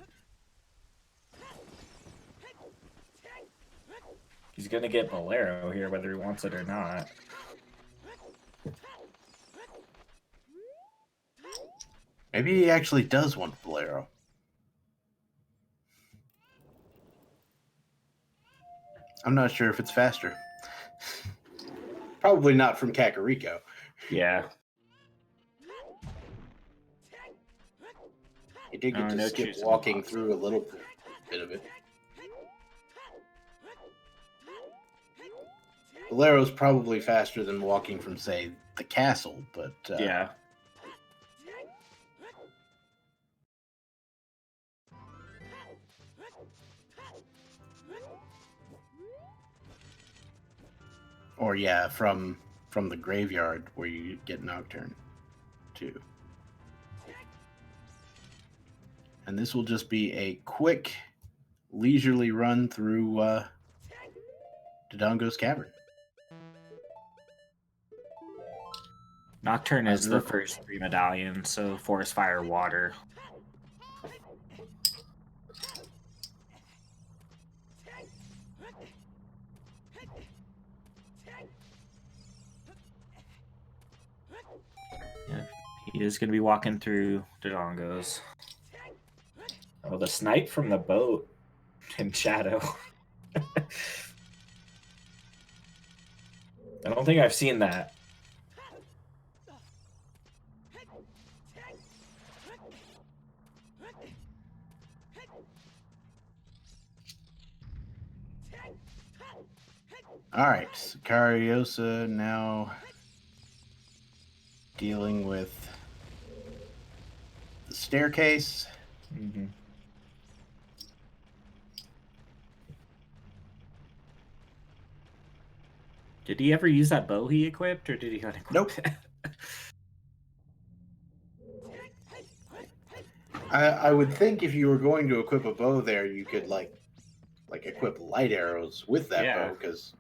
He's gonna get Bolero here, whether he wants it or not. Maybe he actually does want Bolero. I'm not sure if it's faster. Probably not from Kakariko. Yeah. He did get to No skip choosing walking box. through a little bit of it. Bolero's probably faster than walking from, say, the castle, but... Yeah. Or, yeah, from the graveyard where you get Nocturne, too. And this will just be a quick, leisurely run through Dodongo's Cavern. Nocturne is the first 3 medallions, so Forest, Fire, Water. Yeah, he is going to be walking through Dodongo's. Oh, the snipe from the boat in Shadow. I don't think I've seen that. All right, so Kariossa now dealing with the staircase. Mm-hmm. Did he ever use that bow he equipped, or did he unequip Nope. it? I would think if you were going to equip a bow there, you could like equip light arrows with that Yeah. bow, because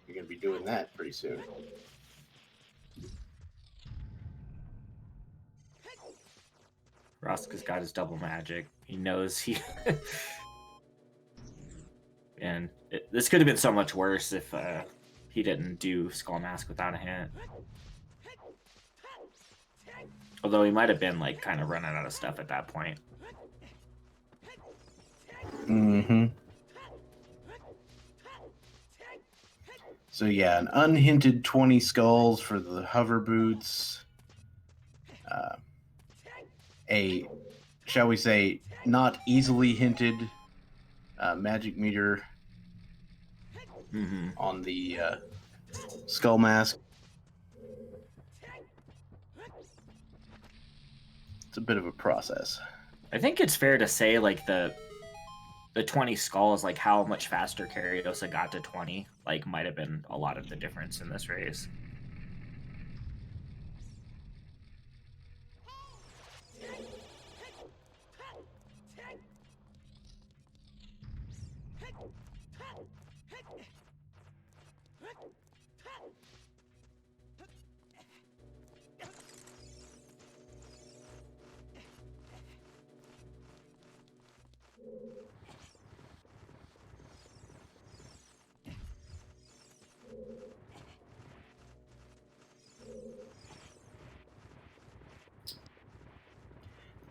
you're going to be doing that pretty soon. Roska's got his double magic. He knows he... And this could have been so much worse if he didn't do Skull Mask without a hint. Although he might have been like kind of running out of stuff at that point. Mm-hmm. So yeah, an unhinted 20 skulls for the hover boots. A, shall we say, not easily hinted magic meter on the skull mask. It's a bit of a process. I think it's fair to say, like, the 20 skulls, like how much faster Kariossa got to 20, like, might have been a lot of the difference in this race.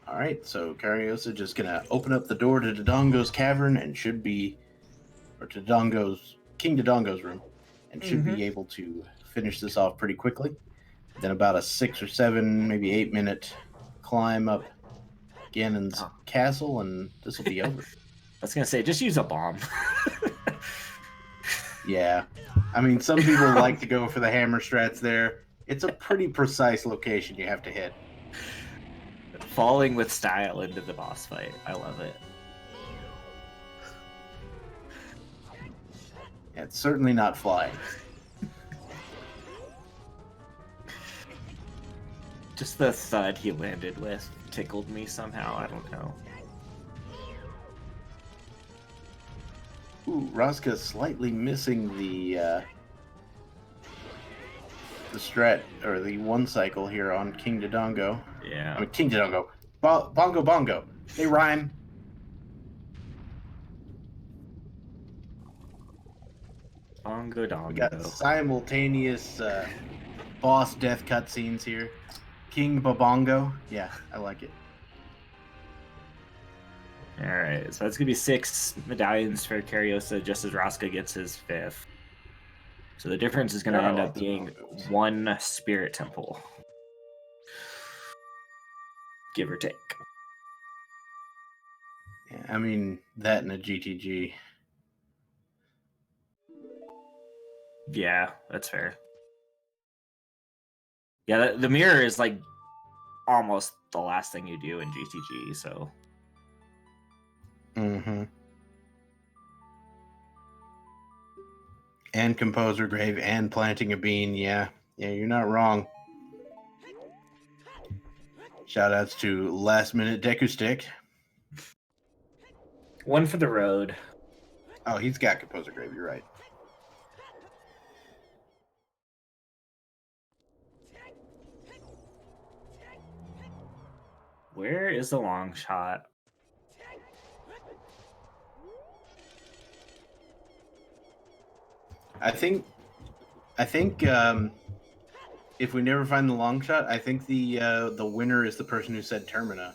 All right, so Kariossa just gonna open up the door to Dodongo's cavern and should be, or to King Dodongo's room, and should be able to finish this off pretty quickly. Then about a 6 or 7, maybe 8-minute climb up Ganon's castle, and this will be over. I was gonna say, just use a bomb. Yeah, I mean, some people like to go for the hammer strats there. It's a pretty precise location you have to hit. Falling with style into the boss fight. I love it. Yeah, it's certainly not flying. Just the thud he landed with tickled me somehow. I don't know. Ooh, Roska slightly missing the strat, or the one cycle here on King Dodongo. Yeah. I mean, King Dodongo. Bongo Bongo. They rhyme. Bongo Dongo. We got simultaneous boss death cutscenes here. King Babongo. Yeah, I like it. Alright, so that's going to be 6 medallions for Kariossa, just as Roska gets his 5th. So the difference is going to end up being 1 spirit temple. Give or take. Yeah, I mean, that and a GTG. Yeah, that's fair. Yeah, the mirror is like almost the last thing you do in GTG, so. Mm-hmm. And Composer Grave and Planting a Bean, yeah. Yeah, you're not wrong. Shoutouts to Last Minute Deku Stick. 1 for the road. Oh, he's got Composer Grave, you're right. Where is the long shot? I think if we never find the long shot, I think the winner is the person who said Termina.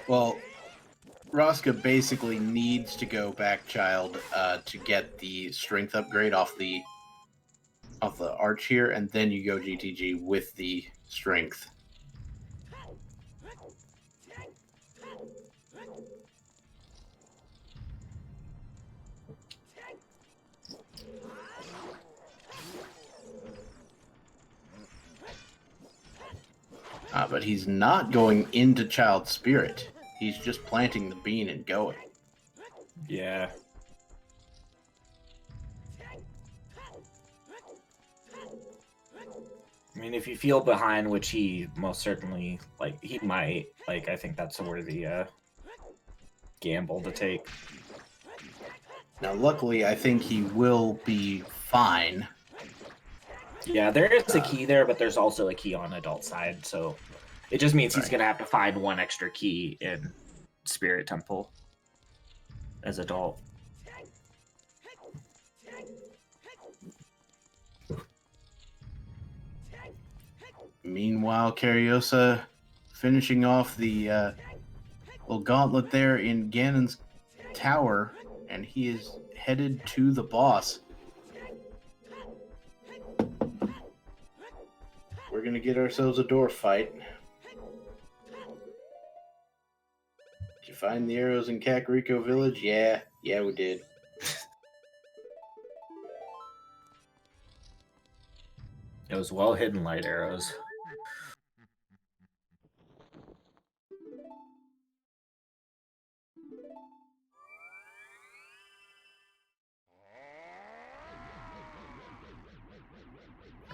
Well, Roska basically needs to go back child to get the strength upgrade off the arch here, and then you go GTG with the strength. But he's not going into Child Spirit. He's just planting the bean and going. Yeah. I mean, if you feel behind, which he most certainly, like, he might, like, I think that's a worthy gamble to take. Now, luckily, I think he will be fine. Yeah, there is a key there, but there's also a key on adult side, so it just means he's going to have to find one extra key in Spirit Temple as adult. Meanwhile, Kariossa finishing off the little gauntlet there in Ganon's tower, and he is headed to the boss. We're going to get ourselves a door fight. Did you find the arrows in Kakariko Village? Yeah, we did. It was well hidden light arrows.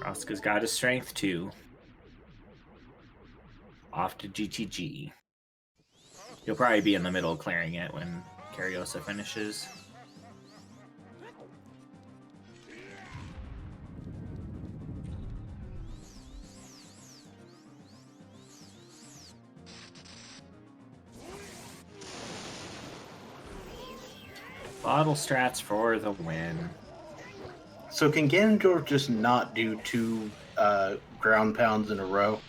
Roska's got his strength too. Off to GTG. He'll probably be in the middle clearing it when Kariossa finishes. Bottle strats for the win. So can Ganondorf just not do 2 ground pounds in a row?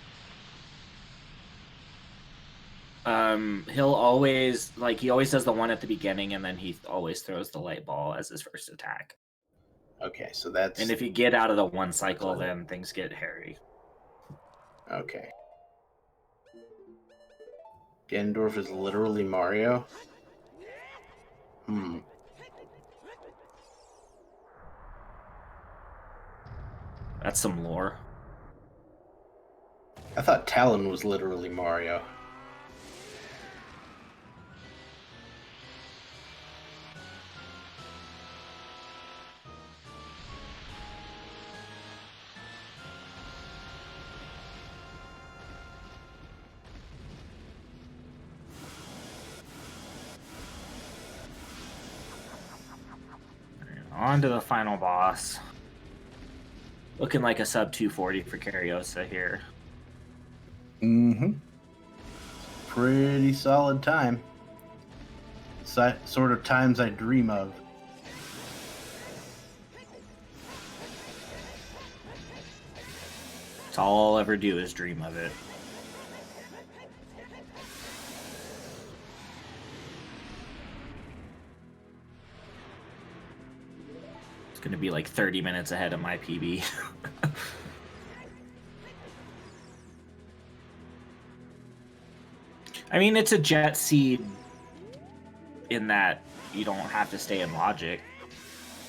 He'll always, like, he always does the one at the beginning, and then he always throws the light ball as his first attack. Okay, so that's... And if you get out of the one cycle, then things get hairy. Okay. Ganondorf is literally Mario? That's some lore. I thought Talon was literally Mario. On to the final boss. Looking like a sub 240 for Kariossa here. Pretty solid time. Sort of times I dream of. That's all I'll ever do is dream of it. It's going to be like 30 minutes ahead of my PB. I mean, it's a jet seed in that you don't have to stay in logic.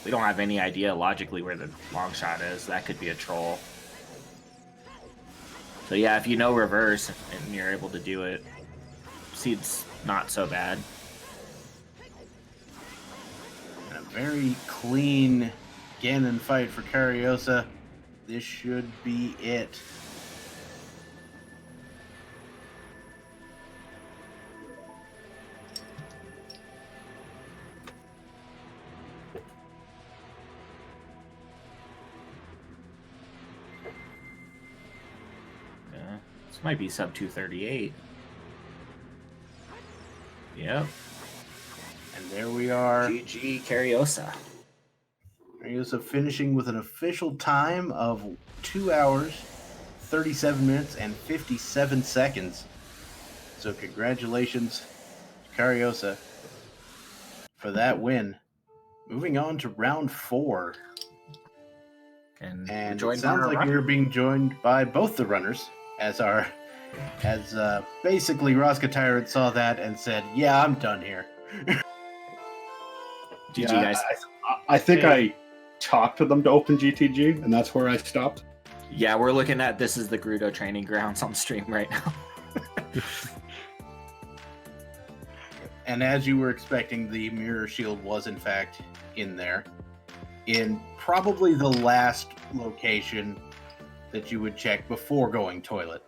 We don't have any idea logically where the long shot is. That could be a troll. So yeah, if you know reverse and you're able to do it, seed's not so bad. A very clean Ganon fight for Kariossa. This should be it. This might be sub 238. Yep. And there we are. GG Kariossa. Kariossa finishing with an official time of 2 hours, 37 minutes, and 57 seconds. So congratulations, Kariossa, for that win. Moving on to round 4. And it sounds like we're being joined by both the runners, as basically RoskaTyrant saw that and said, "Yeah, I'm done here." GG, guys. I think I talked to them to open GTG, and that's where I stopped. Yeah, we're looking at this is the Gerudo training grounds on stream right now. And as you were expecting, the mirror shield was in fact in there. In probably the last location that you would check before going toilet?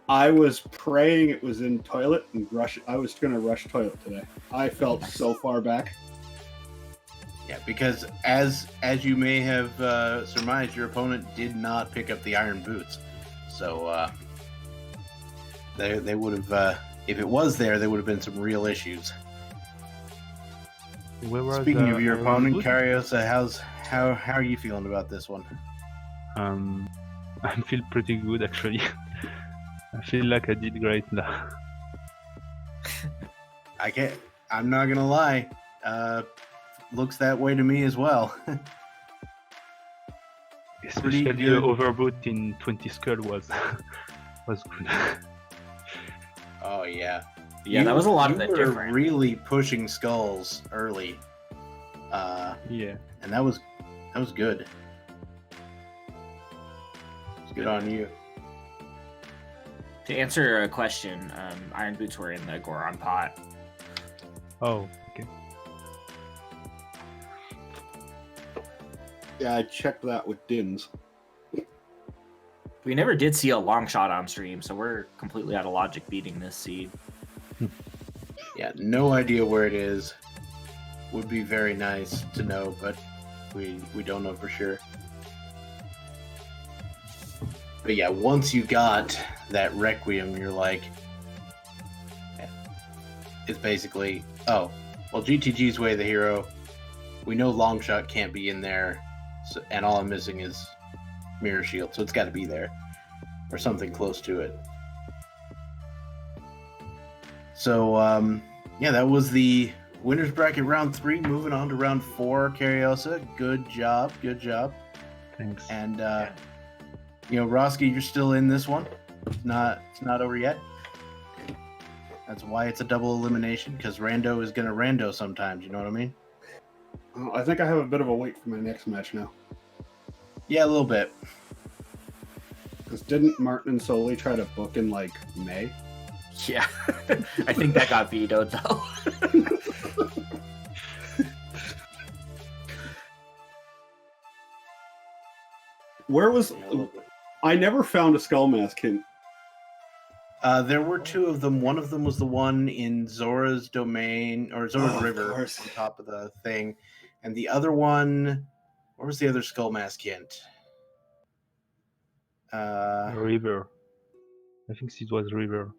I was praying it was in toilet and rush. I was going to rush toilet today. I felt so far back. Yeah, because as you may have surmised, your opponent did not pick up the iron boots, so they would have, if it was there, there would have been some real issues. Speaking of your opponent, Kariossa, how are you feeling about this one? I feel pretty good actually. I feel like I did great now. I'm not gonna lie. Looks that way to me as well. Especially the overboot in 20 Skull was good. Oh yeah. Yeah, that was a lot of the You were different. really pushing skulls early. Yeah. And that was good. It's good on you. To answer a question, iron boots were in the Goron pot. Oh, okay. Yeah, I checked that with Dins. We never did see a long shot on stream, so we're completely out of logic beating this seed. Yeah, no idea where it is. Would be very nice to know, but we don't know for sure. But yeah, once you got that Requiem, you're like, it's basically, oh, well, GTG's Way of the Hero. We know Longshot can't be in there, so, and all I'm missing is Mirror Shield, so it's got to be there, or something close to it. So, yeah, that was the winner's bracket round 3. Moving on to round 4, Kariossa. Good job. Thanks. And you know, Roska, you're still in this one. It's not over yet. That's why it's a double elimination, because Rando is gonna Rando sometimes. You know what I mean? Oh, I think I have a bit of a wait for my next match now. Yeah, a little bit. Because didn't Martin and Soli try to book in like May? Yeah, I think that got vetoed though. Where was? Yeah, a little bit. I never found a skull mask hint. There were 2 of them. One of them was the one in Zora's domain, or Zora's Oh, of River, course. on top of the thing. And the other one, where was the other skull mask hint? River. I think it was River.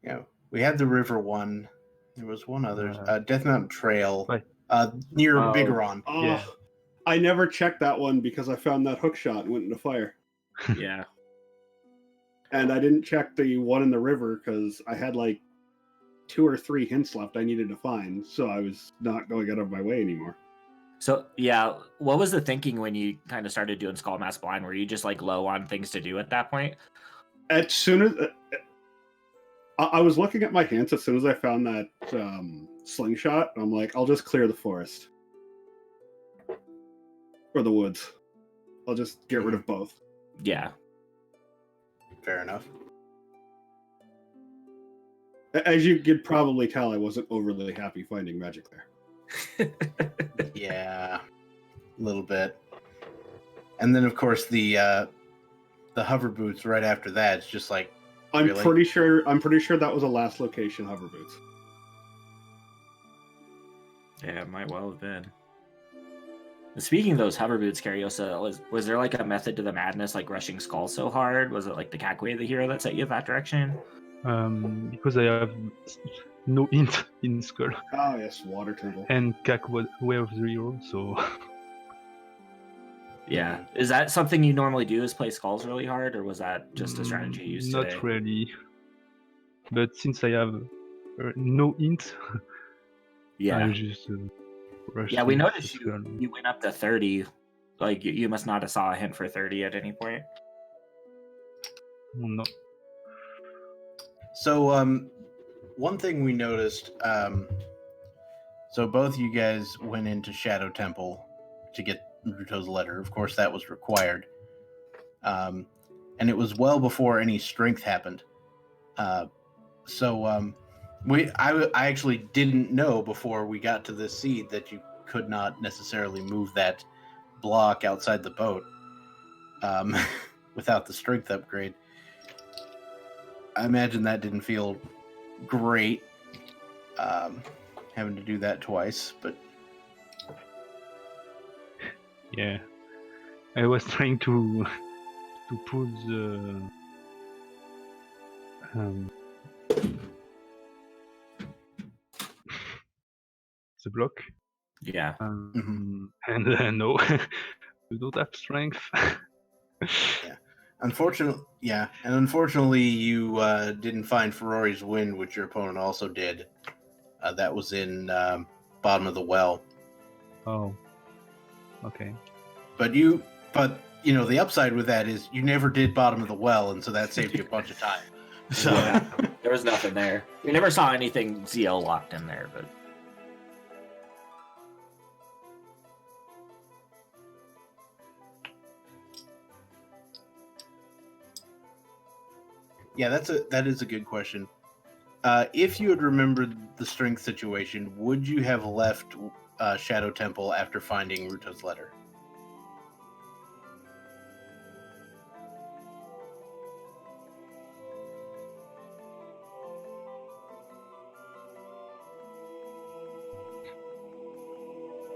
Yeah, we had the river one. There was one other, Death Mountain Trail, Right. near Oh. Bigoron. Oh, Yeah. I never checked that one because I found that hook shot and went into fire. Yeah. And I didn't check the one in the river because I had like 2 or 3 hints left I needed to find, so I was not going out of my way anymore. So yeah, what was the thinking when you kind of started doing Skull Mask Blind? Were you just like low on things to do at that point? As soon as I was looking at my hints, as soon as I found that slingshot, I'm like, I'll just clear the forest or the woods. I'll just get rid of both. Yeah. Fair enough. As you could probably tell, I wasn't overly happy finding magic there. Yeah, a little bit. And then, of course, the hover boots right after that. It's just like, I'm really? pretty sure that was a last location hover boots. Yeah, it might well have been. Speaking of those hover boots, Kariossa, was there like a method to the madness, like rushing skulls so hard? Was it like the Cackway of the hero that set you that direction? Because I have no hint in Skull. Oh yes, water turtle. And Cac was Way of the Hero, so Yeah. Is that something you normally do, is play skulls really hard, or was that just a strategy you used not today? really. But since I have no hint, Yeah. I just rush. Yeah, we to noticed Skull. you went up to 30. Like, you must not have saw a hint for 30 at any point. No. So, one thing we noticed, so both you guys went into Shadow Temple to get Naruto's letter. Of course, that was required. And it was well before any strength happened. I actually didn't know before we got to this seed that you could not necessarily move that block outside the boat without the strength upgrade. I imagine that didn't feel great, having to do that twice, but Yeah, I was trying to pull the block, Yeah. and no, you don't have strength. Unfortunately, you didn't find Ferrari's Wind, which your opponent also did. That was in bottom of the well. Oh, okay. But you know, the upside with that is you never did bottom of the well, and so that saved you a bunch of time. So Yeah, there was nothing there. We never saw anything ZL locked in there, but yeah, that is a good question. If you had remembered the strength situation, would you have left Shadow Temple after finding Ruto's letter?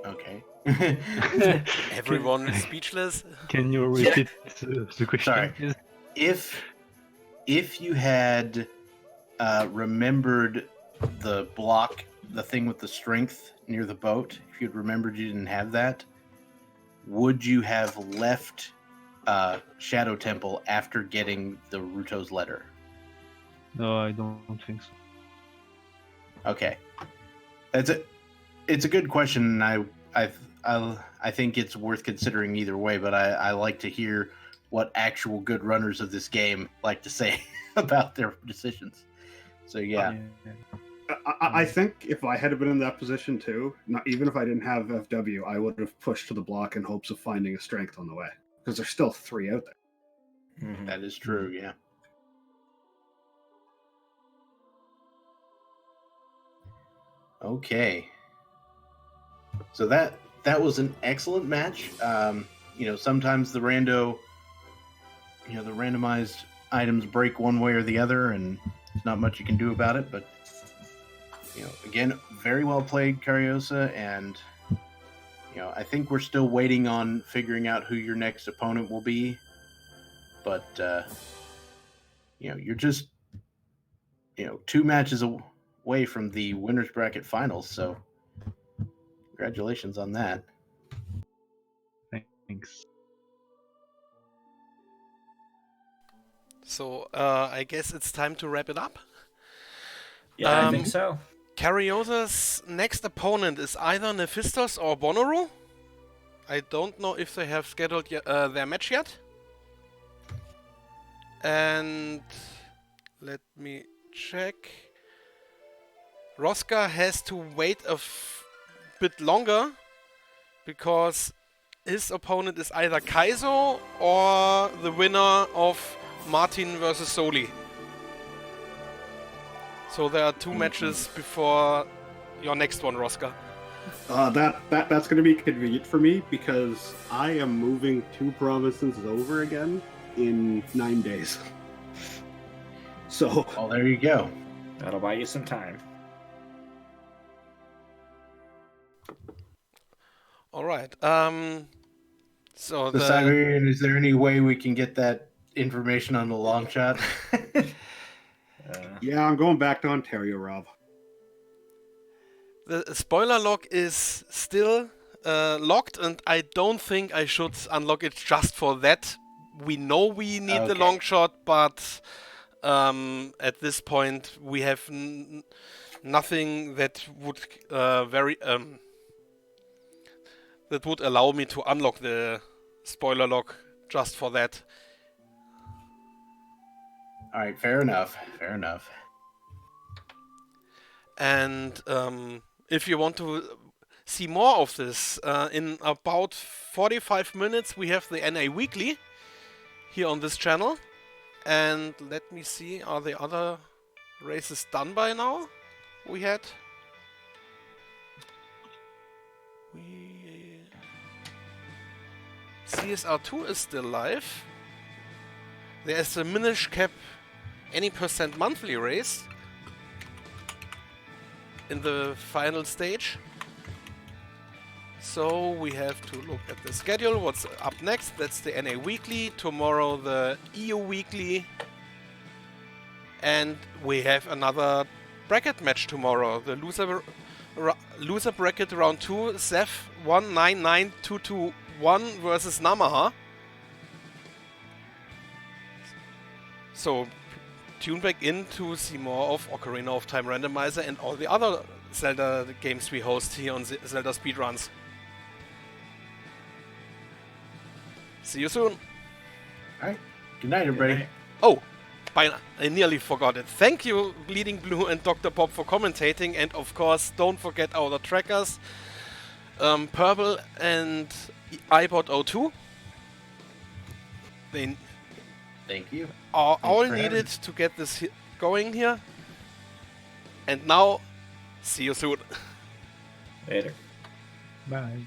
Okay. Everyone is speechless. Can you repeat the question? Sorry. Please? If you had remembered the block, the thing with the strength near the boat, if you'd remembered you didn't have that, would you have left Shadow Temple after getting the Ruto's letter? No, I don't think so. Okay, it's a good question, and I think it's worth considering either way. But I like to hear what actual good runners of this game like to say about their decisions. So yeah. I think if I had been in that position too, not even if I didn't have FW, I would have pushed to the block in hopes of finding a strength on the way, because there's still 3 out there. mm-hmm. That is true, yeah. Okay. So that was an excellent match. You know, sometimes the randomized items break one way or the other, and there's not much you can do about it. But you know, again, very well played, Kariossa, and you know, I think we're still waiting on figuring out who your next opponent will be. But you know, you're just 2 matches away from the winners bracket finals, so congratulations on that. Thanks. So I guess it's time to wrap it up. Yeah, I think so. Kariossa's next opponent is either Nephistos or Bonoru. I don't know if they have scheduled their match yet. And let me check. Roska has to wait a bit longer because his opponent is either Kaizo or the winner of Martin versus Soli. So there are 2 matches before your next one, Roska. That's going to be convenient for me because I am moving 2 provinces over again in 9 days. So, well, there you go. That'll buy you some time. All right. So Siberian, is there any way we can get that information on the long shot? yeah, I'm going back to Ontario, Rob. The spoiler log is still locked, and I don't think I should unlock it just for that. We know we need the long shot, but at this point we have nothing that would that would allow me to unlock the spoiler log just for that. All right, fair enough. And if you want to see more of this, in about 45 minutes we have the NA Weekly here on this channel. And let me see, are the other races done by now? CSR2 is still live. There's a Minish Cap any % monthly race in the final stage. So we have to look at the schedule. What's up next? That's the NA Weekly. Tomorrow the EU Weekly. And we have another bracket match tomorrow. The loser bracket round 2, Zef 199221 versus Namaha. So tune back in to see more of Ocarina of Time Randomizer and all the other Zelda games we host here on Zelda Speedruns. See you soon. Alright. Good night, everybody. Oh, I nearly forgot it. Thank you, Bleeding Blue and Dr. Bob, for commentating. And of course, don't forget our trackers, Purple and iPod O2. They Thank you. are all for having needed to get this going here. And now, see you soon. Later. Bye.